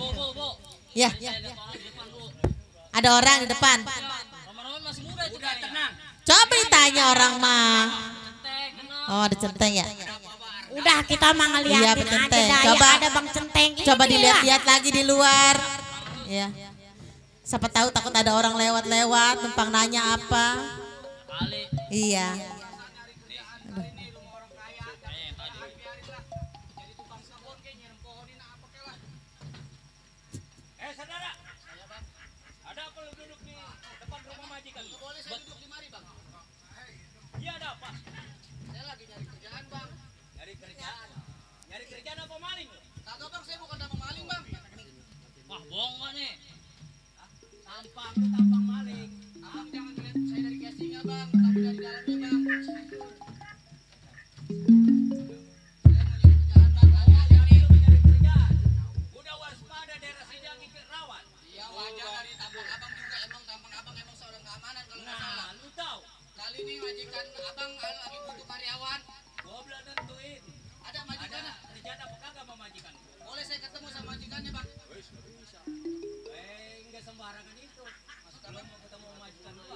Ya. Ada orang di depan. Coba ditanya orang mah. Oh ada Centeng ya. Udah kita mah ngeliatin Iya, aja Centeng. dah. Coba Ada Bang Centeng. Coba Ini dilihat-lihat lagi di luar. Ya. Siapa tahu takut ada orang lewat-lewat numpang nanya apa. Iya. Aduh. Saudara. Ada apa lu duduk di depan rumah majikan? Boleh saya duduk di mari, Bang? Iya, ada apa? Saya lagi nyari kerjaan, Bang. Nyari kerjaan? Nyari kerjaan apa maling? Kagak, Bang, saya bukan tampang maling, Bang. Wah, bohong gak nih? Tampang, lu tampang maling. Abang jangan lihat saya dari casingnya, Bang, tapi dari dalamnya, Bang. Majikan abang lagi butuh karyawan. Gua belum nentuin. Ada majikan kerjaan apa kagak sama majikan? Boleh saya ketemu sama majikannya, Bang? Bisa. Enggak sembarangan itu. Maksud abang mau ketemu sama majikan dulu.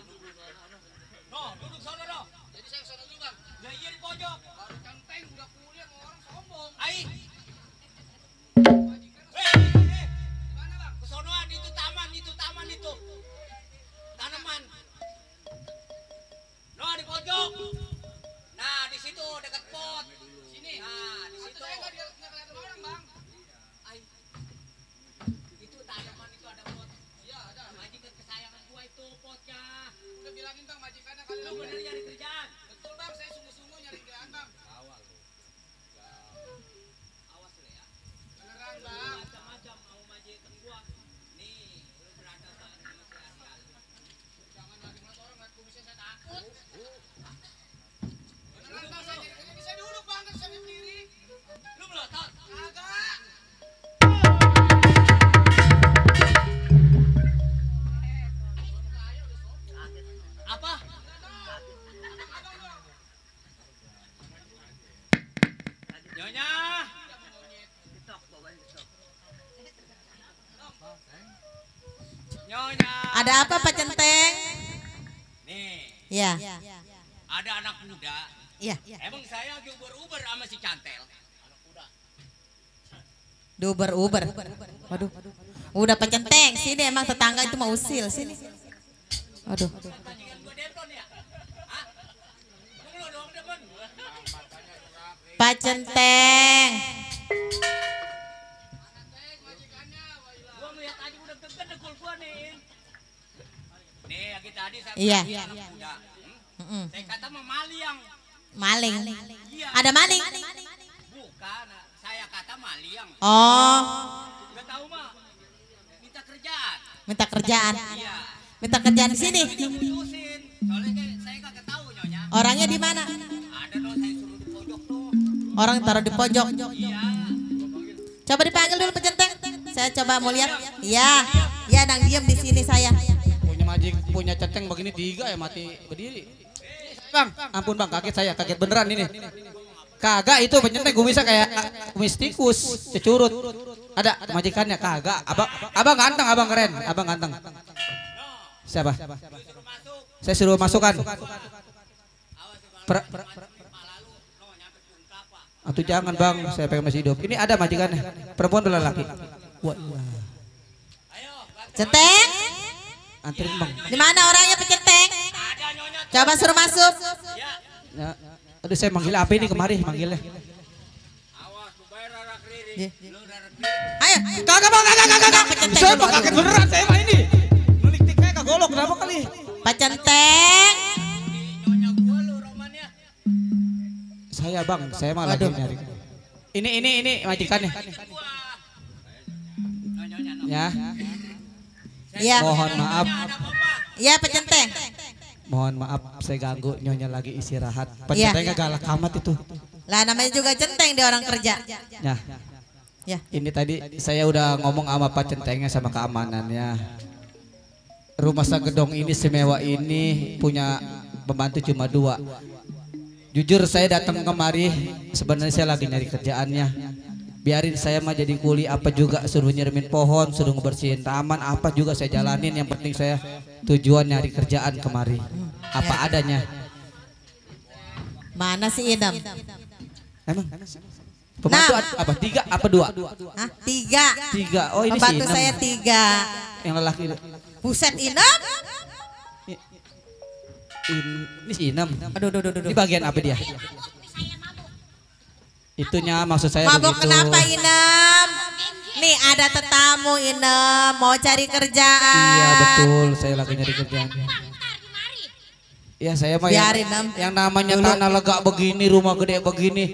No, duduk sana dong. Jadi saya kesana dulu, Bang. Ya iya di pojok. Baru Centeng udah kuliah sama orang sombong. Ai. Mana, Bang? Kesonoan itu taman itu. Tanaman. No, di pojok. Nah, di situ dekat pot. Sini. Nah, di situ. Saya enggak kelihatan orang, Bang. Ai. Itu tanaman itu ada pot. Iya, ada. Majikan kesayangan gua itu potnya. Udah bilangin, Bang, majikannya kali lu bener nyari kerjaan. Betul, Bang, saya sungguh-sungguh nyari kerjaan, Bang. Awal lu. Awas lu ya. Beneran, Bang. Macam-macam mau majikan gua. Nih, lu berada sama manusia. Jangan lagi ngeliat orang ngeliat kumisnya saya takut. Beneran, Bang, saya jadi kerja bisa duduk, Bang, kan saya berdiri. Lu melotot? Kagak. Apa? Nyonya. Nyonya. Ada apa Pak Centeng? Nih. Ya. Ada anak muda. Iya. Emang saya lagi uber-uber sama si Cantel. Uber. Waduh. Udah Pak Centeng, sini emang tetangga itu mau usil sini. Aduh. Pak Centeng. Gua ngeliat aja udah gegedegul gua nih. Nih, lagi tadi saya Iya. anak muda. Saya kata mau maling. Maling. Iya. Ada maling? Bukan, saya kata maling. Oh, Gak tahu mah. Minta kerjaan. minta kerjaan. Iya. Minta kerjaan di sini. Putusin. Soalnya saya kagak tahu nyonya. Orangnya di mana? Ada dong, saya suruh di pojok tuh. Orang taruh di pojok. Iya. Coba dipanggil dulu Pak Centeng. Saya coba mau lihat. Iya. Ya, nang diem di sini saya. Punya Centeng begini tiga ya mati berdiri. Bang, ampun Bang, kaget beneran ini. Kagak itu penyenteng gue bisa kayak kumis tikus, cecurut. Ada majikannya kagak. Abang ganteng, abang keren, abang ganteng. Siapa? Saya suruh masukkan. Atau jangan Bang, saya pengen masih hidup. Ini ada majikannya, perempuan atau laki? Centeng? Anterin Bang. Di mana orangnya Pak Centeng? Coba suruh masuk. Ya. Aduh saya manggil apa ini kemari manggilnya. Ayo. Kagak Bang, kagak. Saya mau kaget beneran saya mah ini. Nulik tiknya kagolok kenapa kali? Pak Centeng. Saya Bang, saya mah lagi nyari. Ini majikannya. Ya. Iya. Mohon maaf. Iya Pak Centeng. Mohon maaf saya ganggu nyonya lagi istirahat. Iya. Pencetengnya galak amat itu. Lah namanya juga Centeng dia orang kerja. Ya. Ya. Ini tadi saya udah ngomong sama Pak Centengnya sama keamanannya. Rumah Sagedong ini semewa ini punya pembantu cuma 2. Jujur saya datang kemari sebenarnya saya lagi nyari kerjaannya. Biarin saya mah jadi kuli apa juga, suruh nyiramin pohon, suruh ngebersihin taman, apa juga saya jalanin. Yang penting saya tujuan nyari kerjaan kemari. Apa adanya. Mana si Inem? Emang? Pembantu apa? 3 apa 2? Hah? 3. Oh ini pembantu si Inem. saya 3. Yang lelaki. Buset Inem? Ini si Inem. Aduh. Ini bagian apa dia? Itunya maksud saya mabok begitu. Kenapa Inem? Nih ada tetamu Inem mau cari kerjaan. Iya betul, saya lagi nyari kerjaan. Ya saya mah yang namanya tanah lega begini, rumah gede begini.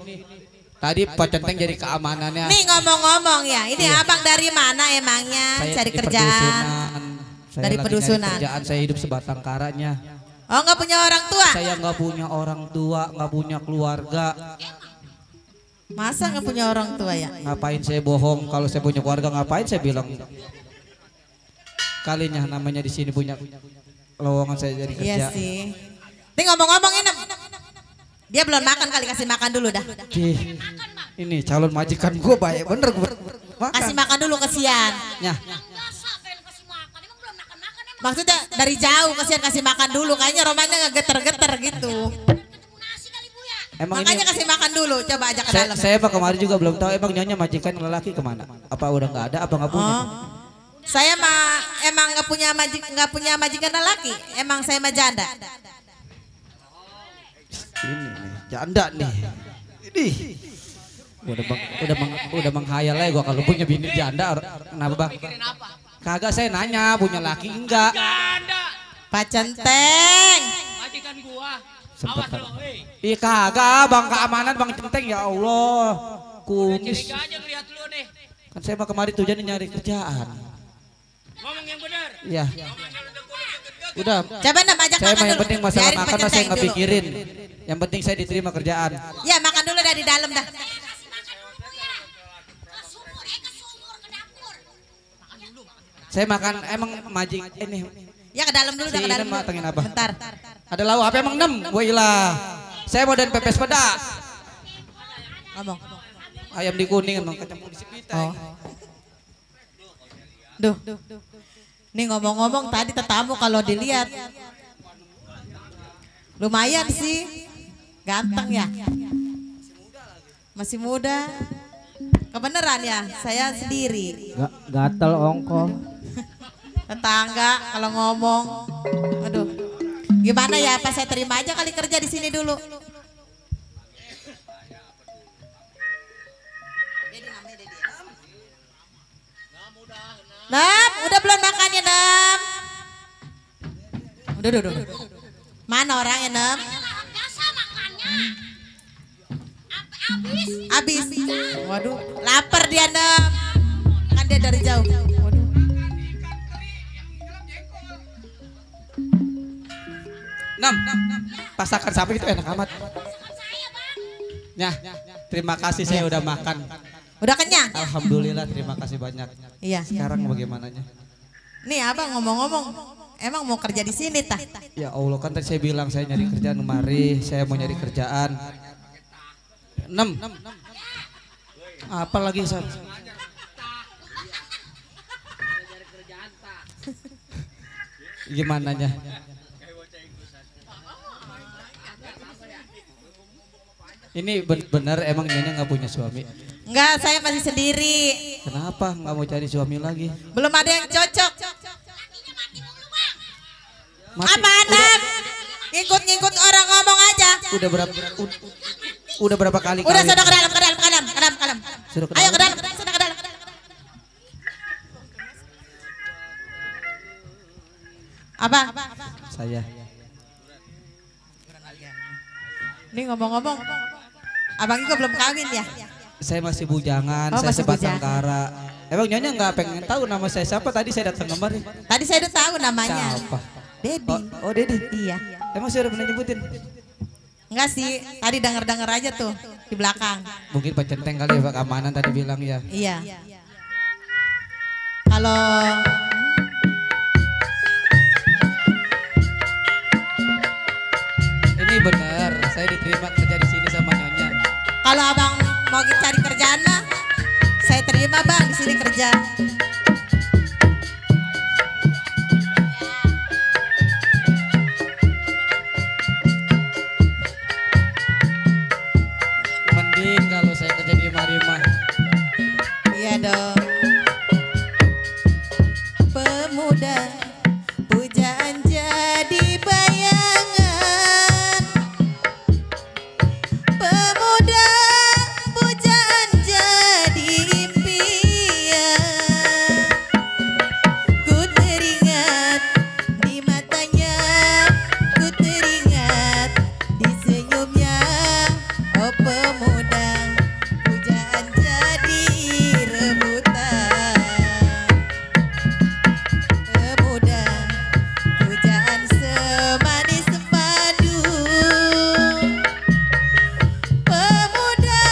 Tadi Pak Centeng jadi keamanannya. Nih ngomong-ngomong ya, ini iya. Abang dari mana emangnya Saya cari kerjaan? Dari pedusunan. Kerjaan saya hidup sebatang karanya. Oh nggak punya orang tua? Saya nggak punya orang tua, nggak punya keluarga. Masa nggak punya orang tua ya? Ngapain saya bohong? Kalau saya punya keluarga ngapain saya bilang? Kalinya namanya di sini punya lowongan saya jadi kerja. Iya sih. Nih ngomong-ngomong Inem, dia belum makan kali, kasih makan dulu dah. Ini calon majikan gue baik bener gue. Kasih makan dulu kesian. Ya. Maksudnya dari jauh kesian kasih makan dulu, kayaknya Romanya ngegeter-geter gitu. Emang makanya ini, kasih makan dulu, coba ajak ke dalam. Saya pak kemarin juga belum tahu emang nyonya majikan lelaki kemana? Apa udah nggak ada? Apa nggak punya? Oh. Saya mah emang nggak punya majikan lelaki, emang saya mah janda. Ini nih, janda nih. Ini udah menghayal aja gua kalau punya bini janda. Kenapa bang? Kagak, saya nanya punya laki enggak? Pak Centeng. Majikan gua. Awas lo, iya kagak bang, keamanan Bang Centeng ya Allah. Kumis. Aja ngeliat lu nih. Kan saya mah kemarin tujuannya nyari kerjaan. Ngomong yang benar. Iya. Udah. Coba Nam ajak saya makan mah yang dulu. penting masalah Biarin makan Pak saya nggak dulu. pikirin. Yang penting saya diterima kerjaan. Ya makan dulu dari dalam dah. Saya makan emang majik ini. Ya ke dalam dulu dah, ke dalam. Matangin apa? Bentar. Ada lauk apa emang 6? Wailah. Saya mau dan pepes pedas. Ngomong. Ayam di kuning emang kecamur di Sipita. Oh. Duh. Nih ngomong-ngomong tadi tetamu kalau dilihat lumayan sih. Ganteng ya. Masih muda. Kebenaran ya, saya sendiri. Gatel ongko. Tetangga kalau ngomong. Aduh. Gimana ya, apa saya terima aja kali kerja di sini dulu. Nam, udah belum makannya Nam? Udah. Mana orangnya Nam? Abis. Waduh, lapar dia Nam. Kan dia dari jauh. Waduh. Nam, pasakan sapi itu enak amat. Ya, terima kasih saya udah makan. Udah kenyang? Alhamdulillah, terima kasih banyak. Iya. Sekarang bagaimananya? Nih abang ngomong-ngomong, emang mau kerja di sini tah? Ya Allah, kan tadi saya bilang saya nyari kerjaan kemari, saya mau nyari kerjaan. 6. Apa lagi saya? Gimana nya? Ini benar emang Nyonya nggak punya suami? Enggak, saya masih sendiri. Kenapa nggak mau cari suami lagi? Belum ada yang cocok. Mati. Apa Nam? Ngikut-ngikut orang ngomong aja. Udah berapa kali? Udah sudah ke dalam. Sudah ke Ayo ke dalam. dalam, sudah ke dalam. Apa? Saya. Ini ngomong-ngomong, abang juga belum kawin ya? Saya masih bujangan, Oh, saya masih sebatang bujangan. kara. Emang Nyonya nggak pengen tahu nama saya siapa? Tadi saya datang kemari. Tadi saya udah tahu namanya. Siapa? Dedi. Oh Dedi. Iya. Emang saya udah pernah nyebutin? Enggak sih, tadi denger-denger aja tuh di belakang. Mungkin Pak Centeng kali ya Pak Keamanan tadi bilang ya. Iya. Kalau Ini benar. saya diterima kerja di sini sama Nyonya. Kalau abang mau cari kerjaan mah, saya terima bang di sini kerja. Mending kalau saya kerja di Marima. Iya dong. Pemuda pujaan jadi bayangan. Pemuda pujaan jadi impian. Ku teringat di matanya, ku teringat di senyumnya. Oh pemuda pujaan jadi rebutan. Pemuda pujaan semanis madu. Pemuda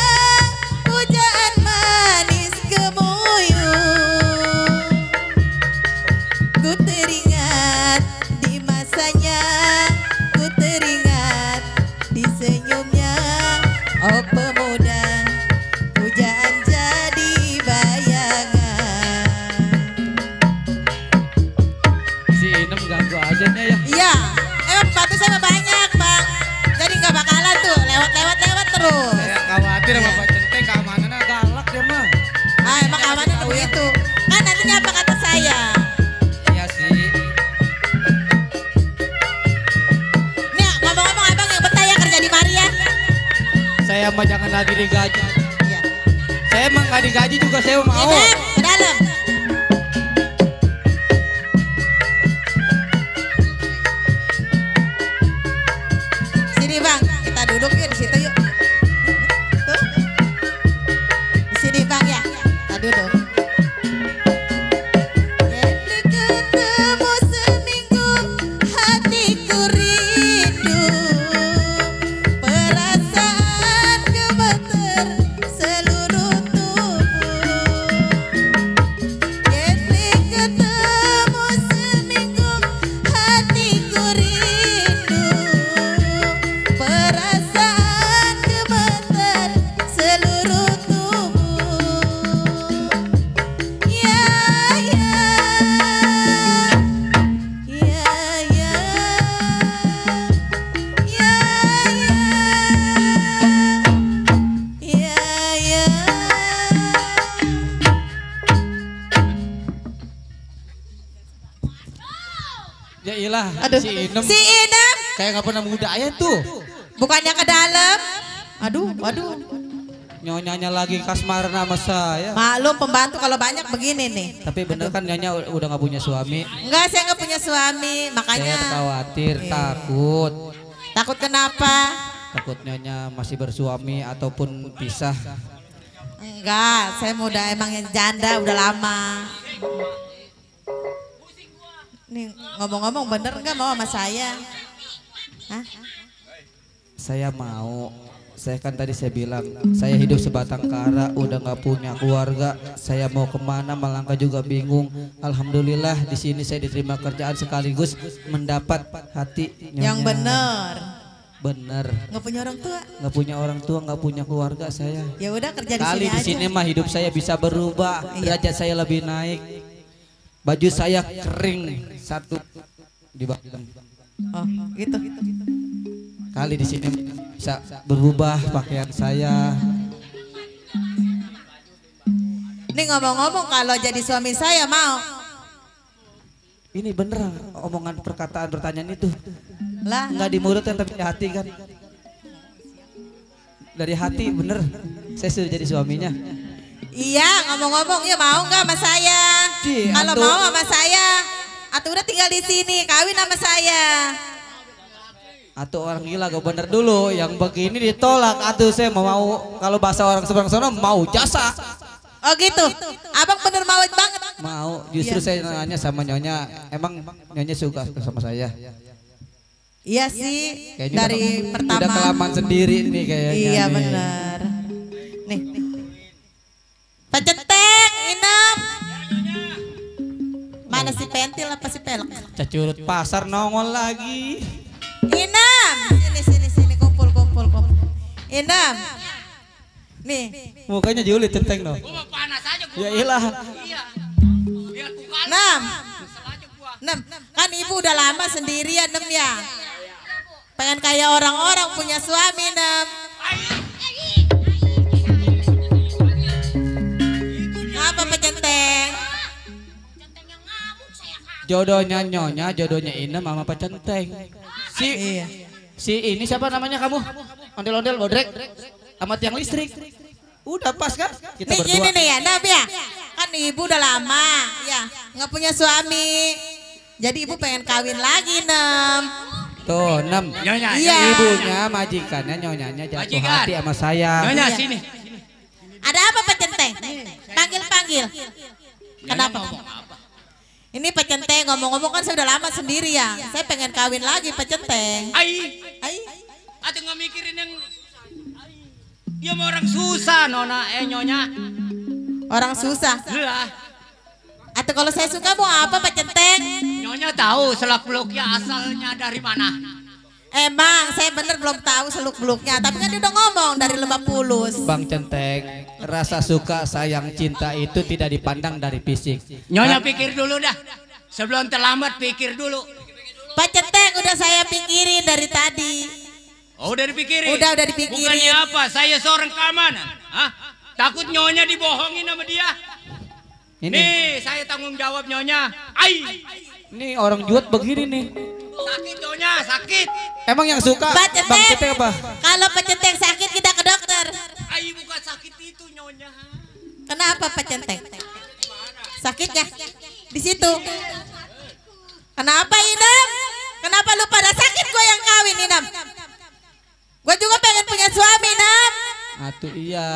pujaan manis kemuyung. Ku teringat di masanya, ku teringat di senyumnya. Oh pemuda pujaan jadi bayangan. Si Inem ganggu aja nih ya. Iya, emang pembantu saya banyak bang. Jadi nggak bakalan tuh lewat terus. Saya khawatir sama Pak Centeng keamanannya galak ya mah. Ah emang keamanan tuh begitu. Kan nantinya apa kata saya? Iya sih. Nih ngomong-ngomong abang yang betah ya kerja di Maria. Saya mah jangan lagi digaji. Iya. Saya emang nggak digaji juga saya mau. Beb, ke dalam. Sini bang, kita duduk yuk di situ yuk. Tuh. Di sini bang ya, kita duduk. Jadi ketemu seminggu, hatiku rindu. Perasaan gemeter seluruh tubuh. Jadi ketemu seminggu, hatiku rindu. Perasaan gemeter seluruh tubuh. Ya ya, ya ya, ya ya, ya ya. Ya ilah, Aduh, si Inem si Inem, kayak nggak pernah muda aja tuh. bukannya ke dalam? Aduh, waduh. Nyonyanya lagi kasmaran sama saya. Maklum pembantu kalau banyak begini nih. Tapi bener kan Nyonya udah nggak punya suami. Enggak, saya nggak punya suami, makanya. Saya khawatir, Iya. takut. Takut kenapa? Takut Nyonya masih bersuami ataupun pisah. Enggak, saya muda emang yang janda udah lama. Nih ngomong-ngomong bener nggak mau sama saya? Hah? Saya mau. Saya kan tadi saya bilang, saya hidup sebatang kara, udah nggak punya keluarga. Saya mau kemana, melangkah juga bingung. Alhamdulillah di sini saya diterima kerjaan sekaligus mendapat hati Nyonya. Yang bener. Bener. Nggak punya orang tua? Nggak punya orang tua, nggak punya keluarga saya. Ya udah kerja di Kali sini di aja. sini mah hidup saya bisa berubah, derajat saya lebih naik. Baju saya kering satu di bagian. Oh, gitu. Kali di sini bisa berubah pakaian saya. Nih ngomong-ngomong kalau jadi suami saya mau. Ini bener omongan perkataan pertanyaan itu. Lah, Nggak di mulut kan tapi di hati kan. Dari hati bener. Saya sudah jadi suaminya. iya ngomong-ngomong ya mau nggak sama saya? Ci, Kalau atuh. mau sama saya, atau udah tinggal di sini, kawin sama saya. Atau orang gila gak bener dulu. Yang begini ditolak. Atuh saya mau kalau bahasa orang seberang sana mau jasa. Oh gitu, abang bener mau banget. Mau. Justru Iya. saya nanya sama Nyonya. Emang Nyonya suka sama saya? Iya sih, Kayaknya dari udah, pertama. udah kelamaan sendiri nih kayaknya. Iya nih. benar. Nih, Pak Centeng, Inem. Mana si pentil apa si pelek? Cacurut pasar nongol lagi. Inem, sini kumpul. Inem. Nih. Mukanya Juli Centeng dong. Gua mau panas aja gua. Ya ilah. Iya. Biar ku kalah. Nem. Kesel aja gua. Nem, kan ibu udah lama sendirian Nem ya. Pengen kayak orang-orang punya suami Nem. Apa Pecenteng? Jodohnya Nyonya, jodohnya Inem sama Pak Centeng. Si ini siapa namanya kamu? Ondel-ondel bodrek sama tiang listrik. Udah pas kan? Kita Nih berdua. gini nih ya, Nem ya. Kan ibu udah lama ya nggak punya suami. Jadi ibu pengen kawin lagi Nem. Tuh, Nem. Nyonya. Iya. Ibunya majikannya Nyonyanya jatuh Majikan. hati sama saya. Nyonya Iya. sini. Ada apa Pecenteng? Panggil-panggil. Kenapa? Ini Pecenteng ngomong-ngomong kan saya udah lama sendiri ya. Saya pengen kawin lagi Pecenteng. Ai. Atuh nggak mikirin yang dia mau orang susah Nona Nyonya. Orang susah. Lah, Atau kalau saya suka mau apa Pecenteng? Nyonya tahu selak beluknya asalnya dari mana? Emang saya bener belum tahu seluk beluknya. Tapi kan dia udah ngomong dari Lebak Bulus. Bang Centeng, rasa suka, sayang, cinta itu tidak dipandang dari fisik. Nyonya pikir dulu dah. Sebelum terlambat pikir dulu. Pecenteng udah saya pikirin dari tadi. Oh, udah dipikirin? Udah dipikirin. Bukannya apa? Saya seorang keamanan. Hah? Takut Nyonya dibohongin sama dia? Ini. Nih, saya tanggung jawab Nyonya. Ai. Ini orang juat begini nih. Sakit Nyonya, sakit. Emang yang suka Bang Bang Centeng apa? Kalau Pecenteng sakit kita ke dokter. Ai bukan sakit itu Nyonya. Kenapa Pecenteng? Sakitnya di situ. Kenapa Inem? Kenapa lu pada sakit gue yang kawin Inem? Gue juga pengen punya suami Inem. Atuh iya.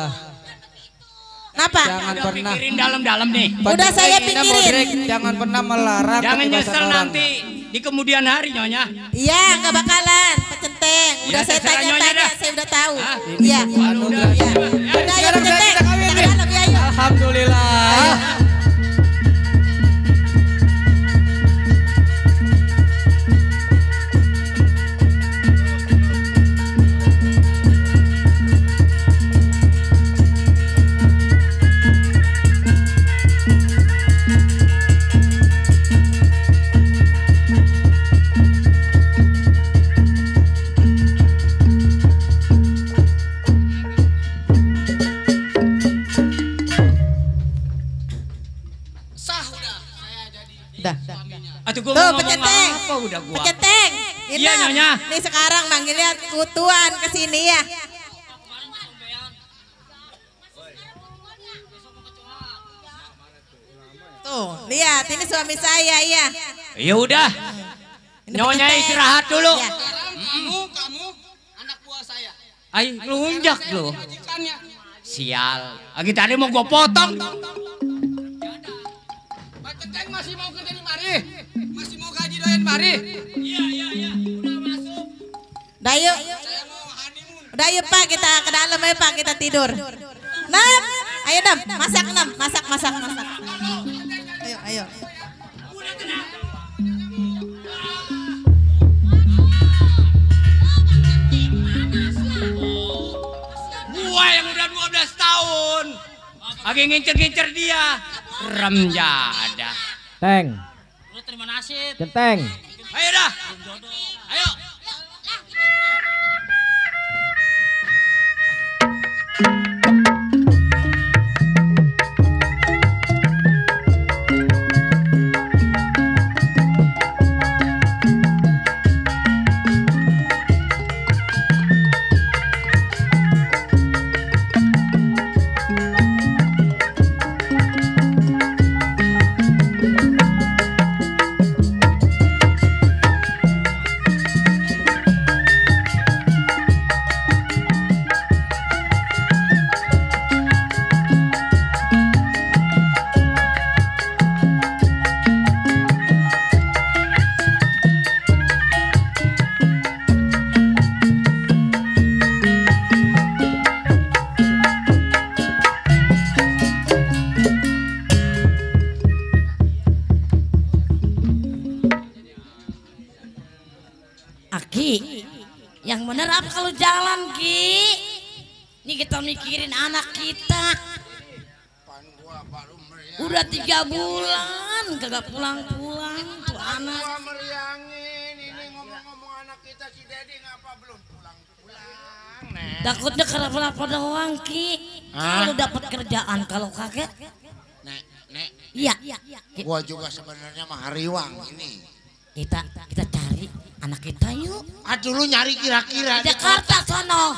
Kenapa? Jangan Udah pernah. pikirin dalam-dalam nih. Udah saya Inem, pikirin. bodrek, jangan pernah melarang. Jangan kebebasan nyesel orang. nanti di kemudian hari Nyonya. Iya nggak bakalan Pecenteng. Udah Ya, saya terserah Nyonya tanya-tanya, dah. saya udah tahu. Hah? Iya. Anugerah. Iya. Udah ayo Sekarang saya Pecenteng. kita kawin Kita nih. ke dalam ya ayo. Alhamdulillah. Udah. Atuh gua Tuh mau ngomong Pecenteng. apa udah gua. Pecenteng. Iya, Nyonya. Nih sekarang manggilnya kutuan ke sini ya. Tuh, lihat ini suami saya ya. Ya udah. Ini Nyonya Pecenteng. istirahat dulu. Iya. Kamu anak buah saya. Ai lunjak lu. Majikannya. Sial. Lagi tadi mau gua potong. Pak Centeng masih mau kerja di mari? Masih mau gaji doyan mari? Iya. Udah masuk. Udah yuk. Saya mau honeymoon. Udah yuk Pak kita ke dalam ya Pak kita tidur. Nam, ayo Nam, masak Nam, masak. Ayo. Gua yang udah 12 tahun. Lagi ngincer-ngincer dia. Remjada. Teng. Lu terima nasib. Centeng. Ayo dah. Ayo. kita mikirin anak kita. Udah 3 bulan kagak pulang-pulang tuh anak. Gua meriangin ini ngomong-ngomong anak kita si Dedi ngapa belum pulang-pulang. Takutnya kenapa-napa doang Ki. Kalau dapat kerjaan kalau kagak. Nek. Iya. Gua juga sebenarnya mah hariwang ini. Kita cari anak kita yuk. Aduh lu nyari kira-kira di Jakarta sono.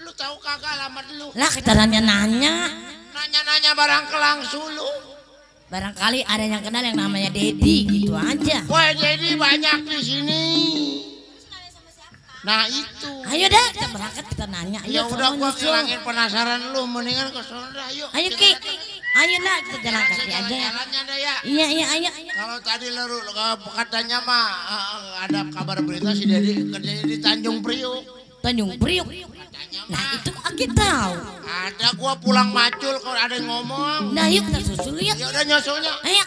Lu tahu kagak alamat lu? Lah kita nanya-nanya. Nanya-nanya barang kelang sulu. Barangkali ada yang kenal yang namanya Dedi gitu aja. Wah Dedi banyak di sini. Nah itu. Ayo deh kita berangkat kita nanya. Ya udah gua ngilangin penasaran lu mendingan ke sono dah yuk. Ayo Ki. Ayo lah kita jalan kaki aja ya. Jalannya dah ya. Iya ayo. Kalau tadi lu katanya mah ada kabar berita si Dedi kerjanya di Tanjung Priuk. Tanjung Priuk. Nah itu aku tahu. Ada gua pulang macul kalau ada yang ngomong. Nah yuk kita susul ya. Ya udah nyusulnya. Ayo.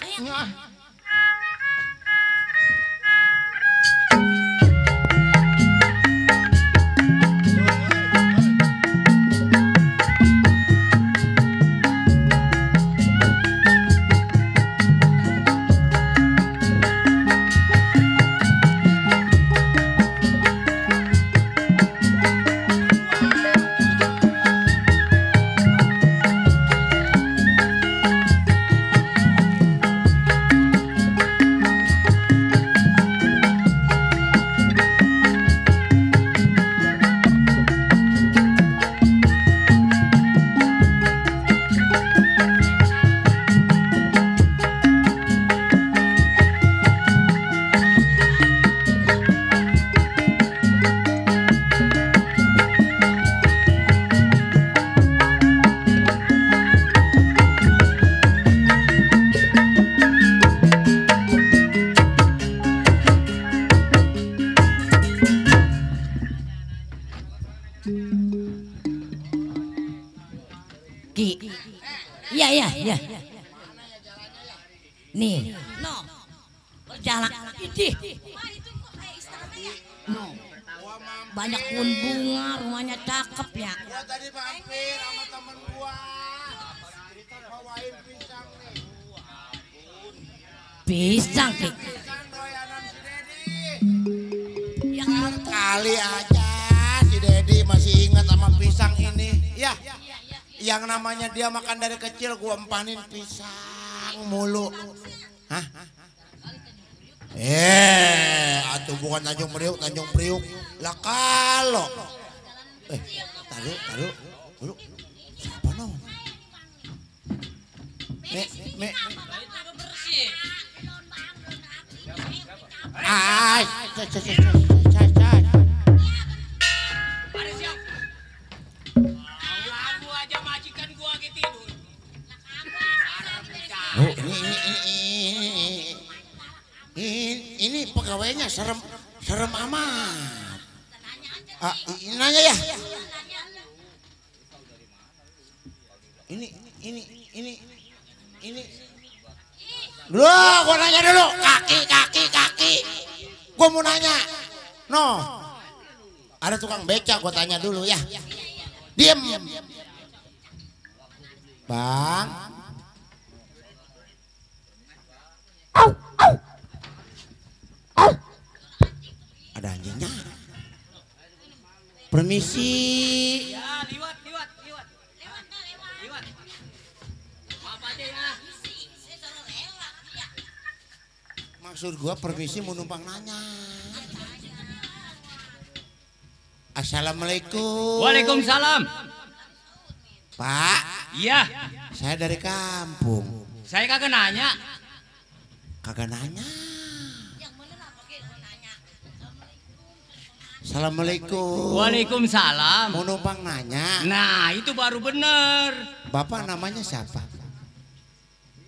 Iya. Nih, no. Berjalan. Idih. No. Banyak pohon bunga, rumahnya cakep ya. Gua tadi mampir sama temen gua. Bawain pisang nih. Pisang, Ki. Pisang doyanan si Dedi. Ya kali aja si Dedi masih ingat sama pisang ini. Ya. Yang namanya dia makan dari kecil gua empanin pisang mulu. Hah? Atuh bukan Tanjung Priuk. Lah kalau taruh dulu. Siapa namanya? Me. Oh, ini pegawainya serem amat. Nanya ya. Ini. Loh, gua nanya dulu. Kaki. Gua mau nanya. No. Ada tukang beca, gua tanya dulu ya. Diam. Bang. Ada anjingnya. Permisi. Ya, liwat. Maaf aja ya. Maksud gua permisi mau numpang nanya. Assalamualaikum. Waalaikumsalam. Pak. Iya. Saya dari kampung. Saya kagak nanya. Assalamualaikum. Waalaikumsalam. Mau numpang nanya. Nah itu baru bener. Bapak namanya siapa?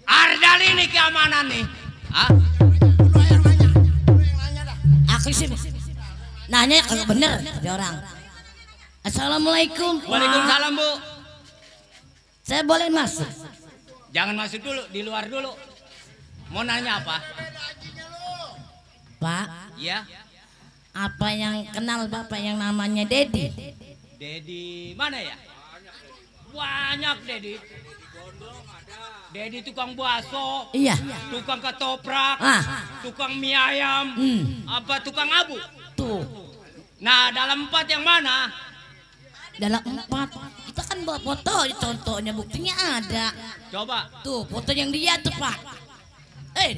Ardal ini keamanan nih. Hah? Aku sih nanya kagak bener ada orang. Assalamualaikum. Waalaikumsalam Bu. Saya boleh masuk? Jangan masuk dulu, di luar dulu. Mau nanya apa? Pak. Iya. Apa yang kenal Bapak yang namanya Dedi? Dedi mana ya? Banyak Dedi. Dedi tukang bakso. Iya. Tukang ketoprak. Tukang mie ayam. Apa tukang abu? Tuh. Nah, dalam 4 yang mana? Dalam 4. Kita kan bawa foto, contohnya buktinya ada. Coba. Tuh, foto yang dia tuh, Pak. Ai.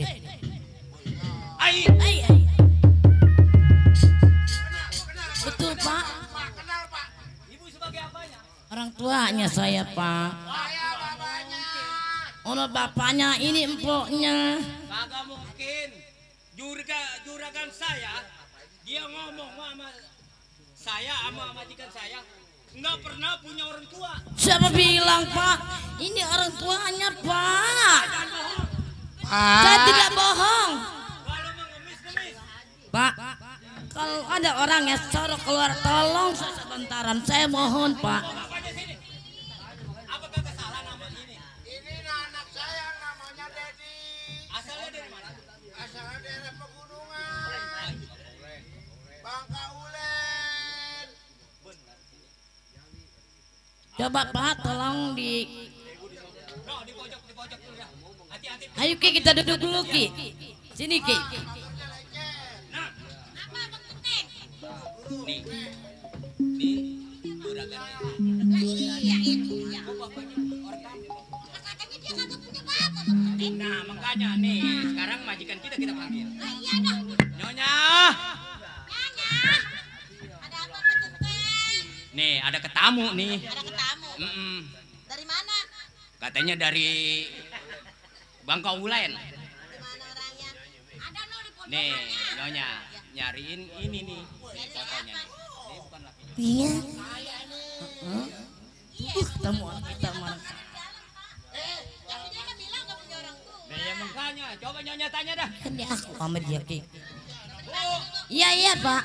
Betul, Pak. Kenal, Pak. Ibu sebagai apanya? Orang tuanya saya, Pak. Saya bapaknya. Orang bapaknya ini empoknya. Kagak mungkin. Juragan saya, dia ngomong sama saya sama majikan saya nggak pernah punya orang tua. Siapa bilang, Pak? Ini orang tuanya, Pak. Saya tidak bohong. Pak, kalau ada orang yang suruh keluar, tolong sebentaran. Saya mohon, Pak. Apakah salah nama ini? Ini anak saya namanya Dedi. Asalnya dari mana? Asalnya dari pegunungan. Bangka Ulen. Coba, Pak, tolong di pojok dulu ya. Hati-hati. Ayo Ki, kita duduk dulu Ki. Sini Ki. Nih juragan. Iya itu ya. Katanya dia kagak punya bapak. Nah makanya nih sekarang majikan kita panggil. Iya dah. Nyonya. Ada apa Pak Centeng? Nih ada ketamu nih. Ada ketamu. Dari mana? Katanya dari Bangka Ulen. Di mana orangnya? Ada no di pojok. Nih Nyonya nyariin ini nih fotonya nih. Ini bukan laki. Iya. Ketemu kita mana? Tapi dia kan bilang gak punya orang tua. Nah ya makanya coba Nyonya tanya dah. Kan dia aku sama dia Ki. Iya Pak.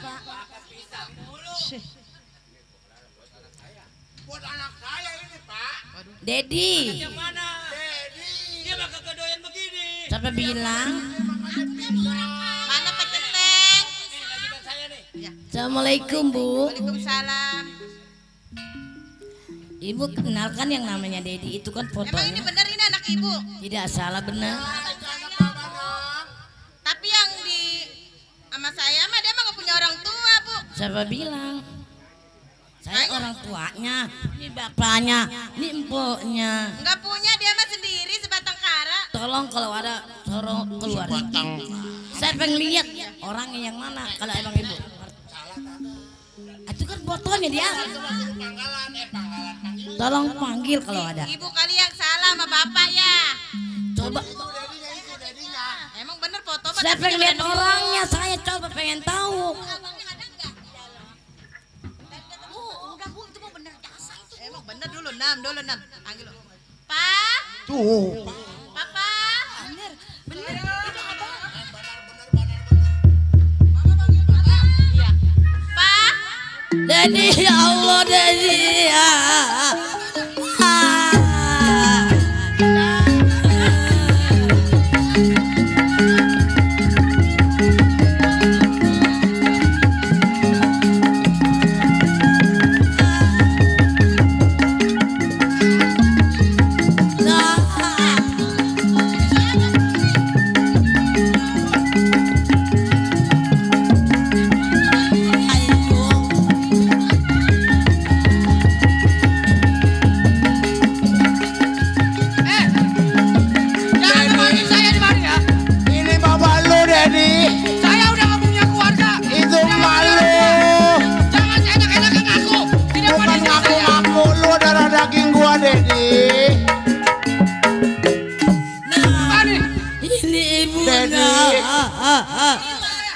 Buat anak saya ini Pak. Dedi. Yang mana? Dedi. Dia mah kagak doyan begini. Siapa bilang? Mana Pak Centeng? Nih majikan saya nih. Assalamualaikum Bu. Waalaikumsalam. Ibu kenalkan yang namanya Dedi itu kan Emang ini fotonya. bener ini anak ibu? Tidak salah benar. Tapi yang di sama saya mah dia mah gak punya orang tua Bu. Siapa bilang? Saya orang tuanya, ini bapaknya, ini empoknya. Gak punya, dia mah sendiri sebatang kara. Tolong kalau ada suruh keluar. Saya pengen lihat orangnya yang mana kalau emang ibu. Itu kan fotonya dia. Tolong panggil kalau ada. Ibu kali yang salah sama bapak ya. Coba. Emang bener foto mah. Saya pengen lihat orangnya. Saya coba pengen tahu. Udah Bu, itu mau bener dasar itu. Emang bener dulu, dulu Nam. Panggil lo. Pak. Tuh. Papa. Bener. Itu abang. Mama panggil Papa. Iya. Pak. Dedi, ya Allah Dedi.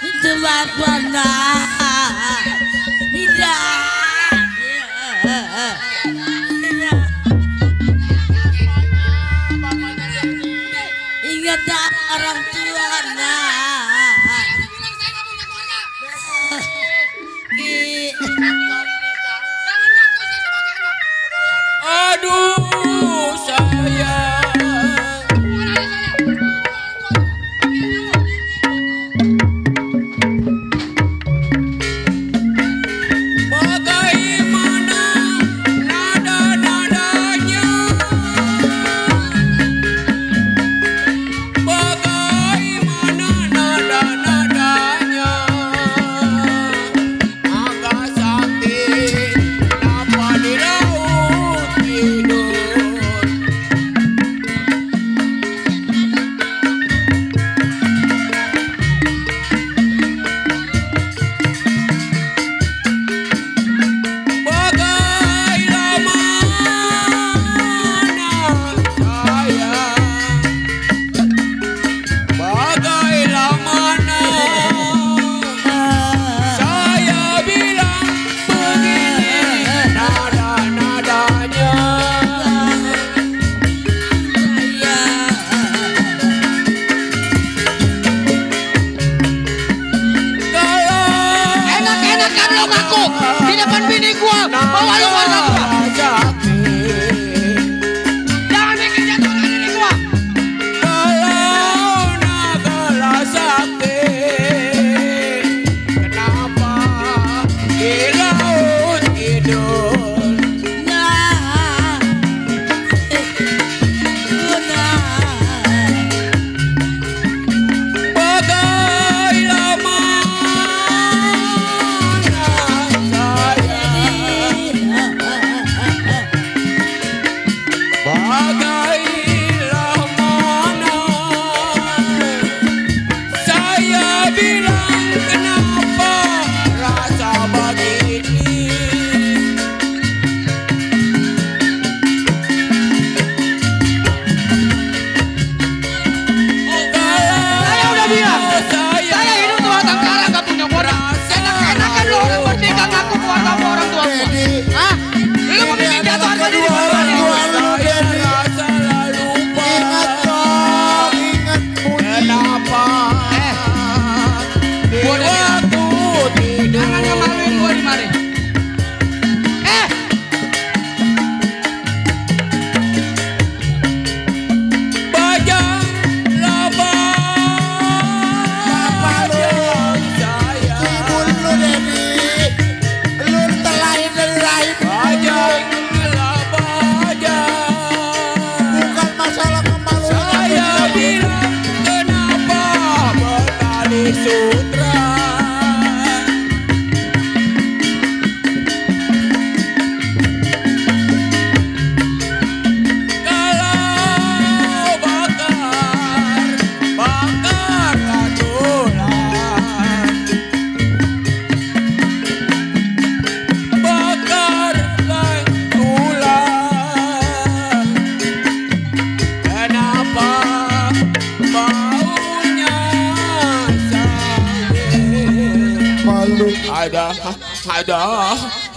Itu bapaknya. Ingat orang tuanya. Aduh sayang. Bagaimana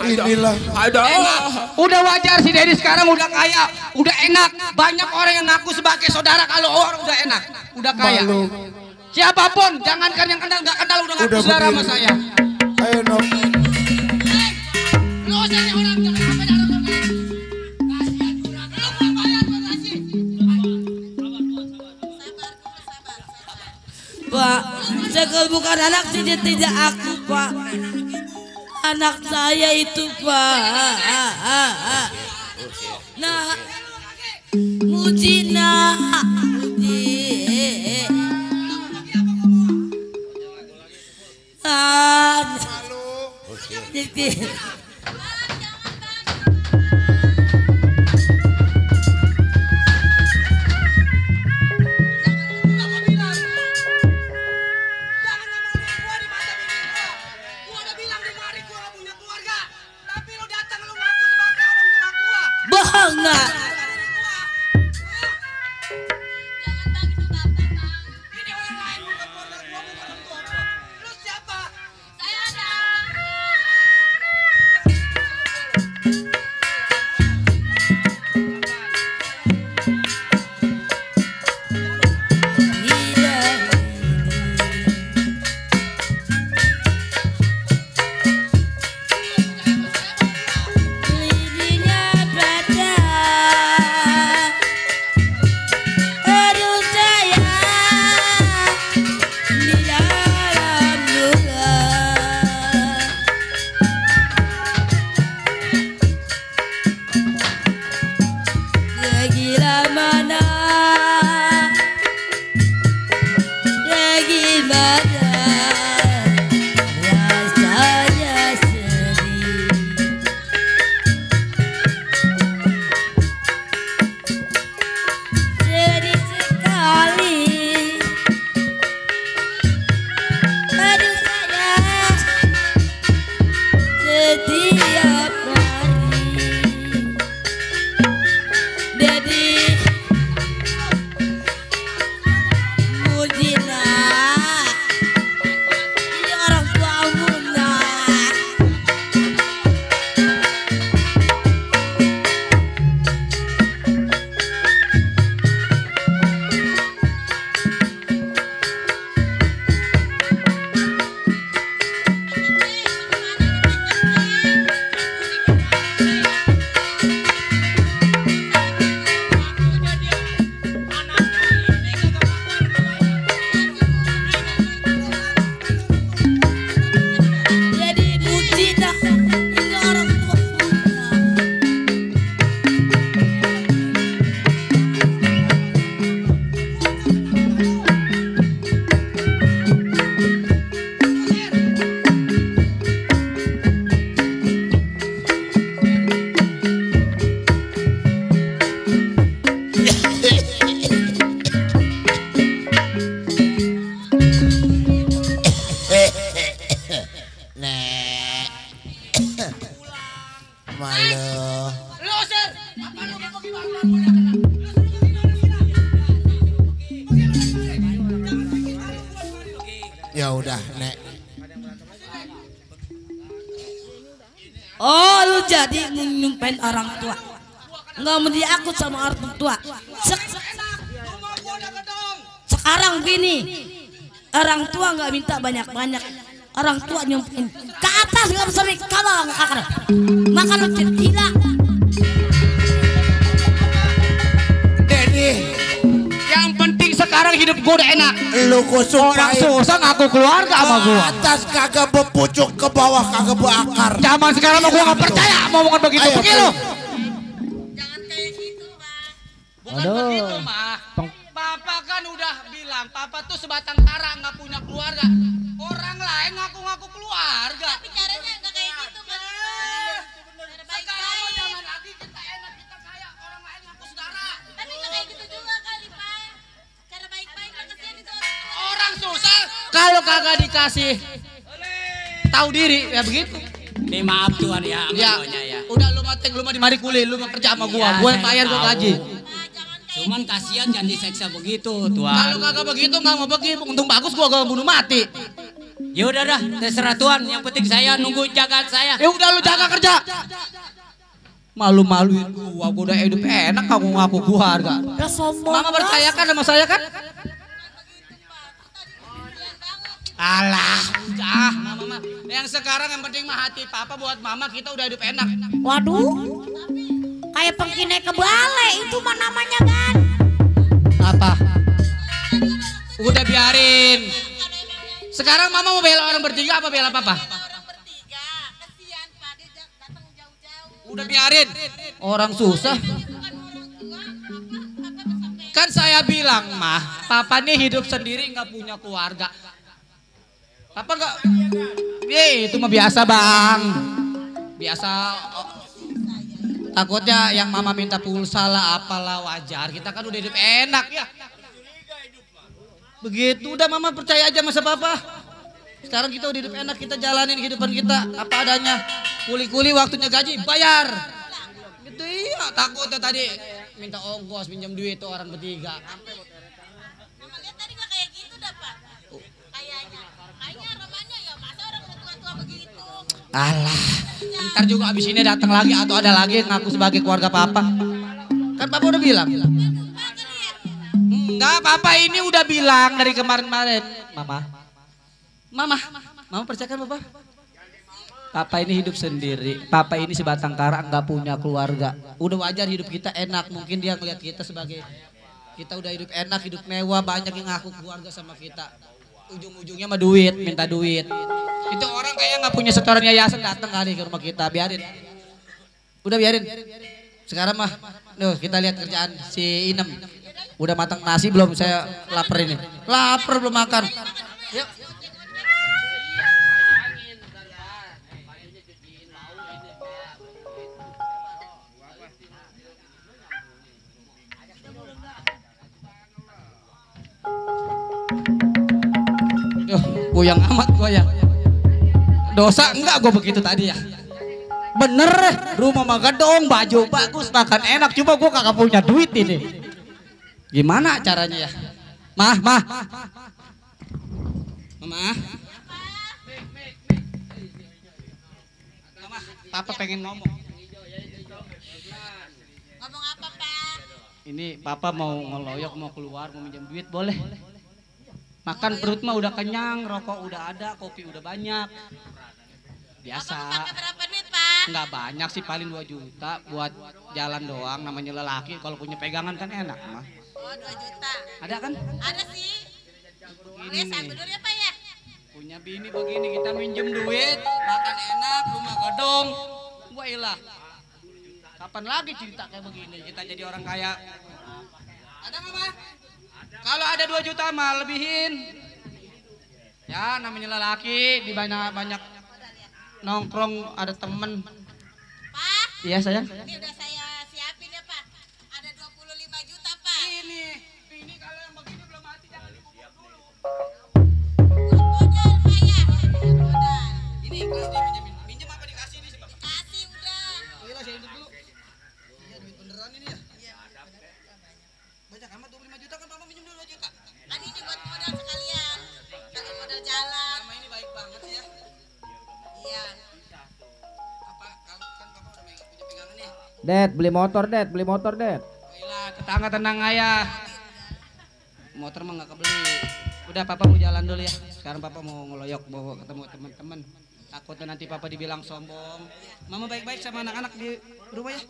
Inilah. Udah wajar si Dedi sekarang udah kaya, udah enak. Banyak orang yang ngaku sebagai saudara kalau orang udah enak, udah kaya. Malu. Siapapun, jangankan yang kenal nggak kenal udah ngaku saudara sama saya. Ayo Nok. Lu usah orang jangan sampai dalam mobil. Kasihan kurang. Lu belum bayar gua kasih. Pak, saya bukan anak tidak aku, Pak. Anak saya itu, Pak. Nah, Mujina, Muji. Bohong nggak? Ya udah, Nek. Oh, lu jadi nyumpain orang tua. Nggak mau diakut sama orang tua. Sekarang gini, orang tua nggak minta banyak-banyak. Orang tua nyumpain ke atas nggak bisa kalau nggak akan makan lu gila. Dedi, yang penting sekarang hidup gue udah enak. Lu kusuk orang susah ngaku keluarga sama gue. Atas kagak berpucuk, ke bawah kagak berakar. Zaman sekarang mah gue nggak percaya omongan begitu. Pergi lu. Jangan kayak gitu, Pak. Bukan begitu, Mah. Papa kan udah bilang, Papa tuh sebatang kara nggak punya keluarga. Orang lain ngaku-ngaku keluarga. Tapi caranya nggak kayak gitu, Pak. Sekarang jangan lagi kita enak, kita kaya. Orang lain ngaku saudara. Tapi nggak kayak gitu juga kali, Pak. Cara baik-baik lah, kasihan itu orang tua. Orang susah kalau kagak dikasih tahu diri ya begitu. Nih maaf Tuhan ya, Ya, udah lu mah di mari kuliah, lu mah kerja sama gua. Gua yang bayar gua gaji. Cuman kasihan jangan diseksa begitu Tuhan. Kalau kagak begitu nggak mau pergi, untung bagus gua gak bunuh mati. Ya udah dah, terserah Tuhan. Yang penting saya nunggu jagaan saya. Ya udah lu jaga kerja. Malu-maluin gua udah hidup enak kamu ngaku gua harga. Ya sombong. Mama percaya kan sama saya kan? Alah, udah, mama. Yang sekarang yang penting mah hati papa buat mama kita udah hidup enak. Waduh, kayak pengkine ke balai itu mah namanya kan? Apa? Udah biarin. Sekarang mama mau bela orang bertiga apa bela papa? Udah biarin. Orang susah. Kan saya bilang mah, papa nih hidup sendiri nggak punya keluarga. Papa nggak, itu mah biasa bang, biasa. Takutnya yang mama minta pulsa lah, apalah wajar. Kita kan udah hidup enak ya. Begitu udah mama percaya aja masa papa. Sekarang kita udah hidup enak, kita jalanin kehidupan kita apa adanya. Kuli-kuli waktunya gaji bayar. Gitu iya. Takutnya tadi minta ongkos pinjam duit tuh orang bertiga. Mama lihat tadi nggak kayak gitu dah pak. Kayaknya romanya ya masa orang tua-tua begitu. Alah, ntar juga abis ini datang lagi atau ada lagi yang ngaku sebagai keluarga papa. Kan papa udah bilang. Enggak, papa ini udah bilang dari kemarin-kemarin. Mama percaya kan papa? Papa ini hidup sendiri. Papa ini sebatang kara nggak punya keluarga. Udah wajar hidup kita enak. Mungkin dia ngeliat kita sebagai kita udah hidup enak, hidup mewah, banyak yang ngaku keluarga sama kita. Ujung-ujungnya mah duit, minta duit. Itu orang kayak nggak punya setoran yayasan datang kali ke rumah kita, biarin. Udah biarin. Sekarang mah, kita lihat kerjaan si Inem. Udah matang nasi belum? Saya lapar ini. Lapar belum makan. Yuk. Goyang amat gua ya. Dosa enggak gua begitu tadi ya. Bener, rumah mah gedong, baju bagus, makan enak. Cuma gua kagak punya duit ini. Gimana caranya ya? Mama. Papa pengen ngomong. Ngomong apa pak? Ini papa mau ngeloyok, mau keluar, mau minjem duit boleh? Makan perut mah udah kenyang, rokok udah ada, kopi udah banyak. Biasa. Pakai berapa duit pak? Nggak banyak sih, paling 2 juta buat jalan doang. Namanya lelaki, kalau punya pegangan kan enak mah. Oh 2 juta. Ada kan? Ada sih. Boleh sambil dulu ya pak ya? Punya bini begini kita minjem duit, makan enak, rumah gedong. Wailah. Kapan lagi cerita kayak begini? Kita jadi orang kaya. Ada nggak mah? Kalau ada 2 juta mah lebihin. Ya namanya lelaki di banyak nongkrong ada temen. Pak? Iya sayang. Ini udah saya siapin ya pak. Ada 25 juta pak. Ini kalau yang begini belum mati jangan dikubur dulu. Modal pak ya. Modal. Ini ikhlas dia pinjemin. Pinjem apa dikasih nih sih pak? Kasih udah. Iya saya hidup dulu. Iya duit beneran ini ya. Banyak amat 25 juta kan papa minjem 2 juta. Kan ini buat modal sekalian. Kalian modal jalan. Sama ini baik banget sih ya. Iya. Apa kalau kan papa udah punya pegangan nih. Det, beli motor, Det. Baiklah, tetangga tenang ayah. Motor mah nggak kebeli. Udah papa mau jalan dulu ya. Sekarang papa mau ngeloyok bawa ketemu teman-teman. Takutnya nanti papa dibilang sombong. Mama baik-baik sama anak-anak di rumah ya.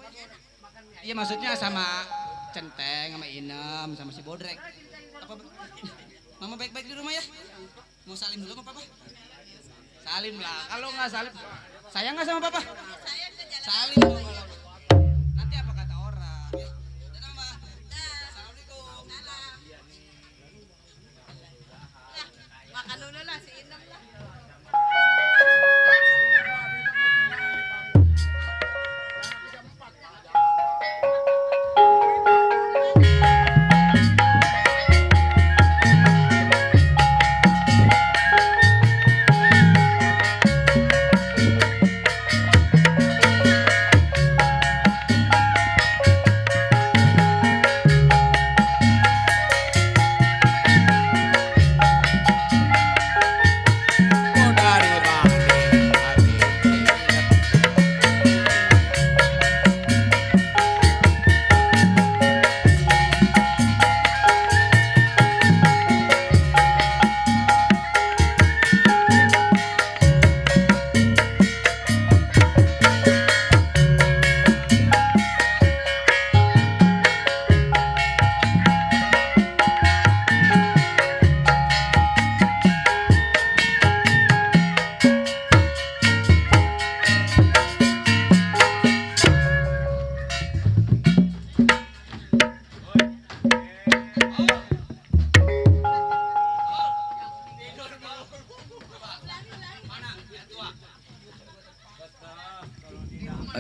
Iya maksudnya sama Centeng, sama Inem, sama si Bodrek. Apa? Mama baik-baik di rumah ya. Mau salim dulu sama papa? Salim lah. Kalau nggak salim, sayang nggak sama papa? Salim dong. Nanti apa kata orang? Ya. Dadah mama. Assalamualaikum. Ya, makan dulu lah si Inem lah.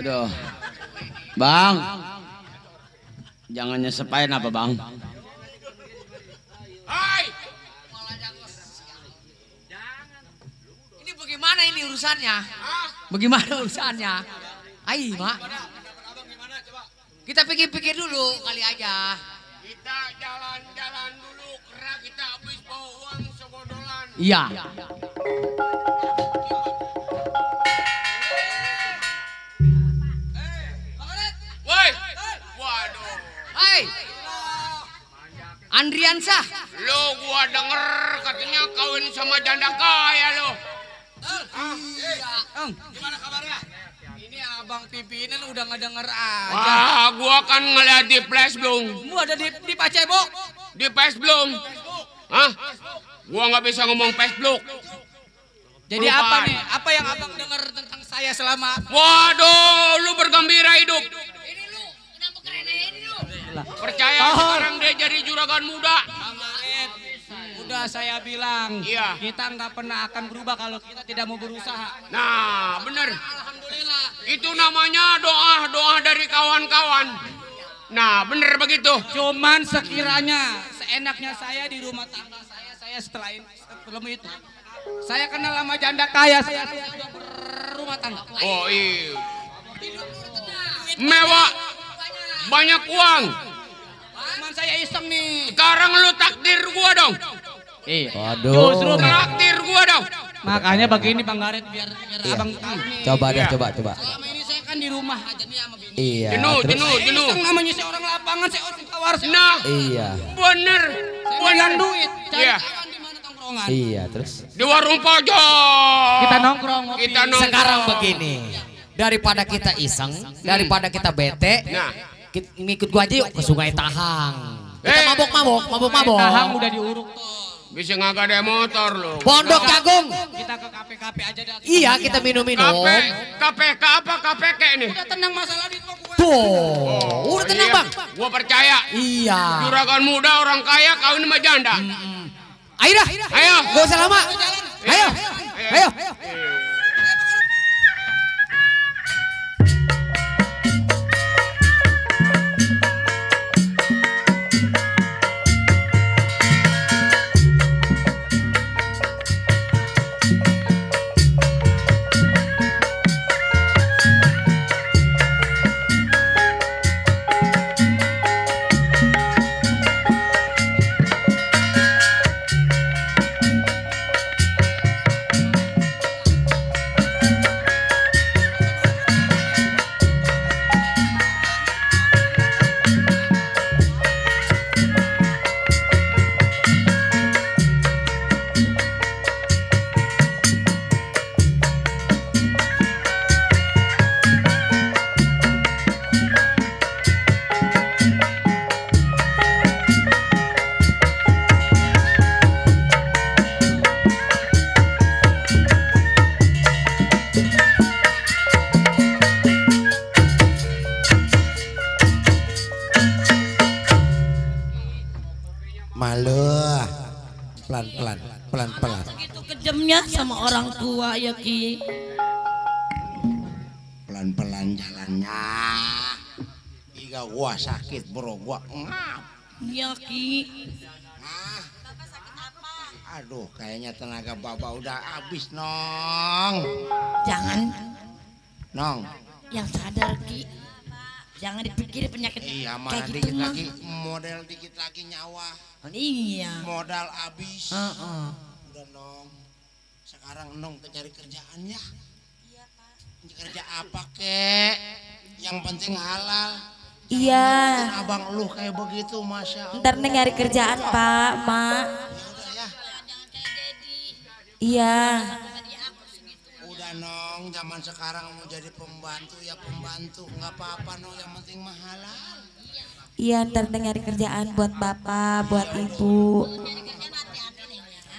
Aduh. Bang. Jangan nyesepain apa, Bang? Hai. Ini bagaimana ini urusannya? Bagaimana urusannya? Ayo, Mak. Kita pikir-pikir dulu kali aja. Kita jalan-jalan dulu karena kita habis bawa uang segodolan. Iya. Woi. Waduh. Hai. Andriansah. Lo gua denger katanya kawin sama janda kaya lo. Gimana kabarnya? Ini abang pimpinan udah ngedenger aja. Wah, gua kan ngeliat di Facebook. Mu ada di Facebook? Di Facebook. Hah? Gua nggak bisa ngomong Facebook. Jadi Lupaan. apa nih? Apa yang abang dengar tentang saya selama? Waduh, lu bergembira hidup. Percaya sekarang dia jadi juragan muda. Udah saya bilang, Iya. kita nggak pernah akan berubah kalau kita tidak mau berusaha. Nah, bener. Alhamdulillah. Itu namanya doa-doa dari kawan-kawan. Nah, bener begitu. Cuman sekiranya seenaknya saya di rumah tangga saya sebelum itu. Saya kenal sama janda kaya, saya sudah berumah tangga. Oh iya. Mewah. Banyak uang. Cuman saya iseng nih. Sekarang lu takdir gua dong. Iya. Waduh. Justru Takdir gua dong. makanya begini Bang Garet biar abang tahu nih. Coba deh, Iya. coba. Selama ini saya kan di rumah aja nih sama bini. Iya. Jenuh, terus? jenuh. Iseng namanya saya orang lapangan, saya orang tawar. Nah, Iya. bener. Saya pegang duit, cari Iya. kawan di mana tongkrongan. Iya, terus. Di warung pojok. Kita nongkrong ngopi. Kita nongkrong. Sekarang begini. Daripada kita iseng, daripada kita bete, Nah. ngikut gua aja yuk ke Sungai Tahang. Kita Eh. mabok-mabok. Tahang udah diuruk tuh. Bisa ngagak ada motor lu. Pondok Jagung. Kita ke kafe-kafe aja dah. Iya, kita minum-minum. KPK apa KPK nih? Udah tenang masalah di toko. Tuh, udah tenang, Iya. Bang. Gua percaya. Iya. Juragan muda orang kaya kawin sama janda. Ayo dah. Ayo. Gak usah lama. Ayo. Ayo. Pelan-pelan. Begitu kejamnya sama orang tua ya Ki. Pelan-pelan jalannya. Iga gua sakit bro, gua ngap. Ya Ki. Aduh, kayaknya tenaga Baba udah habis, Nong. Jangan. Nong. Yang sadar Ki. Jangan dipikirin penyakit Iya, kayak mana gitu dikit mah. lagi, model dikit lagi nyawa. Iya. Modal habis. Udah Nong. Sekarang Nong cari kerjaan ya. Iya, Pak. Kerja apa, Kek? Yang penting halal. Iya. Abang lu kayak begitu, Masya Allah. Ntar Neng nyari kerjaan Pak, Mak. Iya. Udah Nong, zaman sekarang mau jadi pembantu ya pembantu, nggak apa-apa Nong, yang penting mah halal. Iya, ntar Neng nyari kerjaan buat Bapak, buat Ibu.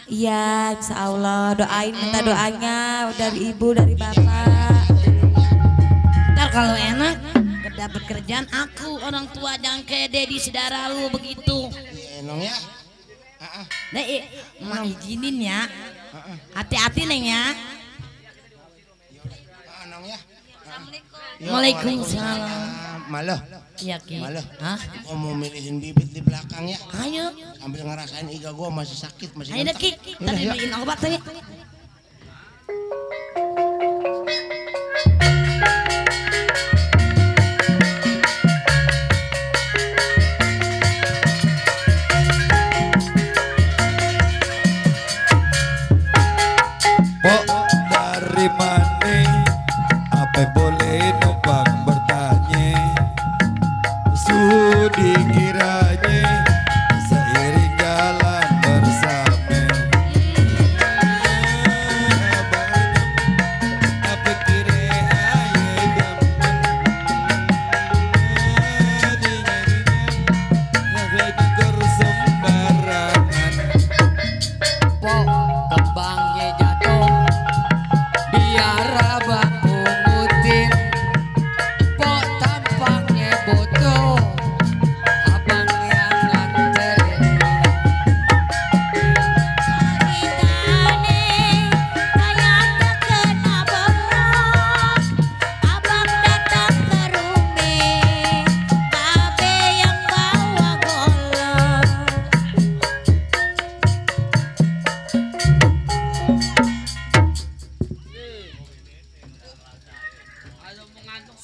Iya, insya Allah. Doain, minta doanya dari Ibu, dari Bapak. Ntar kalau enak dapat kerjaan aku orang tua jangan kayak Dedi saudara lu begitu. Iya Nong ya. Nah, mak izinin ya. Hati-hati Neng ya. Nong ya. Assalamualaikum. Waalaikumsalam. Malah. Iya Ki. Malah. Hah? Gua mau milihin bibit di belakang ya. Ayo. Sambil ngerasain iga gua masih sakit, masih Ayo deh Ki. Tadi beliin obat tadi. Pok dari mana? Apa boleh numpang bertanya? Sudi kiranya seiring jalan bersama. Apa kira ayah demen? Nggak sembarangan. Pok kembangnya jatuh biar abang pungutin. Pok tampaknya bodoh abang yang nganterin. Abang datang ke rumah, babe yang bawa golong.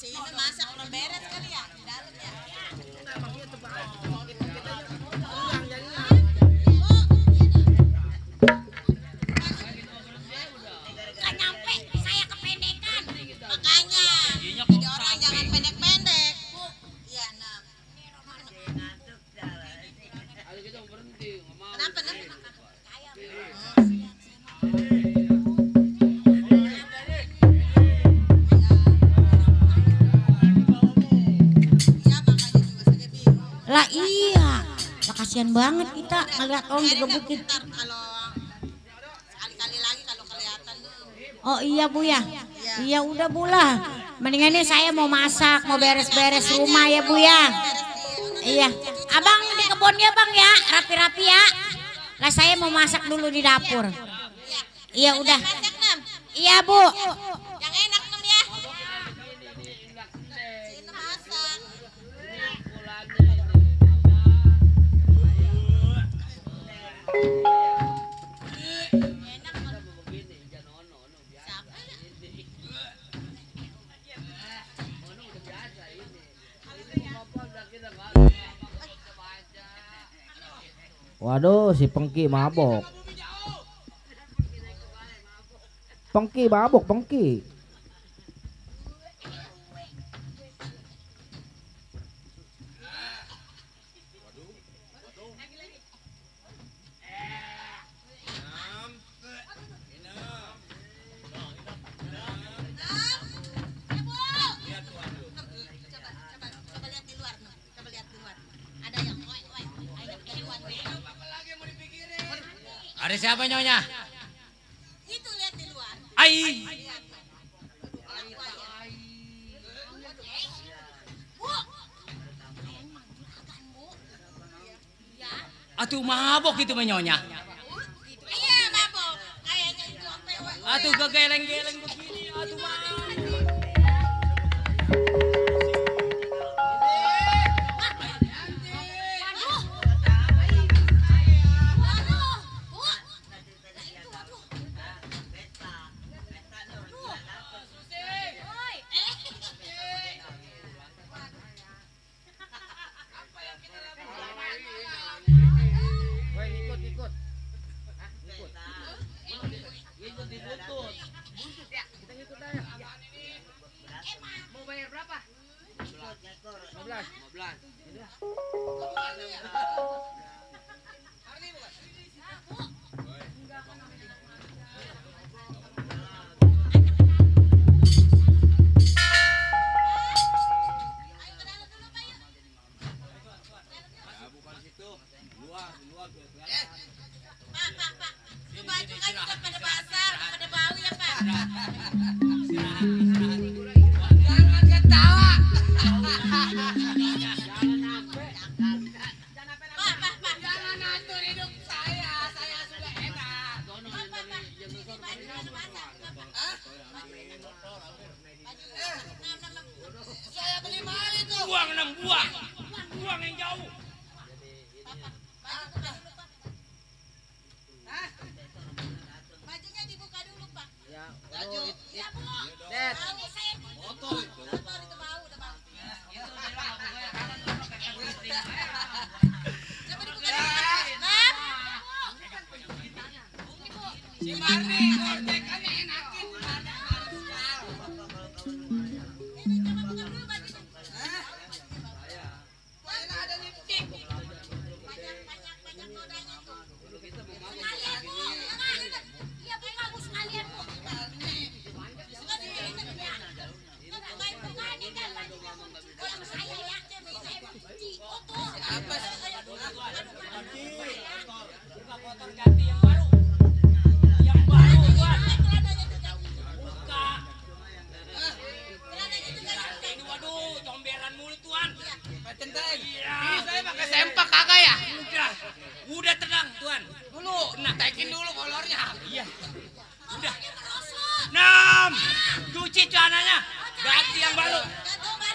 Sini masak udah beres kali ya di dalam ya. Gak nyampe, saya kependekan. Makanya jadi orang jangan pendek-pendek. Iya, nah. Kenapa? Lah iya, lah kasihan banget kita ngeliat orang digebukin. Kalau sekali-kali lagi kalau kelihatan tuh. Oh iya Bu ya, iya udah Bu lah. Mendingan nih saya mau masak, mau beres-beres rumah ya Bu ya. Iya, abang di kebunnya Bang ya, rapi-rapi ya. Lah saya mau masak dulu di dapur. Iya udah. Iya Bu. Yang enak Nem ya. Sini masak. Waduh, si Pengki mabok. Pengki mabok, Pengki. Coba lihat di luar, Nem. Coba lihat di luar. Ada yang Ada siapa nyonya? Itu lihat di luar. Ai. Atuh mabok itu menyonya. Iya mabok. Kayaknya itu sampai. Atuh kegeleng-geleng begini. Atuh mabok. Mau bayar berapa? 15. Jangan ketawa. Jangan atur hidup saya sudah enak. tanam buang. Buang yang jauh. Bajunya dibuka dulu, Pak. Ya, baju. Ya, Bu. Dad. Bau saya. Botol. Botol itu bau, udah bau. Coba dibuka dulu. Nah. Si Marni, gorjekannya enakin. Ada lipstick. Banyak nodanya tuh. Sekalian, Bu. Iya, Bu, kamu sekalian, Bu. Kalau saya ya, saya benci. Apa sih? Buka kotor ganti yang baru. Yang baru, Tuan. Buka. Ini waduh, comberan mulu, Tuan. Pak Centeng. Iya. Ini saya pakai sempak kagak ya? Udah tenang, Tuan. Dulu, naikin dulu kolornya. Iya. Udah. 6. Cuci celananya. Ganti yang baru.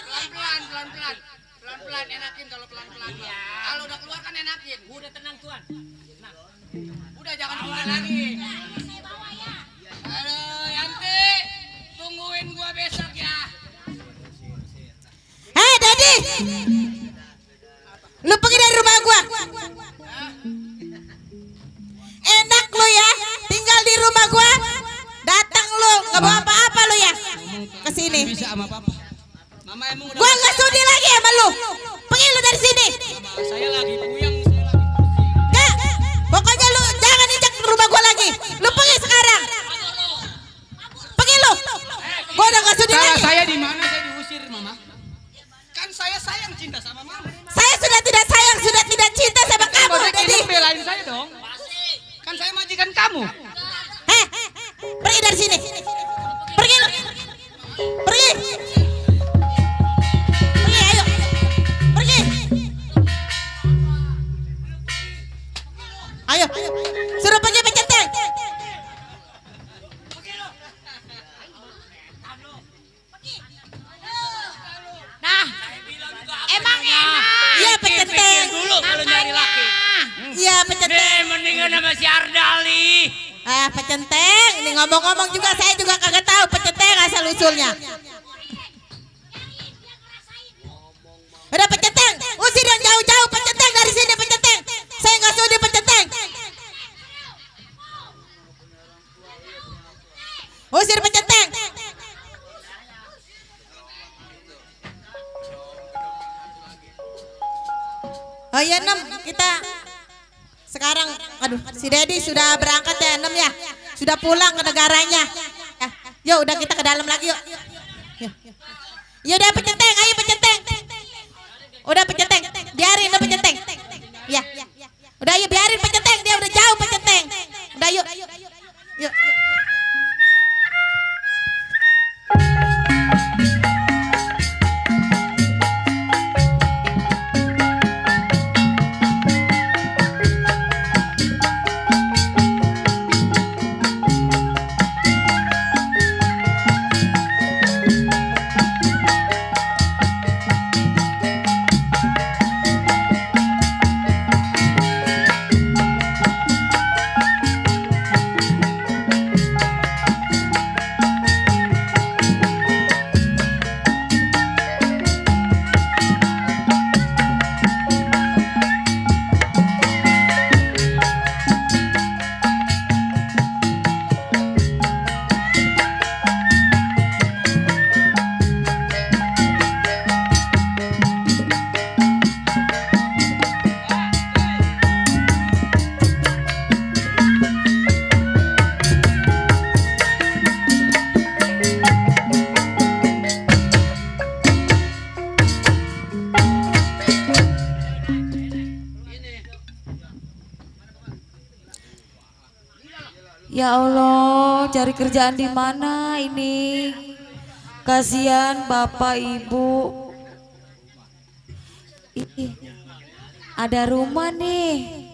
Pelan-pelan, pelan-pelan. Pelan-pelan enakin kalau pelan-pelan. Iya. Kalau udah keluar kan enakin. Udah tenang, Tuan. Tenang. Udah jangan keluar lagi. Aduh, Yanti. Tungguin gua besok ya. Hei, Dedi. Lu pergi dari rumah gua. Enak lu ya, tinggal di rumah gua. Datang lu, nggak bawa apa-apa lu ya. Kesini. Bisa sama papa. Mama emang udah. Gua nggak sudi lagi sama lu. Pergi lu dari sini. Saya lagi puyeng. Nggak, pokoknya lu jangan injak rumah gua lagi. Lu pergi sekarang. Pergi lu. Gua udah nggak sudi Salah lagi. saya di mana saya diusir, Mama? Kan saya sayang cinta sama Mama. Saya sudah tidak sayang, sudah tidak cinta sama kamu, Dedi. Belain saya dong. Kan saya majikan kamu. Heh, pergi dari sini. Pergi lu. Pergi. Pergi, ayo. Pergi. Ayo. Suruh pergi Pak Centeng. Nah, emang enak. Iya Pak Centeng. Dulu kalau nyari laki. Iya Pak Centeng. Mendingan sama si Ardali. Pak Centeng, ini ngomong-ngomong juga saya juga kagak tahu Pak Centeng asal usulnya. Udah Pak Centeng, usir yang jauh-jauh Pak Centeng dari sini Pak Centeng. Saya nggak sudi Pak Centeng. Usir Pak Centeng. Oh iya 6, kita sekarang, aduh, si Dedi sudah berangkat ya 6 ya, sudah pulang ke negaranya. Yuk, udah kita ke dalam lagi yuk. Yuk udah Pak Centeng, ayo Pak Centeng. Udah Pak Centeng, biarin Pak Centeng. Ya, udah yuk biarin Pak Centeng, dia udah jauh Pak Centeng. Udah yuk, yuk. Ya Allah, cari kerjaan di mana ini? Kasihan Bapak Ibu. Ih, ada rumah nih.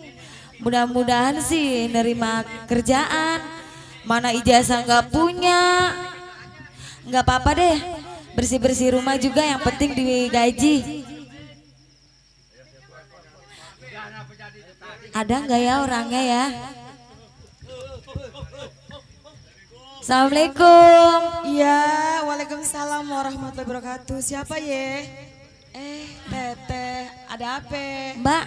Mudah-mudahan sih nerima kerjaan. Mana ijazah nggak punya. Nggak apa-apa deh. Bersih-bersih rumah juga yang penting digaji. Ada nggak ya orangnya ya? Assalamualaikum. Iya, waalaikumsalam warahmatullahi wabarakatuh. Siapa ye? Teteh, ada apa? Mbak,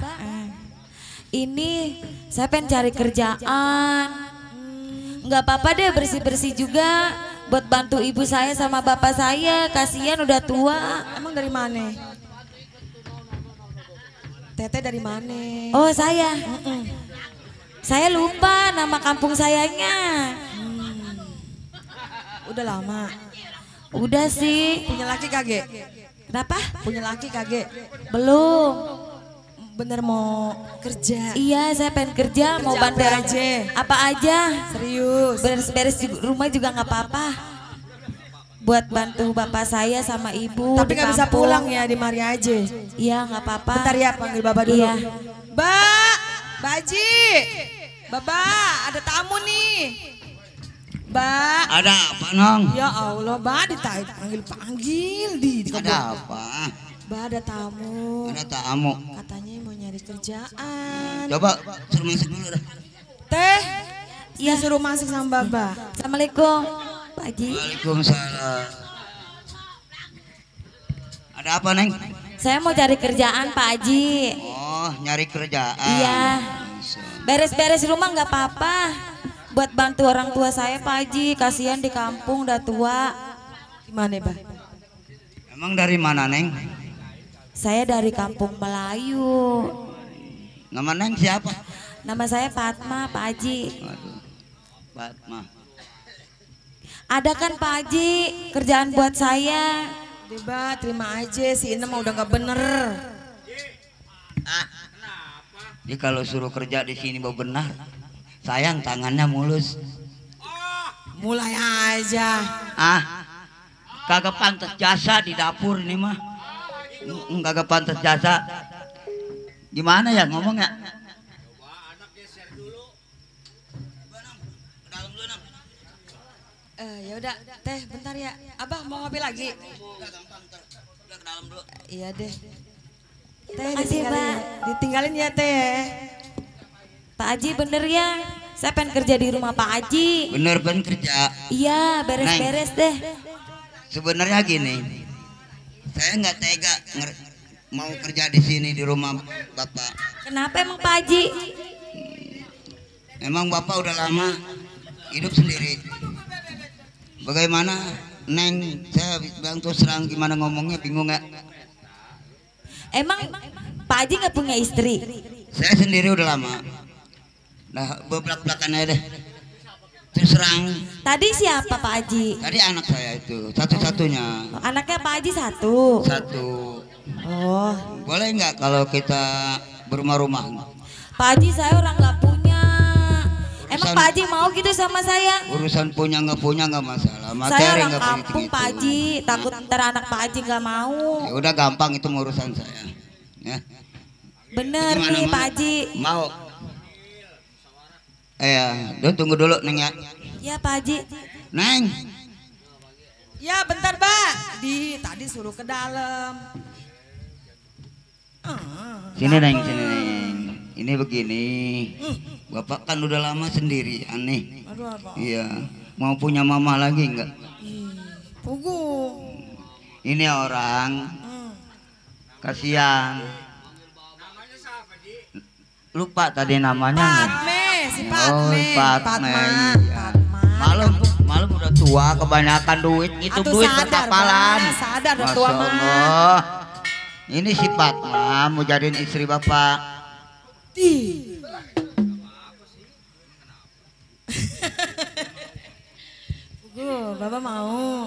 ini saya pengen cari kerjaan. Nggak apa-apa deh, bersih-bersih juga buat bantu ibu saya sama bapak saya. Kasihan udah tua. Emang dari mana? Teteh dari mana? Oh saya. Saya lupa nama kampung sayanya. Udah lama. Udah sih. Punya laki kagak? Kenapa? Punya laki kagak? Belum. Bener mau kerja? Iya, saya pengen kerja, mau bantu aja. Apa aja? Serius? Beres-beres rumah juga nggak apa-apa. Buat bantu bapak saya sama ibu. Tapi nggak bisa pulang ya, di mari aja. Iya, nggak apa-apa. Bentar ya, panggil bapak dulu. Iya. Mbak, Baji, Bapak, ada tamu nih. Mbak. Ada apa, Nong? Ya Allah, Mbak dipanggil di Ada apa? Mbak ada tamu. Ada tamu. Katanya mau nyari kerjaan. Coba suruh masuk dulu dah. Teh, iya suruh masuk sama Bapak. Assalamualaikum, Pak Haji. Waalaikumsalam. Ada apa, Neng? Saya mau cari kerjaan, Pak Haji. Oh, nyari kerjaan. Iya. Beres-beres rumah nggak apa-apa. Buat bantu orang tua saya, Pak Haji. Kasihan di kampung udah tua. Gimana, Mbak? Emang dari mana, Neng? Saya dari kampung Melayu. Nama Neng siapa? Nama saya Fatma, Pak Haji. Waduh, Fatma. Ada kan Pak Haji kerjaan buat saya? Mbak, terima aja, si Inem udah nggak bener. Dia kalau suruh kerja di sini mau benar. Sayang tangannya mulus. Mulai aja. Kagak pantas jasa di dapur ini mah. Kagak pantas jasa. Gimana ya ngomongnya? Ya udah, Teh, bentar ya. Abah mau ngopi lagi? Iya deh. Teh, ditinggalin ya, Teh. Pak Haji bener ya, saya pengen kerja di rumah Pak Haji. Bener pengen kerja. Iya, beres-beres deh. Sebenarnya gini, saya nggak tega mau kerja di sini di rumah Bapak. Kenapa emang Pak Haji? Emang Bapak udah lama hidup sendiri. Bagaimana, Neng? Saya bilang terus terang gimana ngomongnya, bingung nggak? Emang Pak Haji nggak punya istri? Saya sendiri udah lama. Nah, belak-belakan aja deh. Terus terang. Tadi siapa Pak Haji? Tadi anak saya itu, satu-satunya. Anaknya Pak Haji satu? Satu. Oh. Boleh nggak kalau kita berumah-rumah? Pak Haji saya orang nggak punya. Emang Pak Haji mau gitu sama saya? Urusan punya nggak masalah. Saya Materi orang nggak kampung Pak Haji, takut ntar anak Pak Haji nggak mau. Ya udah gampang itu urusan saya. Ya. Bener Gimana, nih mau? Pak Haji. Mau. Tunggu dulu Neng ya. Ya Pak Haji. Neng. Ya bentar, Mbak. Tadi suruh ke dalam. Sini Neng, sini Neng. Ini begini. Bapak kan udah lama sendiri, aneh. Aduh, apa? Iya. Mau punya mama lagi enggak? Pugu. Ini orang. Kasihan. Lupa tadi namanya nggak? Patme, si Oh, Patme. Patme. Iya. Malam udah tua, kebanyakan duit itu Atuh duit sadar, berkapalan. Bang. Sadar udah tua Masya mah. Allah. Ini si Patma mau jadiin istri Bapak. Pugu, Bapak mau.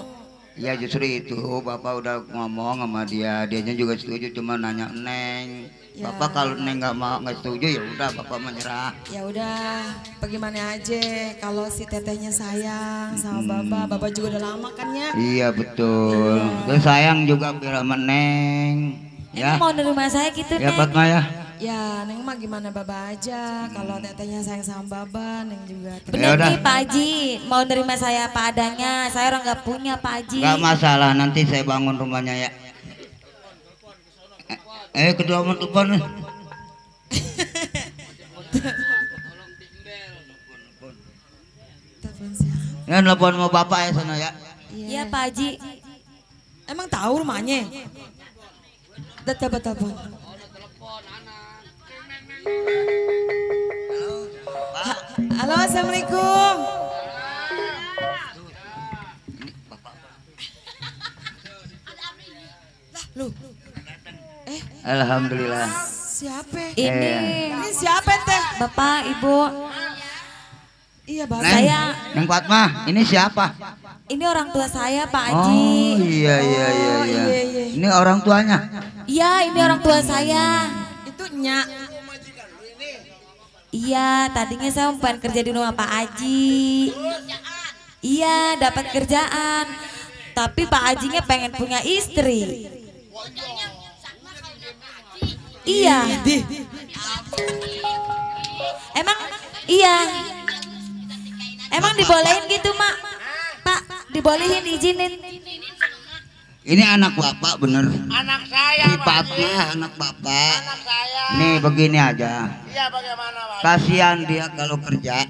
Ya justru itu Bapak udah ngomong sama dianya juga setuju, cuma nanya Neng. Ya. Bapak kalau Neng nggak setuju ya udah Bapak menyerah. Ya udah, bagaimana aja kalau si tetehnya sayang sama Bapak juga udah lama kan ya? Iya betul. Terus sayang juga biar sama Neng. Ya. Mau nerima saya gitu Ya Neng? Fatma ya. Ya, Neng mah gimana Bapak aja. Kalau tetehnya sayang sama Bapak, Neng juga. Bener nih Pak Haji, mau nerima saya apa adanya. Saya orang nggak punya Pak Haji. Gak masalah, nanti saya bangun rumahnya ya. Kedua telepon. Ya telepon sama bapak ya sana ya. Iya Pak Haji. Emang tahu rumahnya? Udah telepon. Halo, assalamualaikum. Lu. Alhamdulillah. Siapa? Ini siapa teh? Bapak, Ibu. Iya, Bapak. Saya. Neng Fatmah, ini siapa? Ini orang tua saya, Pak Haji. Oh iya. Ini orang tuanya. Iya, ini orang tua saya. Itu Nyak. Iya, tadinya saya mau kerja di rumah Pak Haji. Iya, dapat kerjaan. Tapi Pak Hajinya pengen punya istri. Iya. Emang dibolehin gitu, Mak? Pak, dibolehin, izinin. Ini anak bapak bener. Anak saya. Si Fatmah anak bapak. Anak saya. Nih begini aja. Iya bagaimana Pak? Kasihan dia kalau kerja.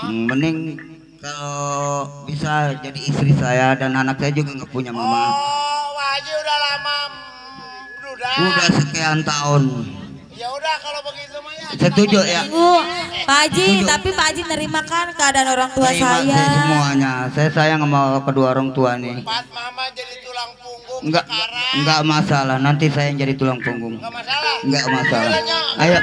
Mending kalau bisa jadi istri saya dan anak saya juga nggak punya mama. Oh, Haji udah lama Udah sekian tahun. Ya udah kalau begitu mah ya. Setuju ya. Pak Haji, tapi Pak Haji nerima kan keadaan orang tua Terima saya. kasih semuanya. Saya sayang sama kedua orang tua nih. Mama jadi tulang punggung. Enggak masalah. Nanti saya yang jadi tulang punggung. Enggak masalah. Ayo.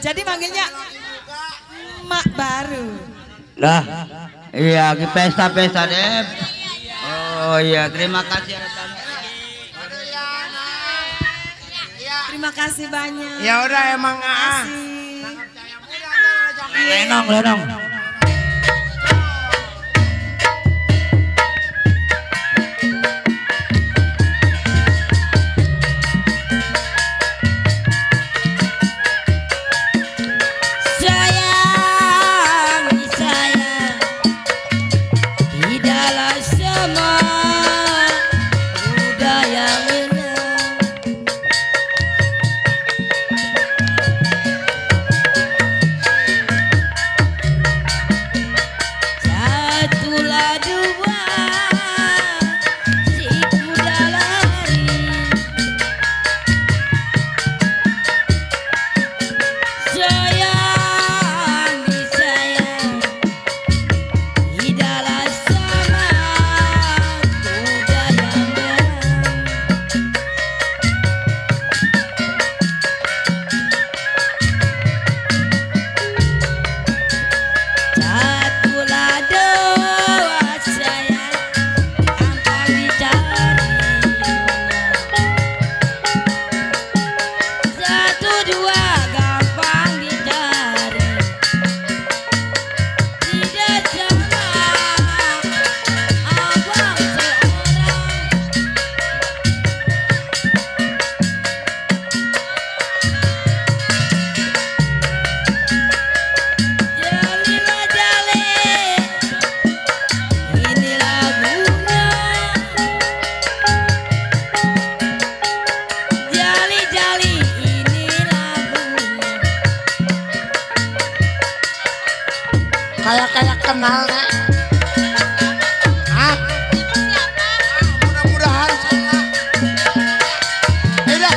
Jadi manggilnya Mak Baru. Dah. Iya, pesta-pesta deh. Oh iya, terima kasih. Terima kasih banyak. Ya udah emang Lenong. Kayak kenal nek. Hah? Mudah-mudahan salah. Udah.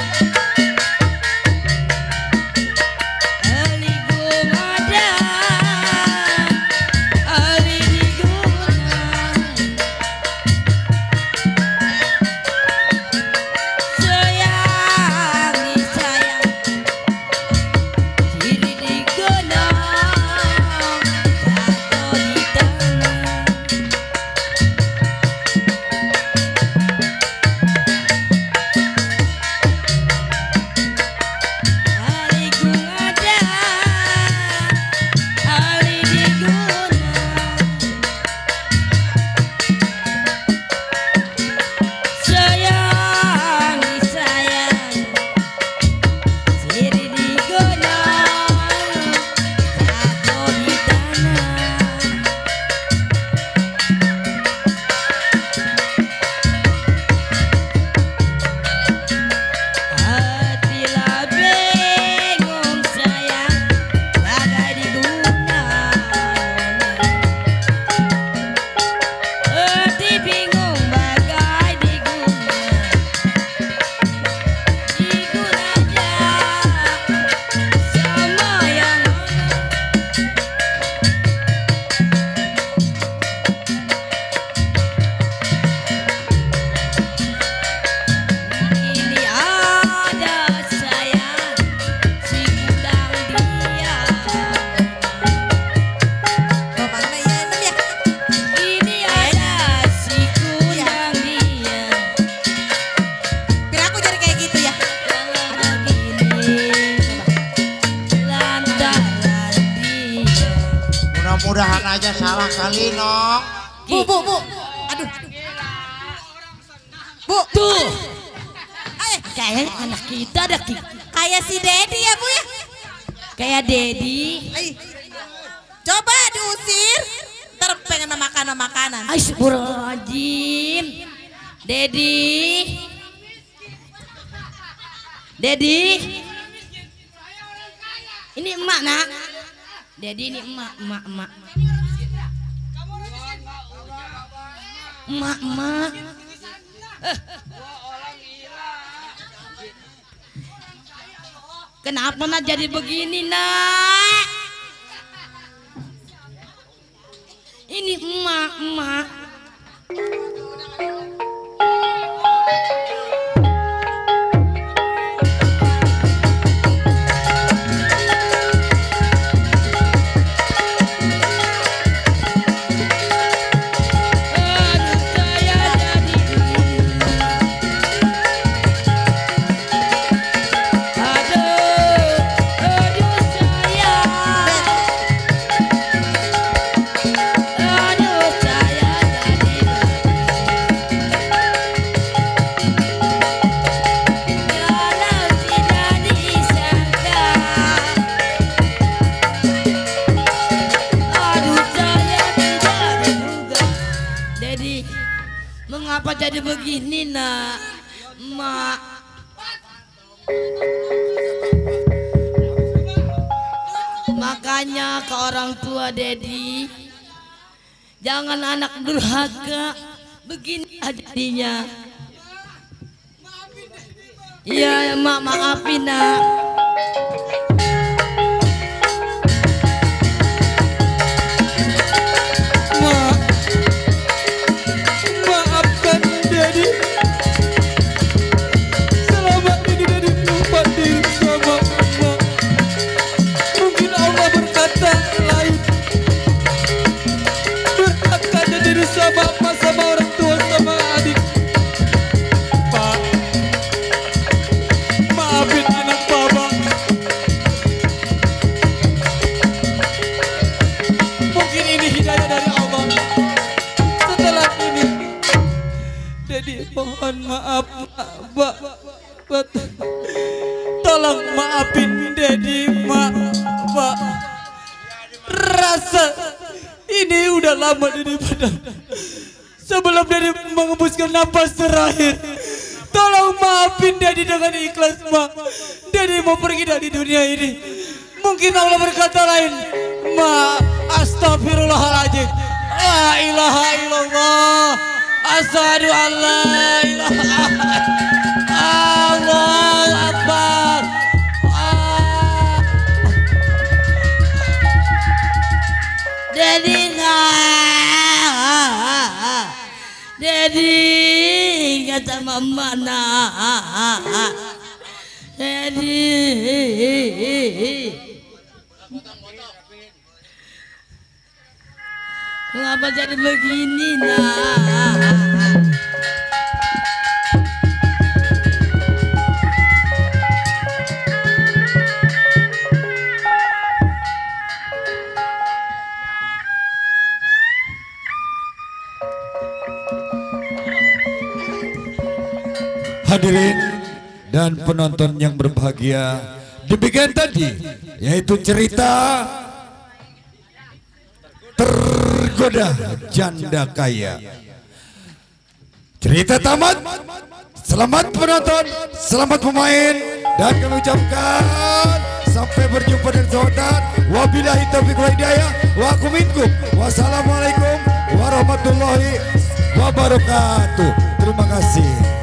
Sayang, diri di gunung, jatuh di tengah. mudah-mudahan aja salah kali Nong. Bu. Aduh. Bu. Tuh. Kayak anak kita ada kayak si Dedi ya Bu ya. Kayak Dedi. Coba diusir. Ntar pengen makan makanan. Astagfirullahaladzim. Dedi. Ini emak nak. Dedi ini emak. Emak. Kenapa nak jadi begini nak? Ini emak. Mengapa jadi begini nak, Mak? Makanya ke orang tua Dedi, jangan anak durhaka, begini jadinya. Iya Mak, maafin nak. Mohon maaf, Mbak. Tolong maafin Dedi, Mbak. Rasa ini udah lama Dedi padam. Sebelum Dedi mengembuskan napas terakhir, tolong maafin Dedi dengan ikhlas, Mbak. Dedi mau pergi dari dunia ini. Mungkin Allah berkata lain. Ma, astagfirullahaladzim. La ilaha illallah. Asyhadu an la ilaha Allahu Akbar. Dedi kata mama nak. Dedi kenapa jadi begini nak? Hadirin dan penonton yang berbahagia, demikian tadi yaitu cerita Tergoda Janda Kaya. Cerita tamat. Selamat penonton, selamat pemain, dan kami ucapkan sampai berjumpa dan sahabat. Wabillahi taufiq wal hidayah. Wa aku minkum. Wassalamualaikum warahmatullahi wabarakatuh. Terima kasih.